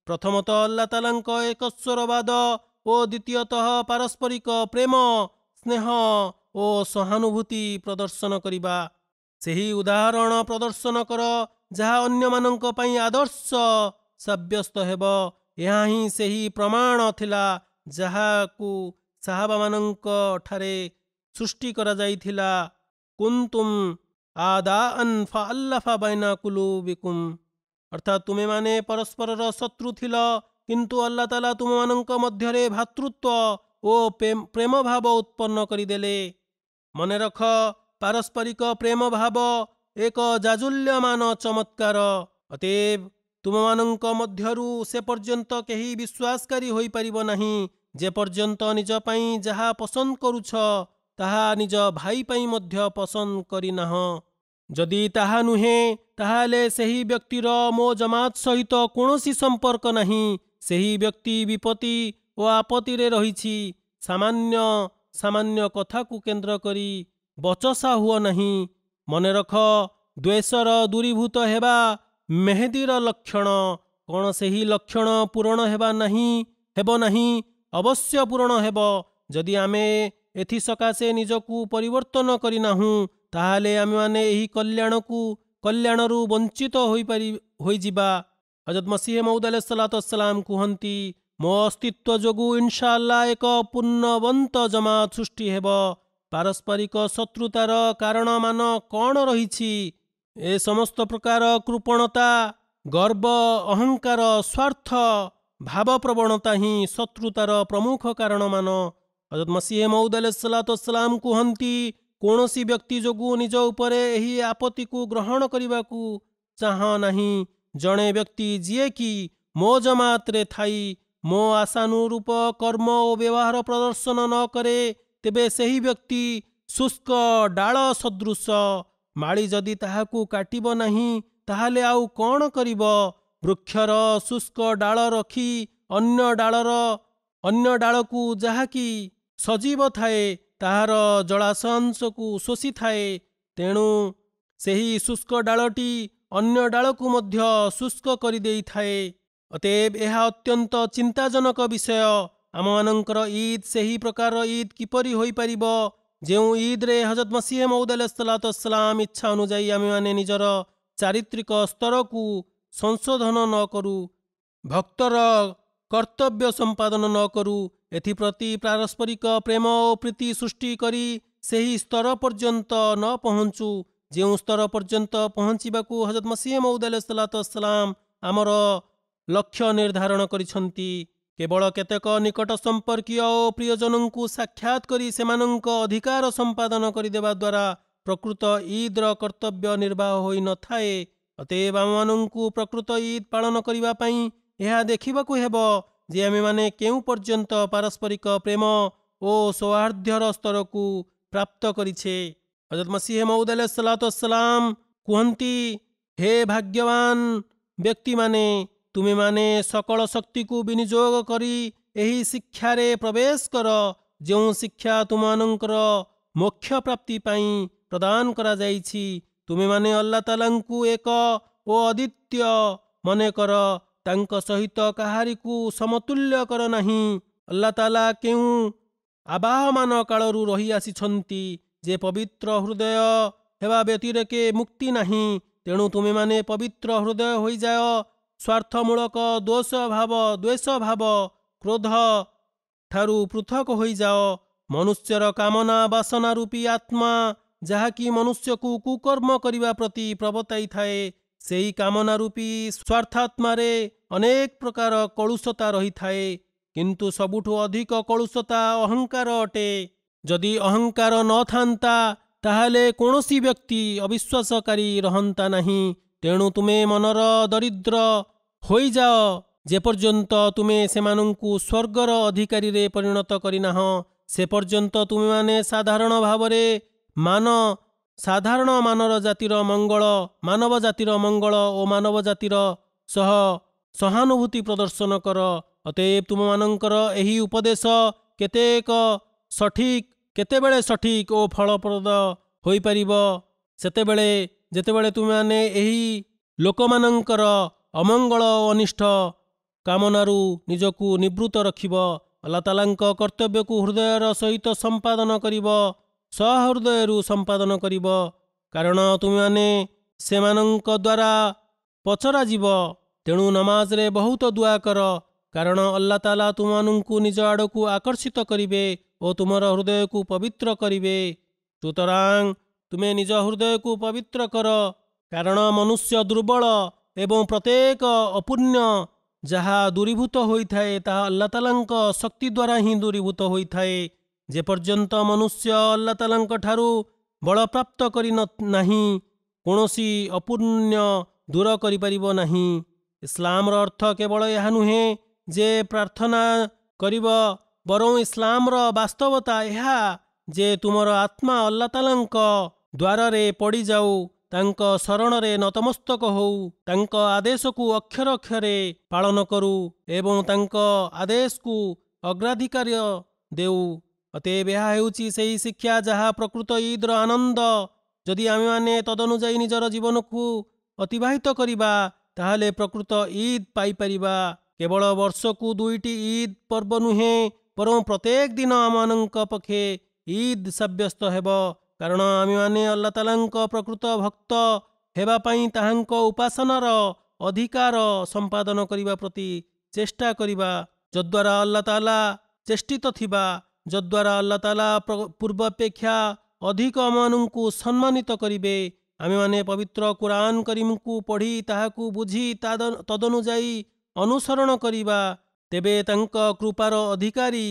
ପ୍ରଥମତଃ ଆଲ୍ଲାହ ତାଆଲାଙ୍କ ଏକଶ୍ୱରବାଦ ଓ ଦ୍ୱିତୀୟତଃ ପାରସ୍ପରିକ ପ୍ରେମ, ସ୍ନେହ ଓ ସହାନୁଭୂତି ପ୍ରଦର୍ଶନ କରିବା। ସେହି ଉଦାହରଣ ପ୍ରଦର୍ଶନ କର ଯାହା ଅନ୍ୟମାନଙ୍କ ପାଇଁ ଆଦର୍ଶ ସାବ୍ୟସ୍ତ ହେବ। ଏହା ହିଁ ସେହି ପ୍ରମାଣ ଥିଲା ଯାହାକୁ ସାହାବାମାନଙ୍କ ଠାରେ ସୃଷ୍ଟି କରାଯାଇଥିଲା। କୁନ୍ତୁମ୍ ଆଦାଆନ୍ ଫାଆଲ୍ଲାଫା ବାଇନା କୁଲୁବିକୁମ୍, ଅର୍ଥାତ୍ ତୁମେମାନେ ପରସ୍ପରର ଶତ୍ରୁ ଥିଲ, କିନ୍ତୁ ଆଲ୍ଲାହ ତାଆଲା ତୁମମାନଙ୍କ ମଧ୍ୟରେ ଭାତୃତ୍ୱ ଓ ପ୍ରେମ ଭାବ ଉତ୍ପନ୍ନ କରିଦେଲେ। ମନେ ରଖ, ପାରସ୍ପରିକ ପ୍ରେମ ଭାବ ଏକ ଜାଜୁଲ୍ୟମାନ ଚମତ୍କାର। ଅତଏବ ତୁମମାନଙ୍କ ମଧ୍ୟରୁ ସେ ପର୍ଯ୍ୟନ୍ତ କେହି ବିଶ୍ୱାସକାରୀ ହୋଇପାରିବ ନାହିଁ ଯେ ପର୍ଯ୍ୟନ୍ତ ନିଜ ପାଇଁ ଯାହା ପସନ୍ଦ କରୁଛ ତାହା ନିଜ ଭାଇ ପାଇଁ ମଧ୍ୟ ପସନ୍ଦ କରିନାହଁ। ଯଦି ତାହା ନୁହେଁ, ତାହେଲେ ସେହି ବ୍ୟକ୍ତିର ମୋ ଜମାତ ସହିତ କୌଣସି ସମ୍ପର୍କ ନାହିଁ। ସେହି ବ୍ୟକ୍ତି ବିପତ୍ତି ଓ ଆପତ୍ତିରେ ରହିଛି। ସାମାନ୍ୟ କଥାକୁ କେନ୍ଦ୍ର କରି ବଚସା ହୁଅ ନାହିଁ। ମନେ ରଖ, ଦ୍ୱେଷର ଦୂରୀଭୂତ ହେବା ମେହେଦୀର ଲକ୍ଷଣ। କ'ଣ ସେହି ଲକ୍ଷଣ ପୂରଣ ହେବ ନାହିଁ? ଅବଶ୍ୟ ପୂରଣ ହେବ। ଯଦି ଆମେ ଏଥିସକାଶେ ନିଜକୁ ପରିବର୍ତ୍ତନ କରିନାହୁଁ, ତାହେଲେ ଆମେମାନେ ଏହି କଲ୍ୟାଣରୁ ବଞ୍ଚିତ ହୋଇଯିବା। ହଜରତ ମସିହ ମଉଦ ଆଲୈହିସ୍ସଲାମ କୁହନ୍ତି, ମୋ ଅସ୍ତିତ୍ୱ ଯୋଗୁଁ ଇନଶାଆଲ୍ଲାହ ଏକ ପୂର୍ଣ୍ଣବନ୍ତ ଜମାତ ସୃଷ୍ଟି ହେବ। ପାରସ୍ପରିକ ଶତ୍ରୁତାର କାରଣମାନ କ'ଣ ରହିଛି? ଏ ସମସ୍ତ ପ୍ରକାର କୃପଣତା, ଗର୍ବ, ଅହଙ୍କାର, ସ୍ୱାର୍ଥ, ଭାବପ୍ରବଣତା ହିଁ ଶତ୍ରୁତାର ପ୍ରମୁଖ କାରଣମାନ। ହଜରତ ମସିହ ମଉଦ ଆଲୈହିସ୍ସଲାମ କୁହନ୍ତି, କୌଣସି ବ୍ୟକ୍ତି ଯୋଗୁଁ ନିଜ ଉପରେ ଏହି ଆପତ୍ତିକୁ ଗ୍ରହଣ କରିବାକୁ ଚାହଁ ନାହିଁ। ଜଣେ ବ୍ୟକ୍ତି ଯିଏକି ମୋ ଜମାତରେ ଥାଇ ମୋ ଆଶାନୁରୂପ କର୍ମ ଓ ବ୍ୟବହାର ପ୍ରଦର୍ଶନ ନ କରେ, ତେବେ ସେହି ବ୍ୟକ୍ତି ଶୁଷ୍କ ଡାଳ ସଦୃଶ। ମାଳି ଯଦି ତାହାକୁ କାଟିବ ନାହିଁ, ତାହେଲେ ଆଉ କ'ଣ କରିବ? ବୃକ୍ଷର ଶୁଷ୍କ ଡାଳ ରଖି ଅନ୍ୟ ଡାଳକୁ ଯାହାକି ସଜୀବ ଥାଏ ତାହାର ଜଳାଂଶକୁ ଶୋଷିଥାଏ। ତେଣୁ ସେହି ଶୁଷ୍କ ଡାଳଟି ଅନ୍ୟ ଡାଳକୁ ମଧ୍ୟ ଶୁଷ୍କ କରିଦେଇଥାଏ। ଅତଏବ ଏହା ଅତ୍ୟନ୍ତ ଚିନ୍ତାଜନକ ବିଷୟ। ଆମମାନଙ୍କର ଇଦ୍ ସେହି ପ୍ରକାର ଇଦ୍ କିପରି ହୋଇପାରିବ ଯେଉଁ ଇଦ୍ରେ ହଜରତ ମସିହ ମଉଦ ଆଲୈହିସ୍ସଲାମ ଇଚ୍ଛା ଅନୁଯାୟୀ ଆମେମାନେ ନିଜର ଚାରିତ୍ରିକ ସ୍ତରକୁ ସଂଶୋଧନ ନ କରୁ, ଭକ୍ତର କର୍ତ୍ତବ୍ୟ ସମ୍ପାଦନ ନ କରୁ, ଏଥିପ୍ରତି ପାରସ୍ପରିକ ପ୍ରେମ ଓ ପ୍ରୀତି ସୃଷ୍ଟି କରି ସେହି ସ୍ତର ପର୍ଯ୍ୟନ୍ତ ନ ପହଞ୍ଚୁ ଯେଉଁ ସ୍ତର ପର୍ଯ୍ୟନ୍ତ ପହଞ୍ଚିବାକୁ ହଜରତ ମସିହ ମଉଦ ଆଲୈହିସ୍ସଲାମ ଆମର ଲକ୍ଷ୍ୟ ନିର୍ଦ୍ଧାରଣ କରିଛନ୍ତି। କେବଳ କେତେକ ନିକଟ ସମ୍ପର୍କୀୟ ଓ ପ୍ରିୟଜନଙ୍କୁ ସାକ୍ଷାତ କରି ସେମାନଙ୍କ ଅଧିକାର ସମ୍ପାଦନ କରିଦେବା ଦ୍ୱାରା ପ୍ରକୃତ ଇଦ୍ର କର୍ତ୍ତବ୍ୟ ନିର୍ବାହ ହୋଇନଥାଏ। ଅତଏବ ଆମମାନଙ୍କୁ ପ୍ରକୃତ ଇଦ୍ ପାଳନ କରିବା ପାଇଁ ଏହା ଦେଖିବାକୁ ହେବ ଯେ ଆମେମାନେ କେଉଁ ପର୍ଯ୍ୟନ୍ତ ପାରସ୍ପରିକ ପ୍ରେମ ଓ ସୌହାର୍ଦ୍ଦ୍ୟର ସ୍ତରକୁ ପ୍ରାପ୍ତ କରିଛେ। ହଜରତ ମସିହ ମଉଦ ଆଲୈହିସ୍ସଲାମ କୁହନ୍ତି, ହେ ଭାଗ୍ୟବାନ ବ୍ୟକ୍ତିମାନେ, ତୁମେମାନେ ସକଳ ଶକ୍ତିକୁ ବିନିଯୋଗ କରି ଏହି ଶିକ୍ଷାରେ ପ୍ରବେଶ କର, ଯେଉଁ ଶିକ୍ଷା ତୁମମାନଙ୍କର ମୋକ୍ଷ ପ୍ରାପ୍ତି ପାଇଁ ପ୍ରଦାନ କରାଯାଇଛି। ତୁମେମାନେ ଆଲ୍ଲାହ ତାଆଲାଙ୍କୁ ଏକ ଓ ଅଦ୍ୱିତୀୟ ମନେକର, ତାଙ୍କ ସହିତ କାହାରିକୁ ସମତୁଲ୍ୟ କର ନାହିଁ। ଆଲ୍ଲାହ ତାଆଲା କେଉଁ ଆବାହମାନ କାଳରୁ ରହି ଆସିଛନ୍ତି ଯେ ପବିତ୍ର ହୃଦୟ ହେବା ବ୍ୟତିରେକେ ମୁକ୍ତି ନାହିଁ। ତେଣୁ ତୁମେମାନେ ପବିତ୍ର ହୃଦୟ ହୋଇଯାଅ। ସ୍ୱାର୍ଥମୂଳକ ଦ୍ୱେଷ ଭାବ, କ୍ରୋଧ ଠାରୁ ପୃଥକ ହୋଇଯାଅ। ମନୁଷ୍ୟର କାମନା ବାସନା ରୂପୀ ଆତ୍ମା ଯାହାକି ମନୁଷ୍ୟକୁ କୁକର୍ମ କରିବା ପ୍ରତି ପ୍ରବର୍ତ୍ତାଇଥାଏ, ସେହି କାମନା ରୂପୀ ସ୍ୱାର୍ଥାତ୍ମାରେ ଅନେକ ପ୍ରକାର କଳୁଷତା ରହିଥାଏ। କିନ୍ତୁ ସବୁଠୁ ଅଧିକ କଳୁଷତା ଅହଙ୍କାର ଅଟେ। ଯଦି ଅହଙ୍କାର ନଥାନ୍ତା, ତାହେଲେ କୌଣସି ବ୍ୟକ୍ତି ଅବିଶ୍ୱାସକାରୀ ରହନ୍ତା ନାହିଁ। ତେଣୁ ତୁମେ ମନର ଦରିଦ୍ର ହୋଇଯାଅ ଯେପର୍ଯ୍ୟନ୍ତ ତୁମେ ସେମାନଙ୍କୁ ସ୍ୱର୍ଗର ଅଧିକାରୀରେ ପରିଣତ କରିନାହଁ, ସେ ପର୍ଯ୍ୟନ୍ତ ତୁମେମାନେ ସାଧାରଣ ମାନବ ଜାତିର ମଙ୍ଗଳ ଓ ମାନବ ଜାତିର ସହ ସହାନୁଭୂତି ପ୍ରଦର୍ଶନ କର। ଅତଏବ ତୁମମାନଙ୍କର ଏହି ଉପଦେଶ କେତେବେଳେ ସଠିକ୍ ଓ ଫଳପ୍ରଦ ହୋଇପାରିବ ସେତେବେଳେ ଯେତେବେଳେ ତୁମେମାନେ ଏହି ଲୋକମାନଙ୍କର ଅମଙ୍ଗଳ ଓ ଅନିଷ୍ଟ କାମନାରୁ ନିଜକୁ ନିବୃତ୍ତ ରଖିବ। ଆଲ୍ଲାହ ତାଆଲାଙ୍କ କର୍ତ୍ତବ୍ୟକୁ ହୃଦୟର ସହିତ ସମ୍ପାଦନ କରିବ, ସହୃଦୟରୁ ସମ୍ପାଦନ କରିବ, କାରଣ ତୁମେମାନେ ସେମାନଙ୍କ ଦ୍ୱାରା ପଚରାଯିବ। ତେଣୁ ନମାଜରେ ବହୁତ ଦୁଆ କର, କାରଣ ଆଲ୍ଲାହ ତାଆଲା ତୁମମାନଙ୍କୁ ନିଜ ଆଡ଼କୁ ଆକର୍ଷିତ କରିବେ ଓ ତୁମର ହୃଦୟକୁ ପବିତ୍ର କରିବେ। ସୁତରାଂ ତୁମେ ନିଜ ହୃଦୟକୁ ପବିତ୍ର କର, କାରଣ ମନୁଷ୍ୟ ଦୁର୍ବଳ ଏବଂ ପ୍ରତ୍ୟେକ ଅପୁଣ୍ୟ ଯାହା ଦୂରୀଭୂତ ହୋଇଥାଏ ତାହା ଆଲ୍ଲାହ ତାଆଲାଙ୍କ ଶକ୍ତି ଦ୍ୱାରା ହିଁ ଦୂରୀଭୂତ ହୋଇଥାଏ। ଯେପର୍ଯ୍ୟନ୍ତ ମନୁଷ୍ୟ ଆଲ୍ଲାହ ତାଆଲାଙ୍କ ଠାରୁ ବଳପ୍ରାପ୍ତ କରି ନାହିଁ, କୌଣସି ଅପୁଣ୍ୟ ଦୂର କରିପାରିବ ନାହିଁ। ଇସଲାମର ଅର୍ଥ କେବଳ ଏହା ନୁହେଁ ଯେ ପ୍ରାର୍ଥନା କରିବ, ବରଂ ଇସଲାମର ବାସ୍ତବତା ଏହା ଯେ ତୁମର ଆତ୍ମା ଆଲ୍ଲାହ ତାଆଲାଙ୍କ ଦ୍ୱାରରେ ପଡ଼ିଯାଉ, ତାଙ୍କ ଶରଣରେ ନତମସ୍ତକ ହଉ, ତାଙ୍କ ଆଦେଶକୁ ଅକ୍ଷର ଅକ୍ଷରେ ପାଳନ କରୁ ଏବଂ ତାଙ୍କ ଆଦେଶକୁ ଅଗ୍ରାଧିକାର ଦେଉ। ଅତଏବ ଏହା ହେଉଛି ସେହି ଶିକ୍ଷା ଯାହା ପ୍ରକୃତ ଇଦ୍ର ଆନନ୍ଦ। ଯଦି ଆମେମାନେ ତଦନୁଯାୟୀ ନିଜର ଜୀବନକୁ ଅତିବାହିତ କରିବା, ତାହେଲେ ପ୍ରକୃତ ଇଦ୍ ପାଇପାରିବା। କେବଳ ବର୍ଷକୁ 2ଟି ଇଦ୍ ପର୍ବ ନୁହେଁ, ବରଂ ପ୍ରତ୍ୟେକ ଦିନ ଆମମାନଙ୍କ ପକ୍ଷେ ଇଦ୍ ସାବ୍ୟସ୍ତ ହେବ, କାରଣ ଆମେମାନେ ଆଲ୍ଲାହ ତାଆଲାଙ୍କ ପ୍ରକୃତ ଭକ୍ତ ହେବା ପାଇଁ ତାହାଙ୍କ ଉପାସନାର ଅଧିକାର ସମ୍ପାଦନ କରିବା ପ୍ରତି ଚେଷ୍ଟା କରିବା, ଯଦ୍ୱାରା ଆଲ୍ଲାହ ତାଆଲା ଚେଷ୍ଟିତ ଥିବା, ଯଦ୍ୱାରା ଆଲ୍ଲାହ ତାଆଲା ପୂର୍ବାପେକ୍ଷା ଅଧିକ ଆମମାନଙ୍କୁ ସମ୍ମାନିତ କରିବେ। ଆମେମାନେ ପବିତ୍ର କୁରାନ କରିମକୁ ପଢ଼ି ତାହାକୁ ବୁଝି ତଦନୁଯାୟୀ ଅନୁସରଣ କରିବା, ତେବେ ତାଙ୍କ କୃପାର ଅଧିକାରୀ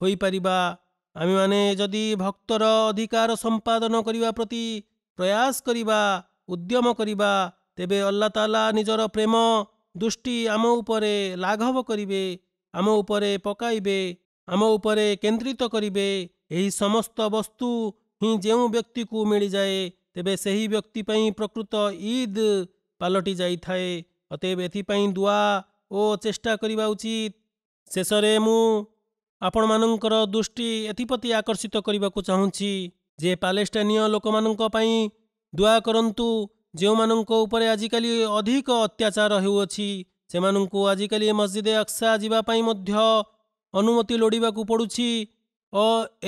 ହୋଇପାରିବା। ଆମେମାନେ ଯଦି ଭକ୍ତର ଅଧିକାର ସମ୍ପାଦନ କରିବା ପ୍ରତି ପ୍ରୟାସ କରିବା, ଉଦ୍ୟମ କରିବା, ତେବେ ଆଲ୍ଲାହ ତାଆଲା ନିଜର ପ୍ରେମ ଦୃଷ୍ଟି ଆମ ଉପରେ ଲାଘବ କରିବେ, ଆମ ଉପରେ ପକାଇବେ, ଆମ ଉପରେ କେନ୍ଦ୍ରିତ କରିବେ। ଏହି ସମସ୍ତ ବସ୍ତୁ ହିଁ ଯେଉଁ ବ୍ୟକ୍ତିକୁ ମିଳିଯାଏ, ତେବେ ସେହି ବ୍ୟକ୍ତି ପାଇଁ ପ୍ରକୃତ ଇଦ୍ ପାଲଟି ଯାଇଥାଏ। ଅତଏବ ଏଥିପାଇଁ ଦୁଆ ଓ ଚେଷ୍ଟା କରିବା ଉଚିତ। ଶେଷରେ ମୁଁ ଆପଣମାନଙ୍କର ଦୃଷ୍ଟି ଏଥିପ୍ରତି ଆକର୍ଷିତ କରିବାକୁ ଚାହୁଁଛି ଯେ ପାଲେଷ୍ଟାଇନୀୟ ଲୋକମାନଙ୍କ ପାଇଁ ଦୁଆ କରନ୍ତୁ, ଯେଉଁମାନଙ୍କ ଉପରେ ଆଜିକାଲି ଅଧିକ ଅତ୍ୟାଚାର ହେଉଅଛି। ସେମାନଙ୍କୁ ଆଜିକାଲି ମସଜିଦ ଆକ୍ସା ଯିବା ପାଇଁ ମଧ୍ୟ ଅନୁମତି ଲୋଡ଼ିବାକୁ ପଡ଼ୁଛି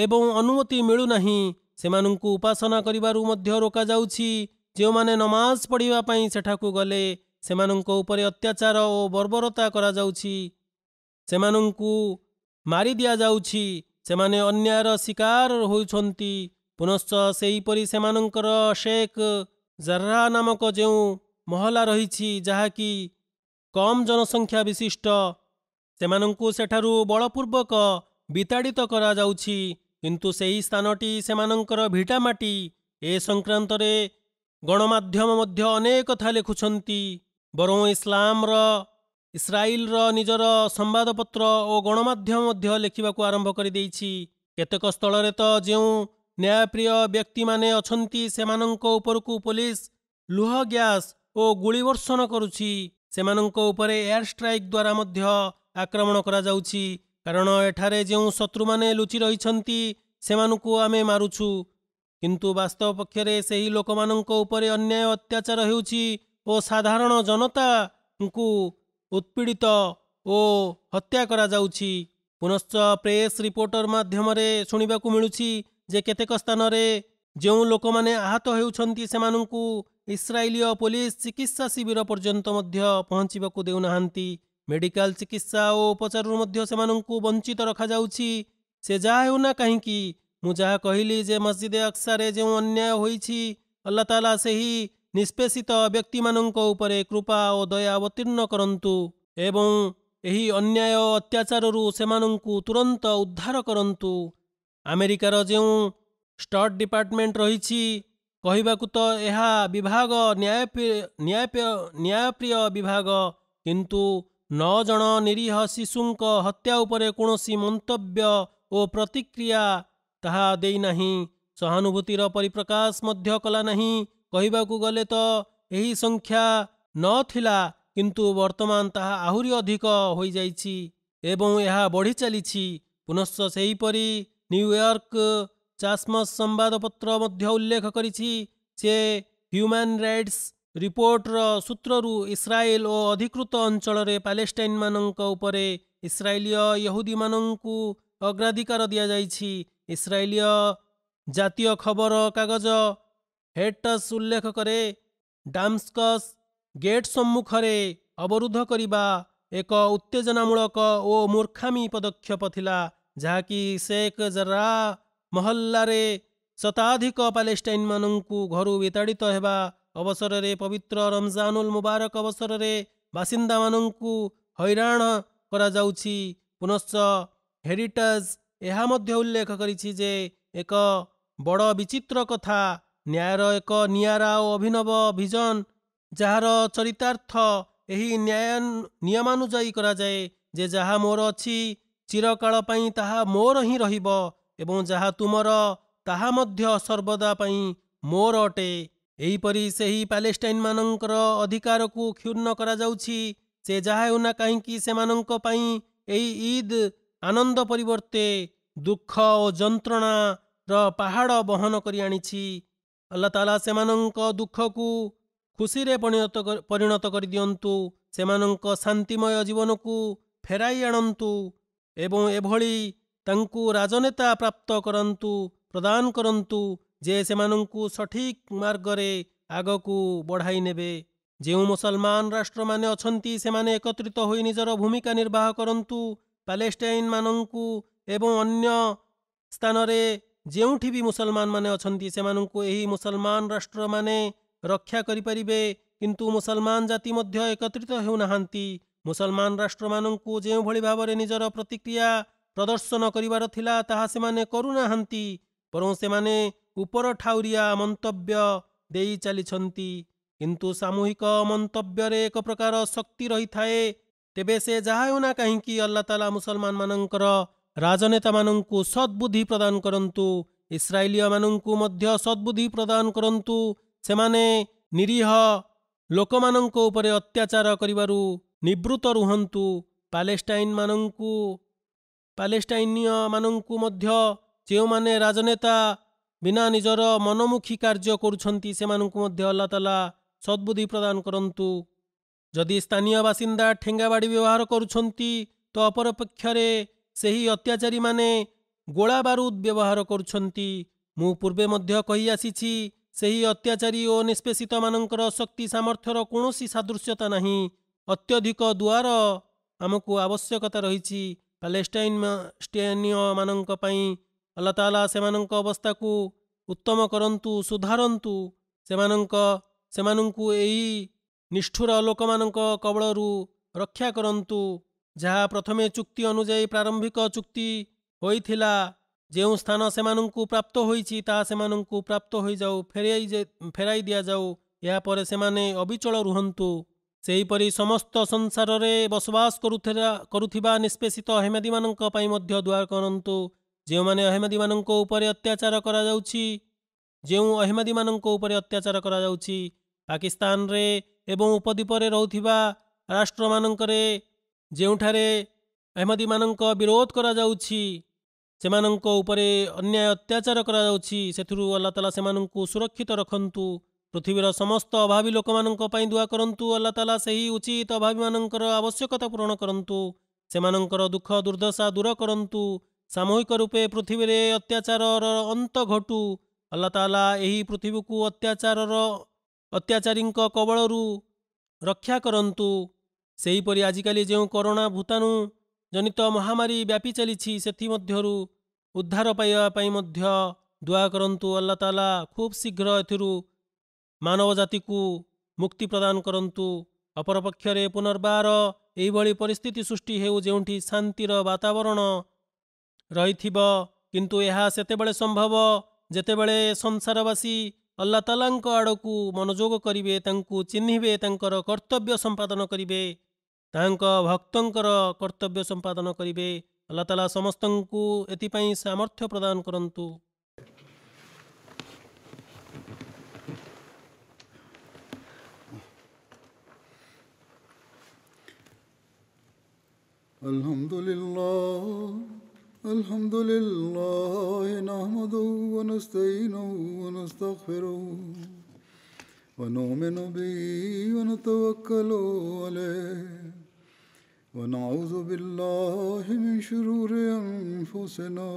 ଏବଂ ଅନୁମତି ମିଳୁନାହିଁ। ସେମାନଙ୍କୁ ଉପାସନା କରିବାରୁ ମଧ୍ୟ ରୋକାଯାଉଛି। ଯେଉଁମାନେ ନମାଜ ପଢ଼ିବା ପାଇଁ ସେଠାକୁ ଗଲେ, ସେମାନଙ୍କ ଉପରେ ଅତ୍ୟାଚାର ଓ ବର୍ବରତା କରାଯାଉଛି, ସେମାନଙ୍କୁ ମାରି ଦିଆଯାଉଛି, ସେମାନେ ଅନ୍ୟାୟର ଶିକାର ହେଉଛନ୍ତି। ପୁନଶ୍ଚ ସେହିପରି ସେମାନଙ୍କର ଶେଖ୍ ଜର୍ରା ନାମକ ଯେଉଁ ମହଲା ରହିଛି, ଯାହାକି କମ୍ ଜନସଂଖ୍ୟା ବିଶିଷ୍ଟ, ସେମାନଙ୍କୁ ସେଠାରୁ ବଳପୂର୍ବକ ବିତାଡ଼ିତ କରାଯାଉଛି। କିନ୍ତୁ ସେହି ସ୍ଥାନଟି ସେମାନଙ୍କର ଭିଟାମାଟି। ଏ ସଂକ୍ରାନ୍ତରେ ଗଣମାଧ୍ୟମ ମଧ୍ୟ ଅନେକ କଥା ଲେଖୁଛନ୍ତି। ବରଂ ଇସ୍ରାଇଲର ନିଜର ସମ୍ବାଦପତ୍ର ଓ ଗଣମାଧ୍ୟମ ମଧ୍ୟ ଲେଖିବାକୁ ଆରମ୍ଭ କରିଦେଇଛି। କେତେକ ସ୍ଥଳରେ ତ ଯେଉଁ ନ୍ୟାୟପ୍ରିୟ ବ୍ୟକ୍ତିମାନେ ଅଛନ୍ତି, ସେମାନଙ୍କ ଉପରକୁ ପୋଲିସ ଲୁହ ଗ୍ୟାସ୍ ଓ ଗୁଳି ବର୍ଷଣ କରୁଛି। ସେମାନଙ୍କ ଉପରେ ଏୟାର ଷ୍ଟ୍ରାଇକ୍ ଦ୍ୱାରା ମଧ୍ୟ ଆକ୍ରମଣ କରାଯାଉଛି, କାରଣ ଏଠାରେ ଯେଉଁ ଶତ୍ରୁମାନେ ଲୁଚି ରହିଛନ୍ତି, ସେମାନଙ୍କୁ ଆମେ ମାରୁଛୁ। କିନ୍ତୁ ବାସ୍ତବ ପକ୍ଷରେ ସେହି ଲୋକମାନଙ୍କ ଉପରେ ଅନ୍ୟାୟ ଅତ୍ୟାଚାର ହେଉଛି ଓ ସାଧାରଣ ଜନତାଙ୍କୁ ଉତ୍ପୀଡ଼ିତ ଓ ହତ୍ୟା କରାଯାଉଛି। ପୁନଶ୍ଚ ପ୍ରେସ୍ ରିପୋର୍ଟର ମାଧ୍ୟମରେ ଶୁଣିବାକୁ ମିଳୁଛି ଯେ କେତେକ ସ୍ଥାନରେ ଯେଉଁ ଲୋକମାନେ ଆହତ ହେଉଛନ୍ତି, ସେମାନଙ୍କୁ ଇସ୍ରାଏଲୀୟ ପୋଲିସ ଚିକିତ୍ସା ଶିବିର ପର୍ଯ୍ୟନ୍ତ ମଧ୍ୟ ପହଞ୍ଚିବାକୁ ଦେଉନାହାନ୍ତି। ମେଡିକାଲ ଚିକିତ୍ସା ଓ ଉପଚାରରୁ ମଧ୍ୟ ସେମାନଙ୍କୁ ବଞ୍ଚିତ ରଖାଯାଉଛି। ସେ ଯାହା ହେଉନା କାହିଁକି, ମୁଁ ଯାହା କହିଲି ଯେ ମସଜିଦ ଆକ୍ସାରେ ଯେଉଁ ଅନ୍ୟାୟ ହୋଇଛି, ଆଲ୍ଲାହ ତାଆଲା ସେହି ନିଷ୍ପେଷିତ ବ୍ୟକ୍ତିମାନଙ୍କ ଉପରେ କୃପା ଓ ଦୟା ଅବତୀର୍ଣ୍ଣ କରନ୍ତୁ ଏବଂ ଏହି ଅନ୍ୟାୟ ଅତ୍ୟାଚାରରୁ ସେମାନଙ୍କୁ ତୁରନ୍ତ ଉଦ୍ଧାର କରନ୍ତୁ। ଆମେରିକାର ଯେଉଁ ଷ୍ଟେଟ୍ ଡିପାର୍ଟମେଣ୍ଟ ରହିଛି, କହିବାକୁ ତ ଏହା ବିଭାଗ ନ୍ୟାୟପ୍ରିୟ ବିଭାଗ, କିନ୍ତୁ 9 ଜଣ ନିରୀହ ଶିଶୁଙ୍କ ହତ୍ୟା ଉପରେ କୌଣସି ମନ୍ତବ୍ୟ ଓ ପ୍ରତିକ୍ରିୟା ତାହା ଦେଇନାହିଁ। ସହାନୁଭୂତିର ପରିପ୍ରକାଶ ମଧ୍ୟ କଲା ନାହିଁ। କହିବାକୁ ଗଲେ ତ ଏହି ସଂଖ୍ୟା 9 ଥିଲା, କିନ୍ତୁ ବର୍ତ୍ତମାନ ତାହା ଆହୁରି ଅଧିକ ହୋଇଯାଇଛି ଏବଂ ଏହା ବଢ଼ି ଚାଲିଛି। ପୁନଶ୍ଚ ସେହିପରି ନ୍ୟୁୟର୍କ ଚାସମସ୍ ସମ୍ବାଦପତ୍ର ମଧ୍ୟ ଉଲ୍ଲେଖ କରିଛି ଯେ ହ୍ୟୁମାନ୍ ରାଇଟ୍ସ ରିପୋର୍ଟର ସୂତ୍ରରୁ ଇସ୍ରାଏଲ ଓ ଅଧିକୃତ ଅଞ୍ଚଳରେ ପାଲେଷ୍ଟାଇନମାନଙ୍କ ଉପରେ ଇସ୍ରାଏଲୀୟ ୟହୁଦୀମାନଙ୍କୁ ଅଗ୍ରାଧିକାର ଦିଆଯାଇଛି। ଇସ୍ରାଏଲୀୟ ଜାତୀୟ ଖବର କାଗଜ ହେଟସ୍ ଉଲ୍ଲେଖ କରେ, ଡାମସ୍କସ୍ ଗେଟ୍ ସମ୍ମୁଖରେ ଅବରୁଦ୍ଧ କରିବା ଏକ ଉତ୍ତେଜନାମୂଳକ ଓ ମୂର୍ଖାମୀ ପଦକ୍ଷେପ ଥିଲା। ଯାହାକି ଶେଖ୍ ଜର୍ରା ମହଲ୍ଲାରେ ଶତାଧିକ ପାଲେଷ୍ଟାଇନ୍ ମାନଙ୍କୁ ଘରୁ ବିତାଡ଼ିତ ହେବା ଅବସରରେ ପବିତ୍ର ରମଜାନୁଲ ମୁବାରକ ଅବସରରେ ବାସିନ୍ଦାମାନଙ୍କୁ ହଇରାଣ କରାଯାଉଛି। ପୁନଶ୍ଚ ହେରିଟେଜ୍ ଏହା ମଧ୍ୟ ଉଲ୍ଲେଖ କରିଛି ଯେ ଏକ ବଡ଼ ବିଚିତ୍ର କଥା, ନ୍ୟାୟର ଏକ ନିଆରା ଓ ଅଭିନବ ଭିଜନ ଯାହାର ଚରିତାର୍ଥ ଏହି ନିୟମାନୁଯାୟୀ କରାଯାଏ ଯେ ଯାହା ମୋର ଅଛି ଚିରକାଳ ପାଇଁ ତାହା ମୋର ହିଁ ରହିବ ଏବଂ ଯାହା ତୁମର ତାହା ମଧ୍ୟ ସର୍ବଦା ପାଇଁ ମୋର ଅଟେ। ଏହିପରି ସେହି ପାଲେଷ୍ଟାଇନ୍ମାନଙ୍କର ଅଧିକାରକୁ କ୍ଷୁଣ୍ଣ କରାଯାଉଛି। ସେ ଯାହା ହେଉନା କାହିଁକି ସେମାନଙ୍କ ପାଇଁ ଏହି ଇଦ୍ ଆନନ୍ଦ ପରିବର୍ତ୍ତେ ଦୁଃଖ ଓ ଯନ୍ତ୍ରଣାର ପାହାଡ଼ ବହନ କରି ଆଣିଛି। ଆଲ୍ଲାହ ତାଆଲା ସେମାନଙ୍କ ଦୁଃଖକୁ ଖୁସିରେ ପରିଣତ କରିଦିଅନ୍ତୁ, ସେମାନଙ୍କ ଶାନ୍ତିମୟ ଜୀବନକୁ ଫେରାଇ ଆଣନ୍ତୁ ଏବଂ ଏଭଳି ତାଙ୍କୁ ରାଜନେତା ପ୍ରାପ୍ତ ପ୍ରଦାନ କରନ୍ତୁ ଯେ ସେମାନଙ୍କୁ ସଠିକ୍ ମାର୍ଗରେ ଆଗକୁ ବଢ଼ାଇ ନେବେ। ଯେଉଁ ମୁସଲମାନ ରାଷ୍ଟ୍ରମାନେ ଅଛନ୍ତି ସେମାନେ ଏକତ୍ରିତ ହୋଇ ନିଜର ଭୂମିକା ନିର୍ବାହ କରନ୍ତୁ। ପାଲେଷ୍ଟାଇନ୍ମାନଙ୍କୁ ଏବଂ ଅନ୍ୟ ସ୍ଥାନରେ ଯେଉଁଠି ବି ମୁସଲମାନମାନେ ଅଛନ୍ତି ସେମାନଙ୍କୁ ଏହି ମୁସଲମାନ ରାଷ୍ଟ୍ରମାନେ ରକ୍ଷା କରିପାରିବେ, କିନ୍ତୁ ମୁସଲମାନ ଜାତି ମଧ୍ୟ ଏକତ୍ରିତ ହେଉନାହାନ୍ତି। ମୁସଲମାନ ରାଷ୍ଟ୍ରମାନଙ୍କୁ ଯେଉଁଭଳି ଭାବରେ ନିଜର ପ୍ରତିକ୍ରିୟା ପ୍ରଦର୍ଶନ କରିବାର ଥିଲା ତାହା ସେମାନେ କରୁନାହାନ୍ତି, ବରଂ ସେମାନେ ଉପର ଠାଉରିଆ ମନ୍ତବ୍ୟ ଦେଇ ଚାଲିଛନ୍ତି। କିନ୍ତୁ ସାମୂହିକ ମନ୍ତବ୍ୟରେ ଏକ ପ୍ରକାର ଶକ୍ତି ରହିଥାଏ। ତେବେ ସେ ଯାହା ହେଉନା କାହିଁକି ଆଲ୍ଲାହ ତାଆଲା ମୁସଲମାନମାନଙ୍କର ରାଜନେତାମାନଙ୍କୁ ସଦ୍ବୁଦ୍ଧି ପ୍ରଦାନ କରନ୍ତୁ, ଇସ୍ରାଏଲୀୟମାନଙ୍କୁ ମଧ୍ୟ ସଦ୍ବୁଦ୍ଧି ପ୍ରଦାନ କରନ୍ତୁ। ସେମାନେ ନିରୀହ ଲୋକମାନଙ୍କ ଉପରେ ଅତ୍ୟାଚାର କରିବାରୁ ନିବୃତ୍ତ ରୁହନ୍ତୁ। ପାଲେଷ୍ଟାଇନୀୟମାନଙ୍କୁ ମଧ୍ୟ ଯେଉଁମାନେ ରାଜନେତା ବିନା ନିଜର ମନମୁଖୀ କାର୍ଯ୍ୟ କରୁଛନ୍ତି ସେମାନଙ୍କୁ ମଧ୍ୟ ଆଲ୍ଲାହ ତାଆଲା ସଦ୍ବୁଦ୍ଧି ପ୍ରଦାନ କରନ୍ତୁ। ଯଦି ସ୍ଥାନୀୟ ବାସିନ୍ଦା ଠେଙ୍ଗାବାଡ଼ି ବ୍ୟବହାର କରୁଛନ୍ତି ତ ଅପରପକ୍ଷରେ ସେହି ଅତ୍ୟାଚାରୀମାନେ ଗୋଳା ବାରୁଦ ବ୍ୟବହାର କରୁଛନ୍ତି। ମୁଁ ପୂର୍ବେ ମଧ୍ୟ କହି ଆସିଛି, ସେହି ଅତ୍ୟାଚାରୀ ଓ ନିଷ୍ପେଷିତମାନଙ୍କର ଶକ୍ତି ସାମର୍ଥ୍ୟର କୌଣସି ସାଦୃଶ୍ୟତା ନାହିଁ। ଅତ୍ୟଧିକ ଦୁଆର ଆମକୁ ଆବଶ୍ୟକତା ରହିଛି ପାଲେଷ୍ଟାଇନୀୟମାନଙ୍କ ପାଇଁ। ଆଲ୍ଲାହ ତାଆଲା ସେମାନଙ୍କ ଅବସ୍ଥାକୁ ଉତ୍ତମ କରନ୍ତୁ, ସୁଧାରନ୍ତୁ, ସେମାନଙ୍କୁ ଏହି ନିଷ୍ଠୁର ଲୋକମାନଙ୍କ କବଳରୁ ରକ୍ଷା କରନ୍ତୁ। ଯାହା ପ୍ରଥମେ ଚୁକ୍ତି ଅନୁଯାୟୀ ପ୍ରାରମ୍ଭିକ ଚୁକ୍ତି ହୋଇଥିଲା, ଯେଉଁ ସ୍ଥାନ ସେମାନଙ୍କୁ ପ୍ରାପ୍ତ ହୋଇଛି ତାହା ସେମାନଙ୍କୁ ପ୍ରାପ୍ତ ହୋଇଯାଉ, ଫେରାଇ ଦିଆଯାଉ, ଏହାପରେ ସେମାନେ ଅବିଚଳ ରୁହନ୍ତୁ। ସେହିପରି ସମସ୍ତ ସଂସାରରେ ବସବାସ କରୁଥିବା ନିଷ୍ପେଷିତ ଅହମଦୀମାନଙ୍କ ପାଇଁ ମଧ୍ୟ ଦୁଆ କରନ୍ତୁ। ଯେଉଁ ଅହମଦୀମାନଙ୍କ ଉପରେ ଅତ୍ୟାଚାର ପାକିସ୍ତାନରେ ଏବଂ ଉପଦ୍ୱୀପରେ ରହୁଥିବା ରାଷ୍ଟ୍ରମାନଙ୍କରେ ଯେଉଁଠାରେ ଅହମଦୀମାନଙ୍କ ବିରୋଧ କରାଯାଉଛି, ସେମାନଙ୍କ ଉପରେ ଅନ୍ୟାୟ ଅତ୍ୟାଚାର କରାଯାଉଛି, ସେଥିରୁ ଆଲ୍ଲାହ ତାଆଲା ସେମାନଙ୍କୁ ସୁରକ୍ଷିତ ରଖନ୍ତୁ। ପୃଥିବୀର ସମସ୍ତ ଅଭାବୀ ଲୋକମାନଙ୍କ ପାଇଁ ଦୁଆ କରନ୍ତୁ। ଆଲ୍ଲାହ ତାଆଲା ସେହି ଉଚିତ ଅଭାବୀମାନଙ୍କର ଆବଶ୍ୟକତା ପୂରଣ କରନ୍ତୁ, ସେମାନଙ୍କର ଦୁଃଖ ଦୁର୍ଦ୍ଦଶା ଦୂର କରନ୍ତୁ। ସାମୂହିକ ରୂପେ ପୃଥିବୀରେ ଅତ୍ୟାଚାରର ଅନ୍ତ ଘଟୁ। ଆଲ୍ଲାହ ତାଆଲା ଏହି ପୃଥିବୀକୁ ଅତ୍ୟାଚାରୀଙ୍କ କବଳରୁ ରକ୍ଷା କରନ୍ତୁ। ସେହିପରି ଆଜିକାଲି ଯେଉଁ କରୋନା ଭୂତାଣୁ ଜନିତ ମହାମାରୀ ବ୍ୟାପି ଚାଲିଛି ସେଥିମଧ୍ୟରୁ ଉଦ୍ଧାର ପାଇବା ପାଇଁ ମଧ୍ୟ ଦୁଆ କରନ୍ତୁ। ଆଲ୍ଲାହ ତାଆଲା ଖୁବ୍ ଶୀଘ୍ର ଏଥିରୁ ମାନବ ଜାତିକୁ ମୁକ୍ତି ପ୍ରଦାନ କରନ୍ତୁ। ଅପରପକ୍ଷରେ ପୁନର୍ବାର ଏହିଭଳି ପରିସ୍ଥିତି ସୃଷ୍ଟି ହେଉ ଯେଉଁଠି ଶାନ୍ତିର ବାତାବରଣ ରହିଥିବ, କିନ୍ତୁ ଏହା ସେତେବେଳେ ସମ୍ଭବ ଯେତେବେଳେ ସଂସାରବାସୀ ଆଲ୍ଲାହ ତାଆଲାଙ୍କ ଆଡ଼କୁ ମନୋଯୋଗ କରିବେ, ତାଙ୍କୁ ଚିହ୍ନିବେ, ତାଙ୍କର କର୍ତ୍ତବ୍ୟ ସମ୍ପାଦନ କରିବେ, ତାଙ୍କ ଭକ୍ତଙ୍କର କର୍ତ୍ତବ୍ୟ ସମ୍ପାଦନ କରିବେ। ଆଲ୍ଲାହ ତାଆଲା ସମସ୍ତଙ୍କୁ ଏଥିପାଇଁ ସାମର୍ଥ୍ୟ ପ୍ରଦାନ କରନ୍ତୁ। Alhamdulillah nahmaduhu wa nasta'inuhu wa nastaghfiruh wa nu'minu bihi wa natawakkalu alayhi wa na'udhu billahi min shururi anfusina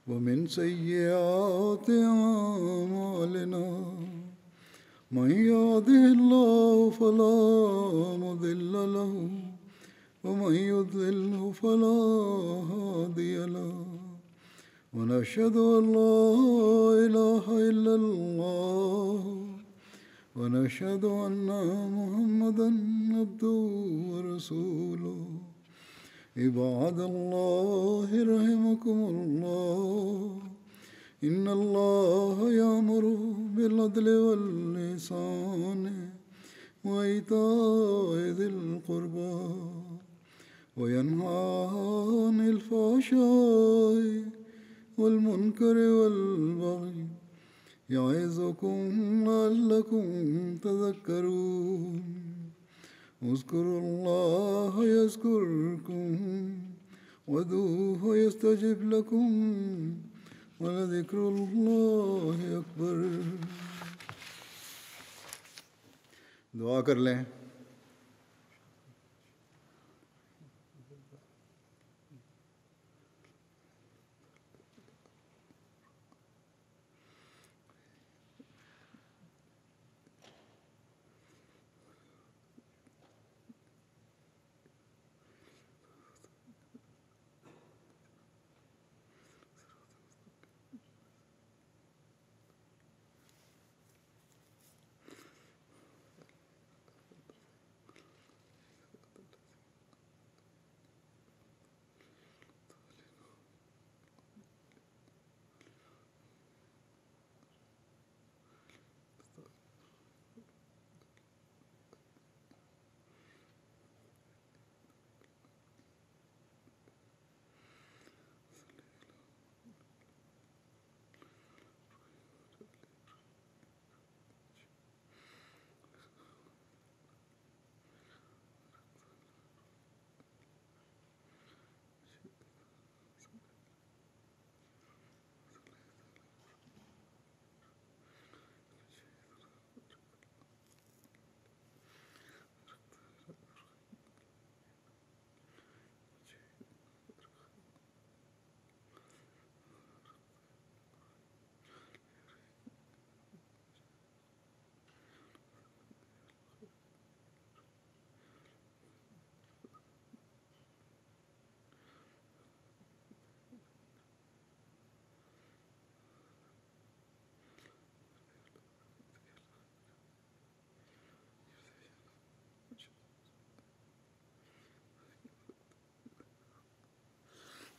wa min sayyiati a'malina. Man yahdihillahu fala mudilla lahu ومن يضلله فلا هادي له ونشهد أن لا إله إلا الله ونشهد أن محمدا عبده ورسوله عباد الله رحمكم الله إن الله يأمر بالعدل والإحسان وإيتاء ذي القربى وينهى عن الفحشاء والمنكر والبغي يعظكم لعلكم تذكرون اذكروا الله يذكركم وادعوه يستجب لكم ولذكر الله أكبر दुआ कर लें।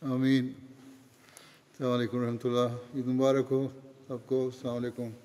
आमीन। अस्सलाम वालेकुम रहमतुल्लाह। ईद मुबारक हो सबको। अस्सलाम वालेकुम।